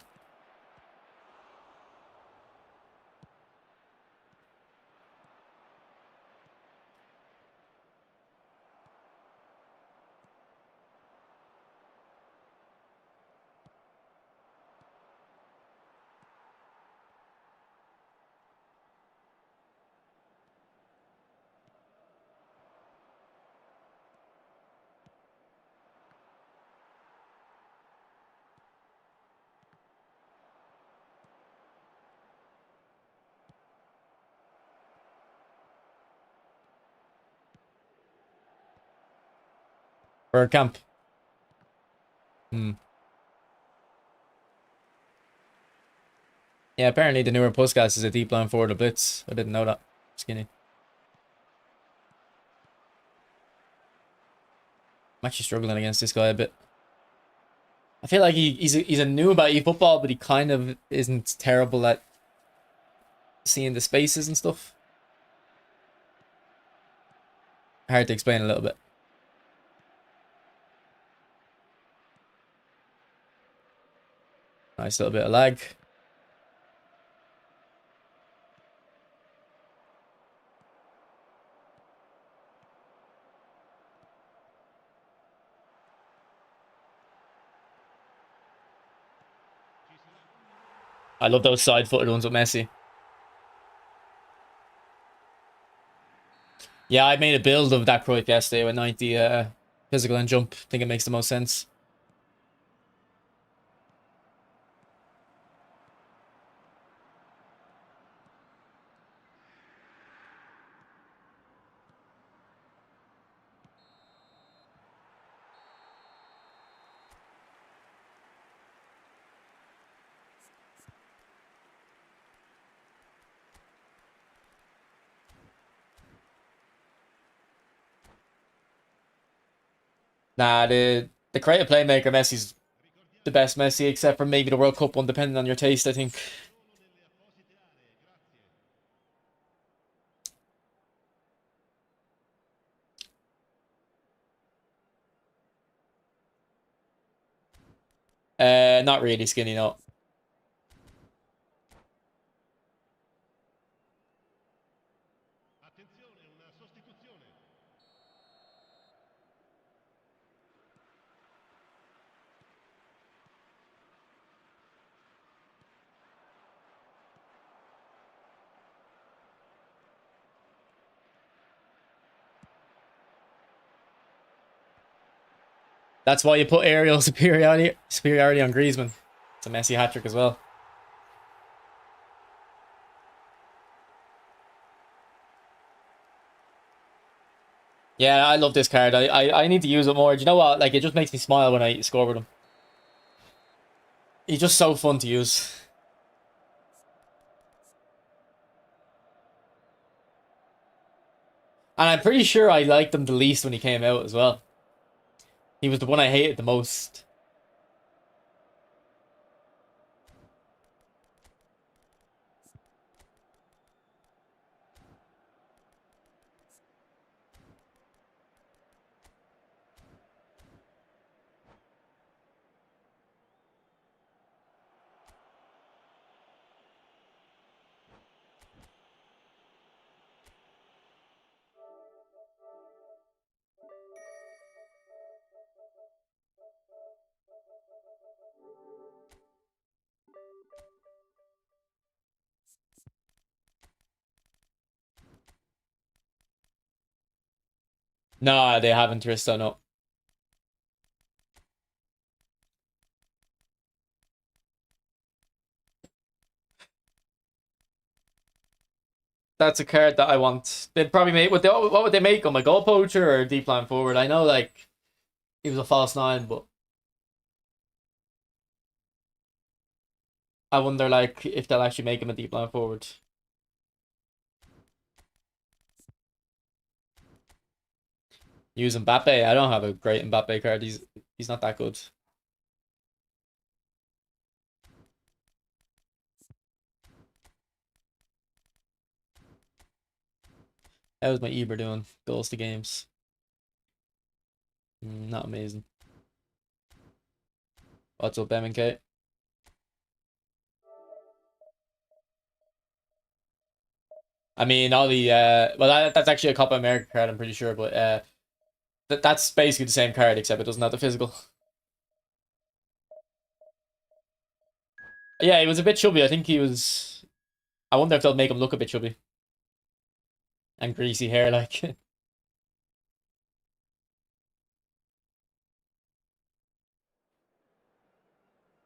Or camp? Hmm. Yeah, apparently the newer Puskas is a deep line forward with blitz. I didn't know that. Skinny. I'm actually struggling against this guy a bit. I feel like he's a noob at eFootball, but he kind of isn't terrible at seeing the spaces and stuff. Hard to explain a little bit. Nice little bit of lag. I love those side-footed ones with Messi. Yeah, I made a build of that Cruyff yesterday with 90 physical and jump. I think it makes the most sense. Nah, the creative playmaker Messi's the best Messi, except for maybe the World Cup one, depending on your taste, I think. Not really skinny, no. Attenzione, una sostituzione. That's why you put aerial superiority on Griezmann. It's a Messi hat trick as well. Yeah, I love this card. I need to use it more. Do you know what? Like, it just makes me smile when I score with him. He's just so fun to use. And I'm pretty sure I liked him the least when he came out as well. He was the one I hated the most. No, they haven't, Trista, no. That's a card that I want. They'd probably make what would they make him? A goal poacher or a deep line forward? I know, like, he was a false nine, but I wonder, like, if they'll actually make him a deep line forward. Use Mbappe. I don't have a great Mbappe card. He's not that good. How was my Eber doing? Goals to games. Not amazing. What's up, MK? I mean, all the well, that's actually a Copa America card, I'm pretty sure, but that's basically the same card except it doesn't have the physical. Yeah, he was a bit chubby. I think he was. I wonder if they'll make him look a bit chubby and greasy hair, like.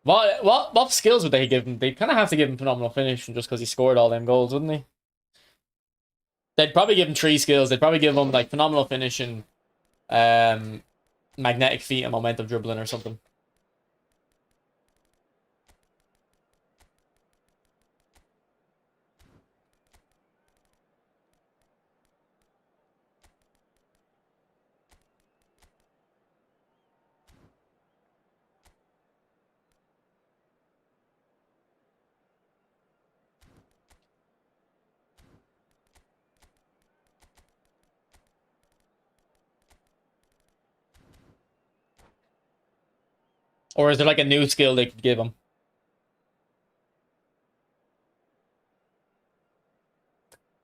What skills would they give him? They'd kind of have to give him phenomenal finishing just because he scored all them goals, wouldn't he? They'd probably give him 3 skills. They'd probably give him like phenomenal finishing, um, magnetic feet, and momentum dribbling or something. Or is there like a new skill they could give him?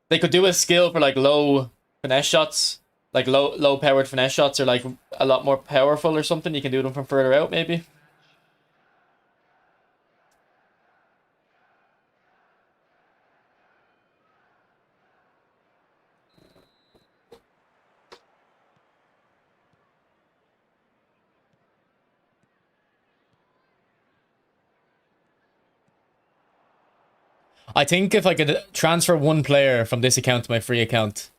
They could do a skill for like low finesse shots, like low powered finesse shots, or like a lot more powerful or something. You can do them from further out, maybe. I think if I could transfer one player from this account to my free account,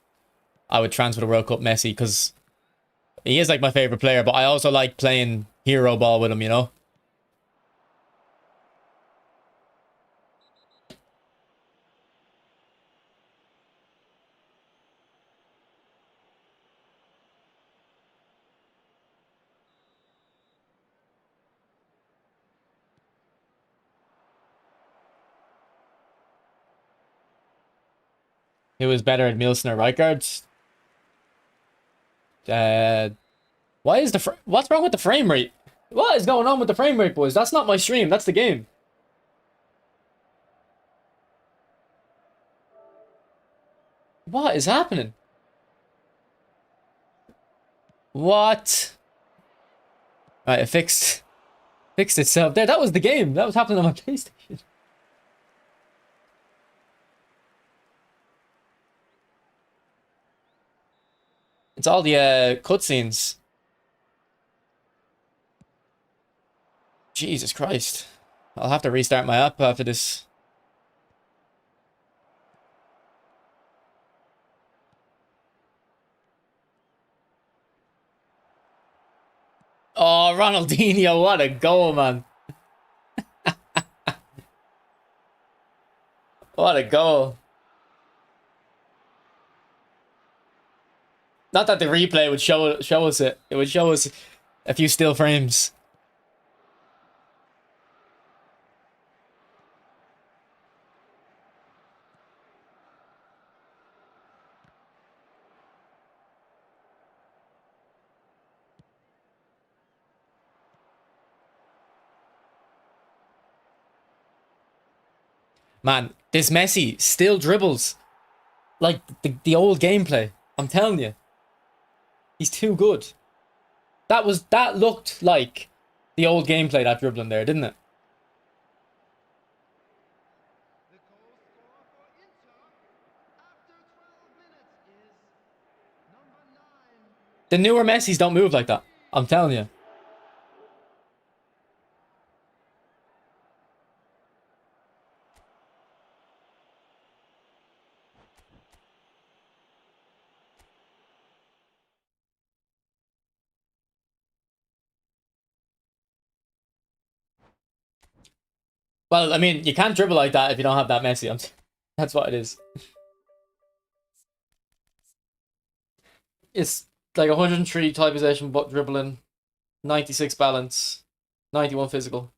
I would transfer the World Cup Messi because he is like my favorite player. But I also like playing hero ball with him. You know. He was better at Milson or Rijkaard. Uh, why is what's wrong with the frame rate? What is going on with the frame rate, boys? That's not my stream. That's the game. What is happening? What? Right, it fixed itself. There, that was the game. That was happening on my PlayStation. It's all the cutscenes. Jesus Christ. I'll have to restart my app after this. Oh, Ronaldinho, what a goal, man. What a goal. Not that the replay would show us it. It would show us a few still frames. Man, this Messi still dribbles like the old gameplay. I'm telling you. He's too good. That looked like the old gameplay, that dribbling there, didn't it? The goal scorer for Inter after 12 minutes is number 9. The newer Messis don't move like that. I'm telling you. Well, I mean, you can't dribble like that if you don't have that Messi. That's what it is. It's like 103 tight possession, but dribbling, 96 balance, 91 physical.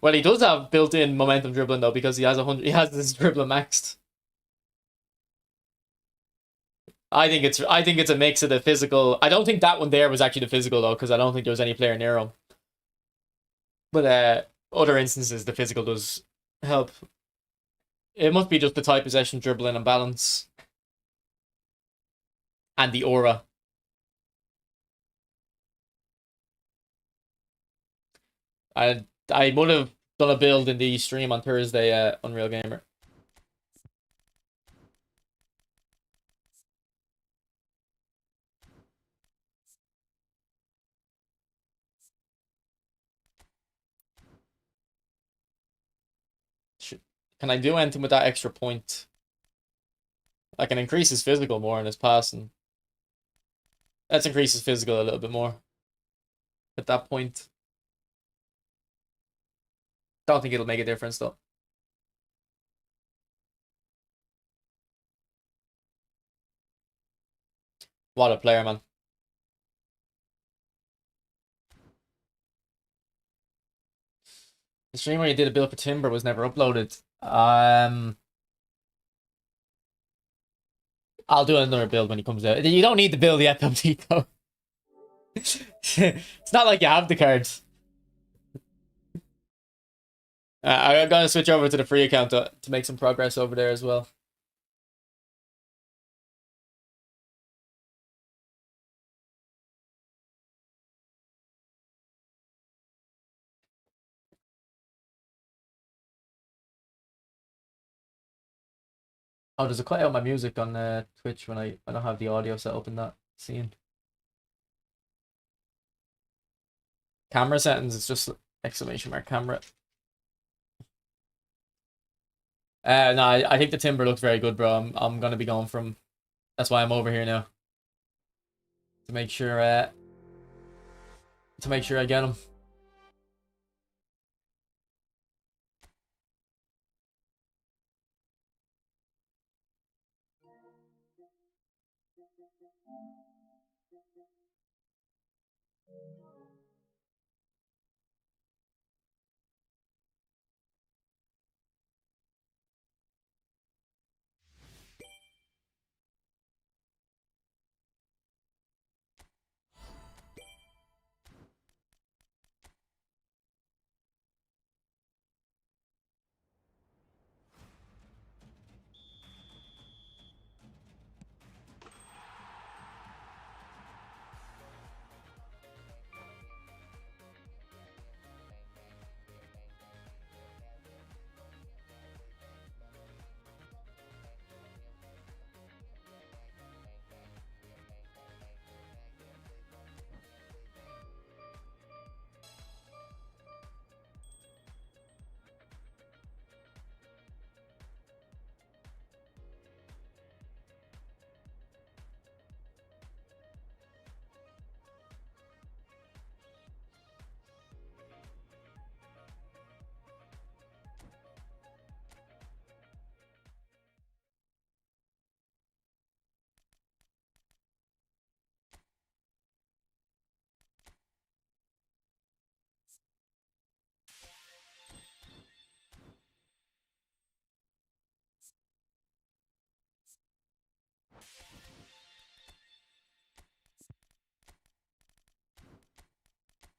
Well, he does have built-in momentum dribbling though, because he has 100. He has this dribbling maxed. I think it's a mix of the physical. I don't think that one there was actually the physical though, because I don't think there was any player near him. But other instances, the physical does help. It must be just the tight possession, dribbling, and balance, and the aura. I would have done a build in the stream on Thursday, Unreal Gamer. Can I do anything with that extra point? I can increase his physical more in his passing. Let's increase his physical a little bit more. At that point. Don't think it'll make a difference though. What a player, man. The stream where you did a build for Timber was never uploaded. I'll do another build when he comes out. You don't need the build yet, though. It's not like you have the cards. I'm gonna switch over to the free account to make some progress over there as well. Oh, does it cut out my music on Twitch when I don't have the audio set up in that scene? Camera settings, it's just exclamation mark camera. No, I think the Timber looks very good, bro. I'm gonna be going from. That's why I'm over here now. To make sure I get him.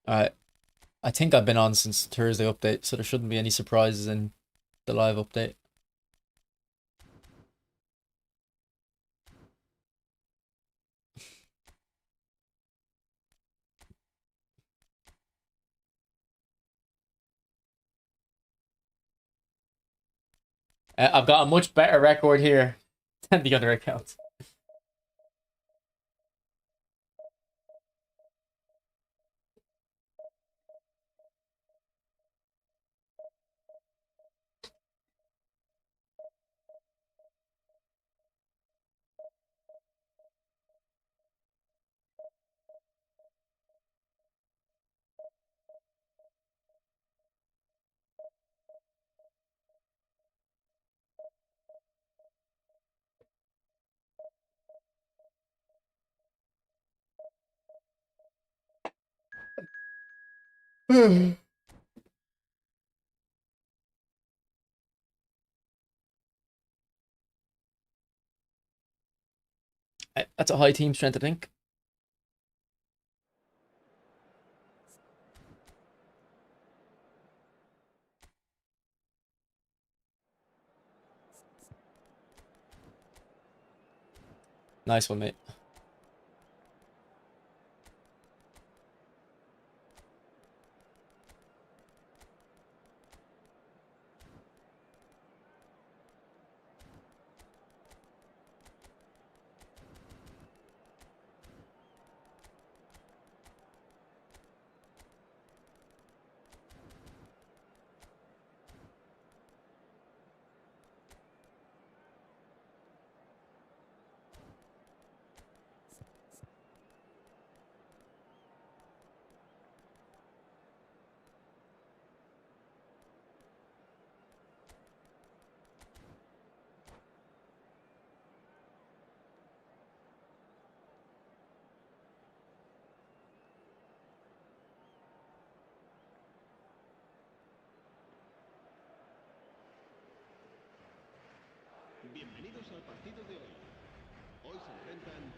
Alright. I think I've been on since Thursday update, so there shouldn't be any surprises in the live update. I've got a much better record here than the other accounts. That's a high team strength, I think. Nice one, mate. Bienvenidos al partido de hoy. Hoy se enfrentan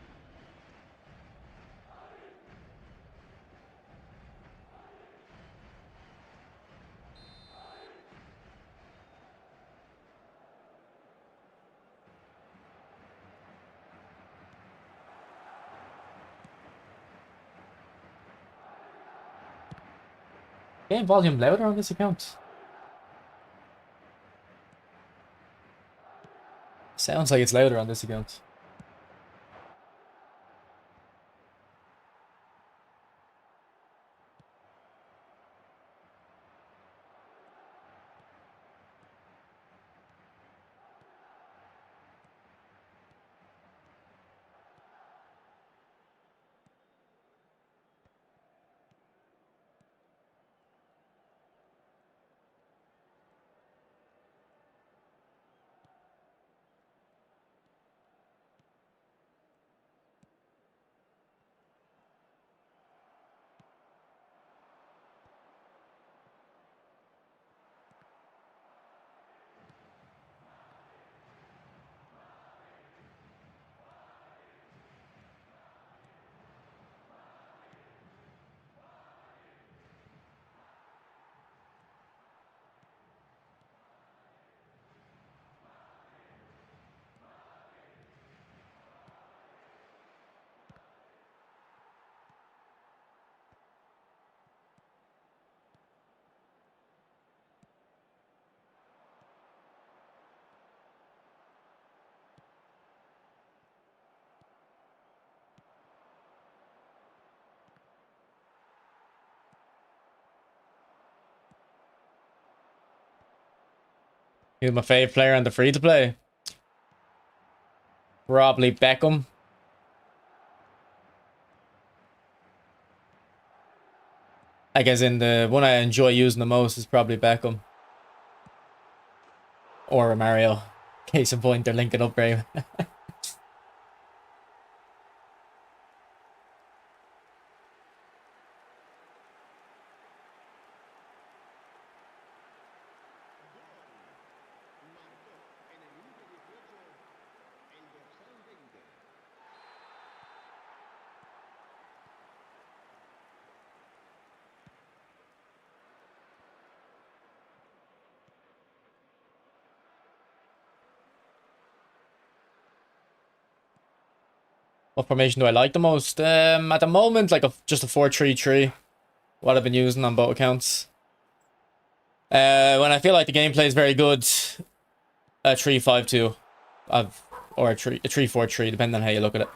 Game volume louder on this account. Sounds like it's louder on this account. Who's my fave player on the free to play? Probably Beckham. I guess in the one I enjoy using the most is probably Beckham. Or Mario. Case in point, they're linking up very What formation do I like the most? At the moment, like just a 4-3-3. What I've been using on both accounts. When I feel like the gameplay is very good, a 3-5-2, or a 3-4-3, depending on how you look at it.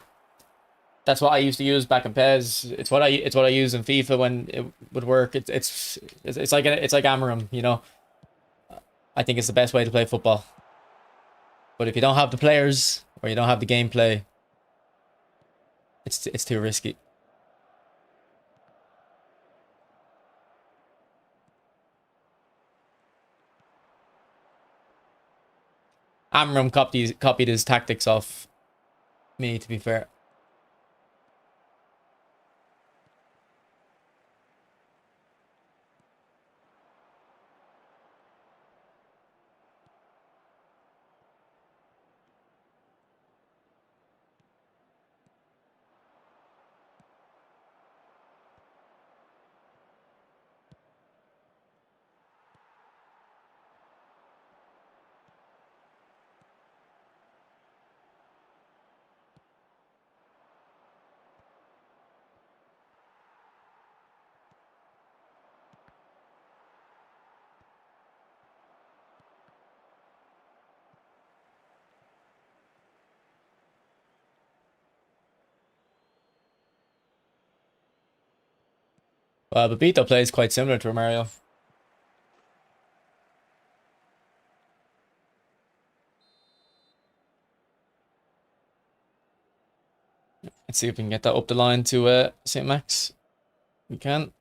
That's what I used to use back in PES. It's what I use in FIFA when it would work. It's like Amarim, you know. I think it's the best way to play football. But if you don't have the players or you don't have the gameplay, it's too risky. Amram copied his tactics off me, to be fair. Babito plays quite similar to Romario. Let's see if we can get that up the line to St. Max. We can.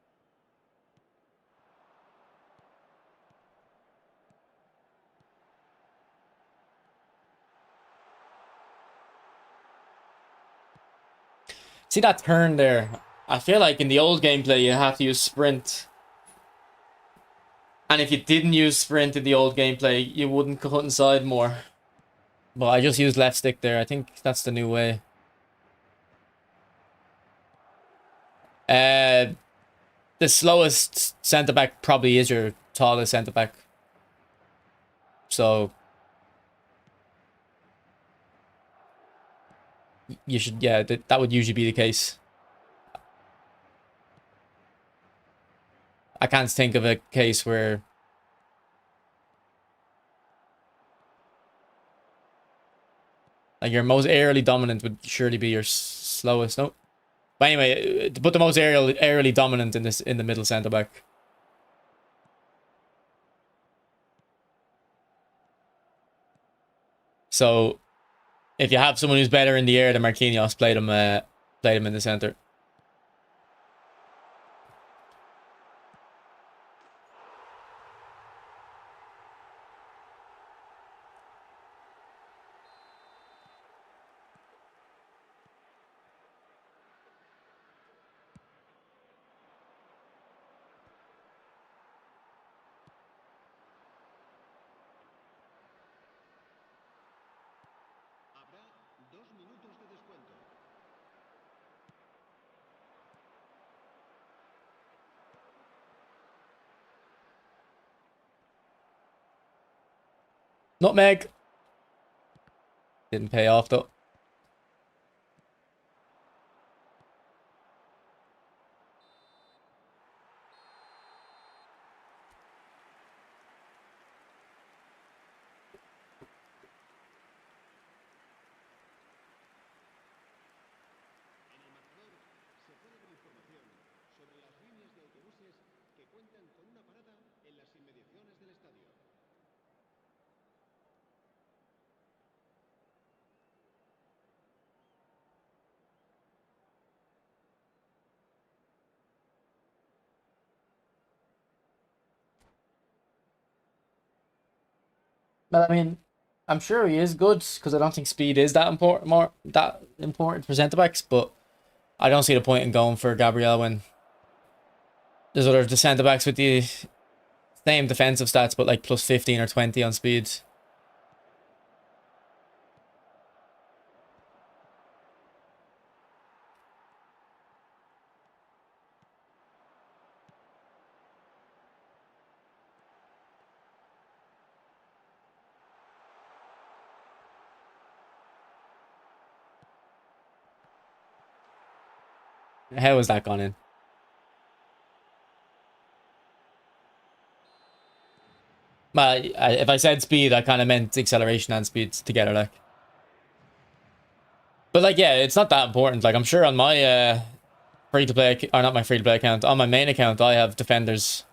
See that turn there? I feel like in the old gameplay you have to use sprint. And if you didn't use sprint in the old gameplay, you wouldn't cut inside more. But I just used left stick there. I think that's the new way. The slowest centre-back probably is your tallest centre-back. So you should, yeah, that would usually be the case. I can't think of a case where like your most aerially dominant would surely be your slowest. No, but anyway, to put the most aerially dominant in the middle centre back. So if you have someone who's better in the air than Marquinhos, play them in the centre. Habrá 2 minutos de descuento. Nutmeg. Didn't pay off though. En el marcador se puede ver información sobre las líneas de autobuses que cuentan con una parada en las inmediaciones del estadio. But I mean, I'm sure he is good because I don't think speed is that important for centre backs. But I don't see the point in going for Gabriel when there's other centre backs with the same defensive stats but like plus 15 or 20 on speed. How has that gone in? Well, if I said speed, I kind of meant acceleration and speed together, like. But like, yeah, it's not that important. Like, I'm sure on my free to play, or not my free to play account, on my main account, I have defenders.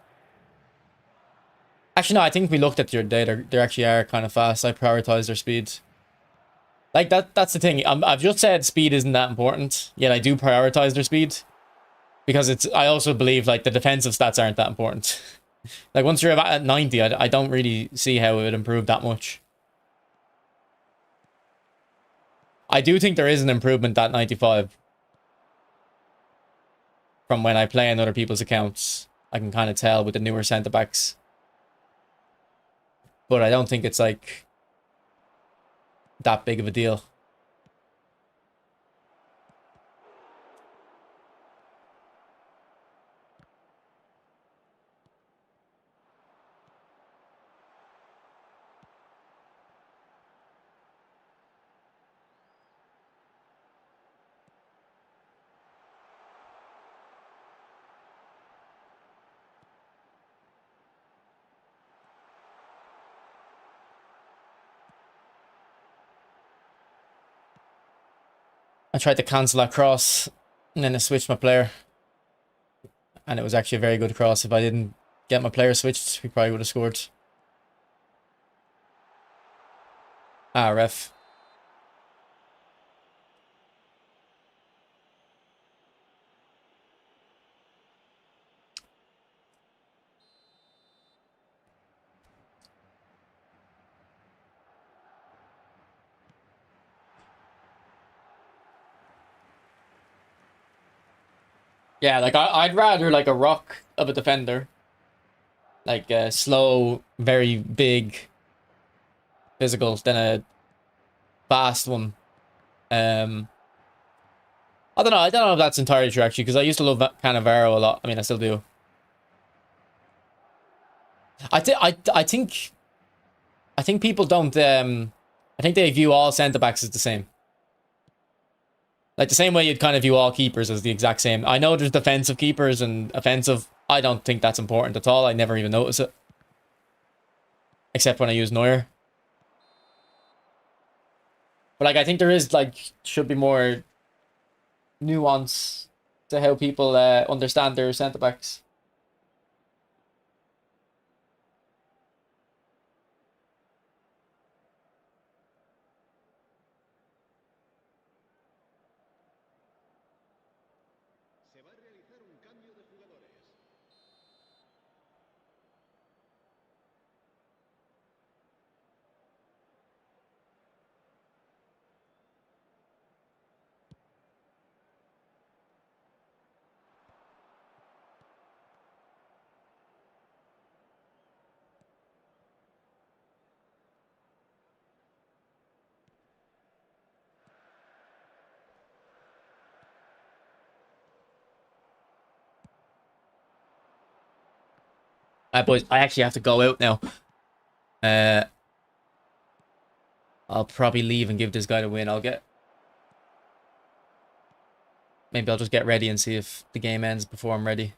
Actually, no, I think we looked at your data. They actually are kind of fast. I prioritize their speed. Like that's the thing. I've just said speed isn't that important, yet I do prioritize their speed because it's. I also believe like the defensive stats aren't that important. Like once you're at 90, I don't really see how it would improve that much. I do think there is an improvement at 95 from when I play on other people's accounts. I can kind of tell with the newer centre backs, but I don't think it's like that big of a deal. I tried to cancel that cross, and then I switched my player. And it was actually a very good cross. If I didn't get my player switched, we probably would have scored. Ah, ref. Yeah, like I'd rather like a rock of a defender. Like a slow, very big, physical than a fast one. I don't know. I don't know if that's entirely true actually, because I used to love Cannavaro a lot. I mean, I still do. I think people don't. I think they view all centre backs as the same. Like the same way you'd kind of view all keepers as the exact same. I know there's defensive keepers and offensive. I don't think that's important at all. I never even notice it. Except when I use Neuer. But like I think there is like should be more nuance to how people understand their centre backs. Se va a realizar un cambio de jugadores. Boys, I actually have to go out now. Uh, I'll probably leave and give this guy the win. Maybe I'll just get ready and see if the game ends before I'm ready.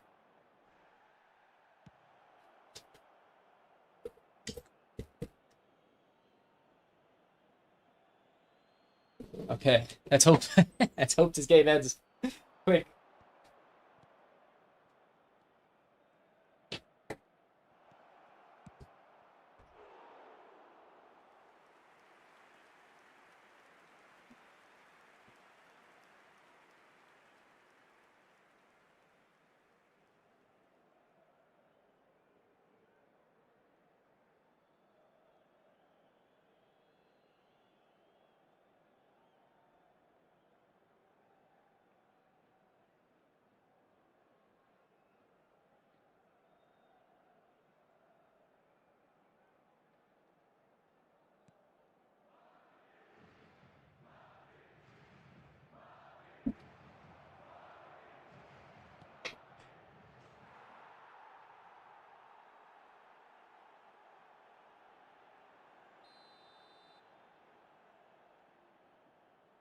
Okay, let's hope. Let's hope this game ends quick.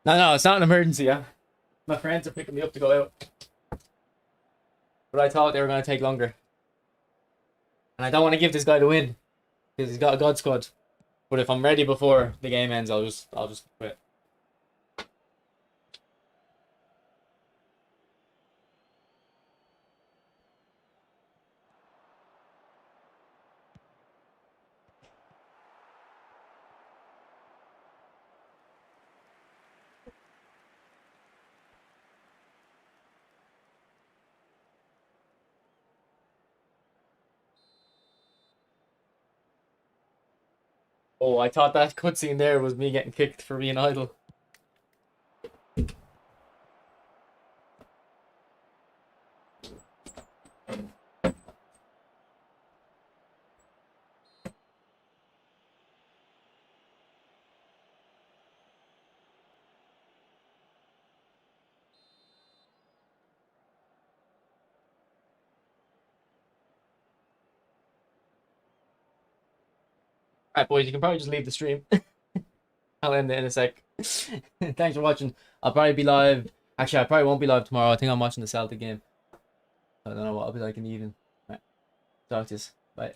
No, it's not an emergency. Yeah, my friends are picking me up to go out. But I thought they were going to take longer. And I don't want to give this guy the win. Because he's got a God squad. But if I'm ready before the game ends, I'll just quit. Oh, I thought that cutscene there was me getting kicked for being idle. Alright, boys, you can probably just leave the stream. I'll end it in a sec. Thanks for watching. I'll probably be live. Actually, I probably won't be live tomorrow. I think I'm watching the Celtic game. I don't know what I'll be like in the evening. Alright. Talk to you. Bye.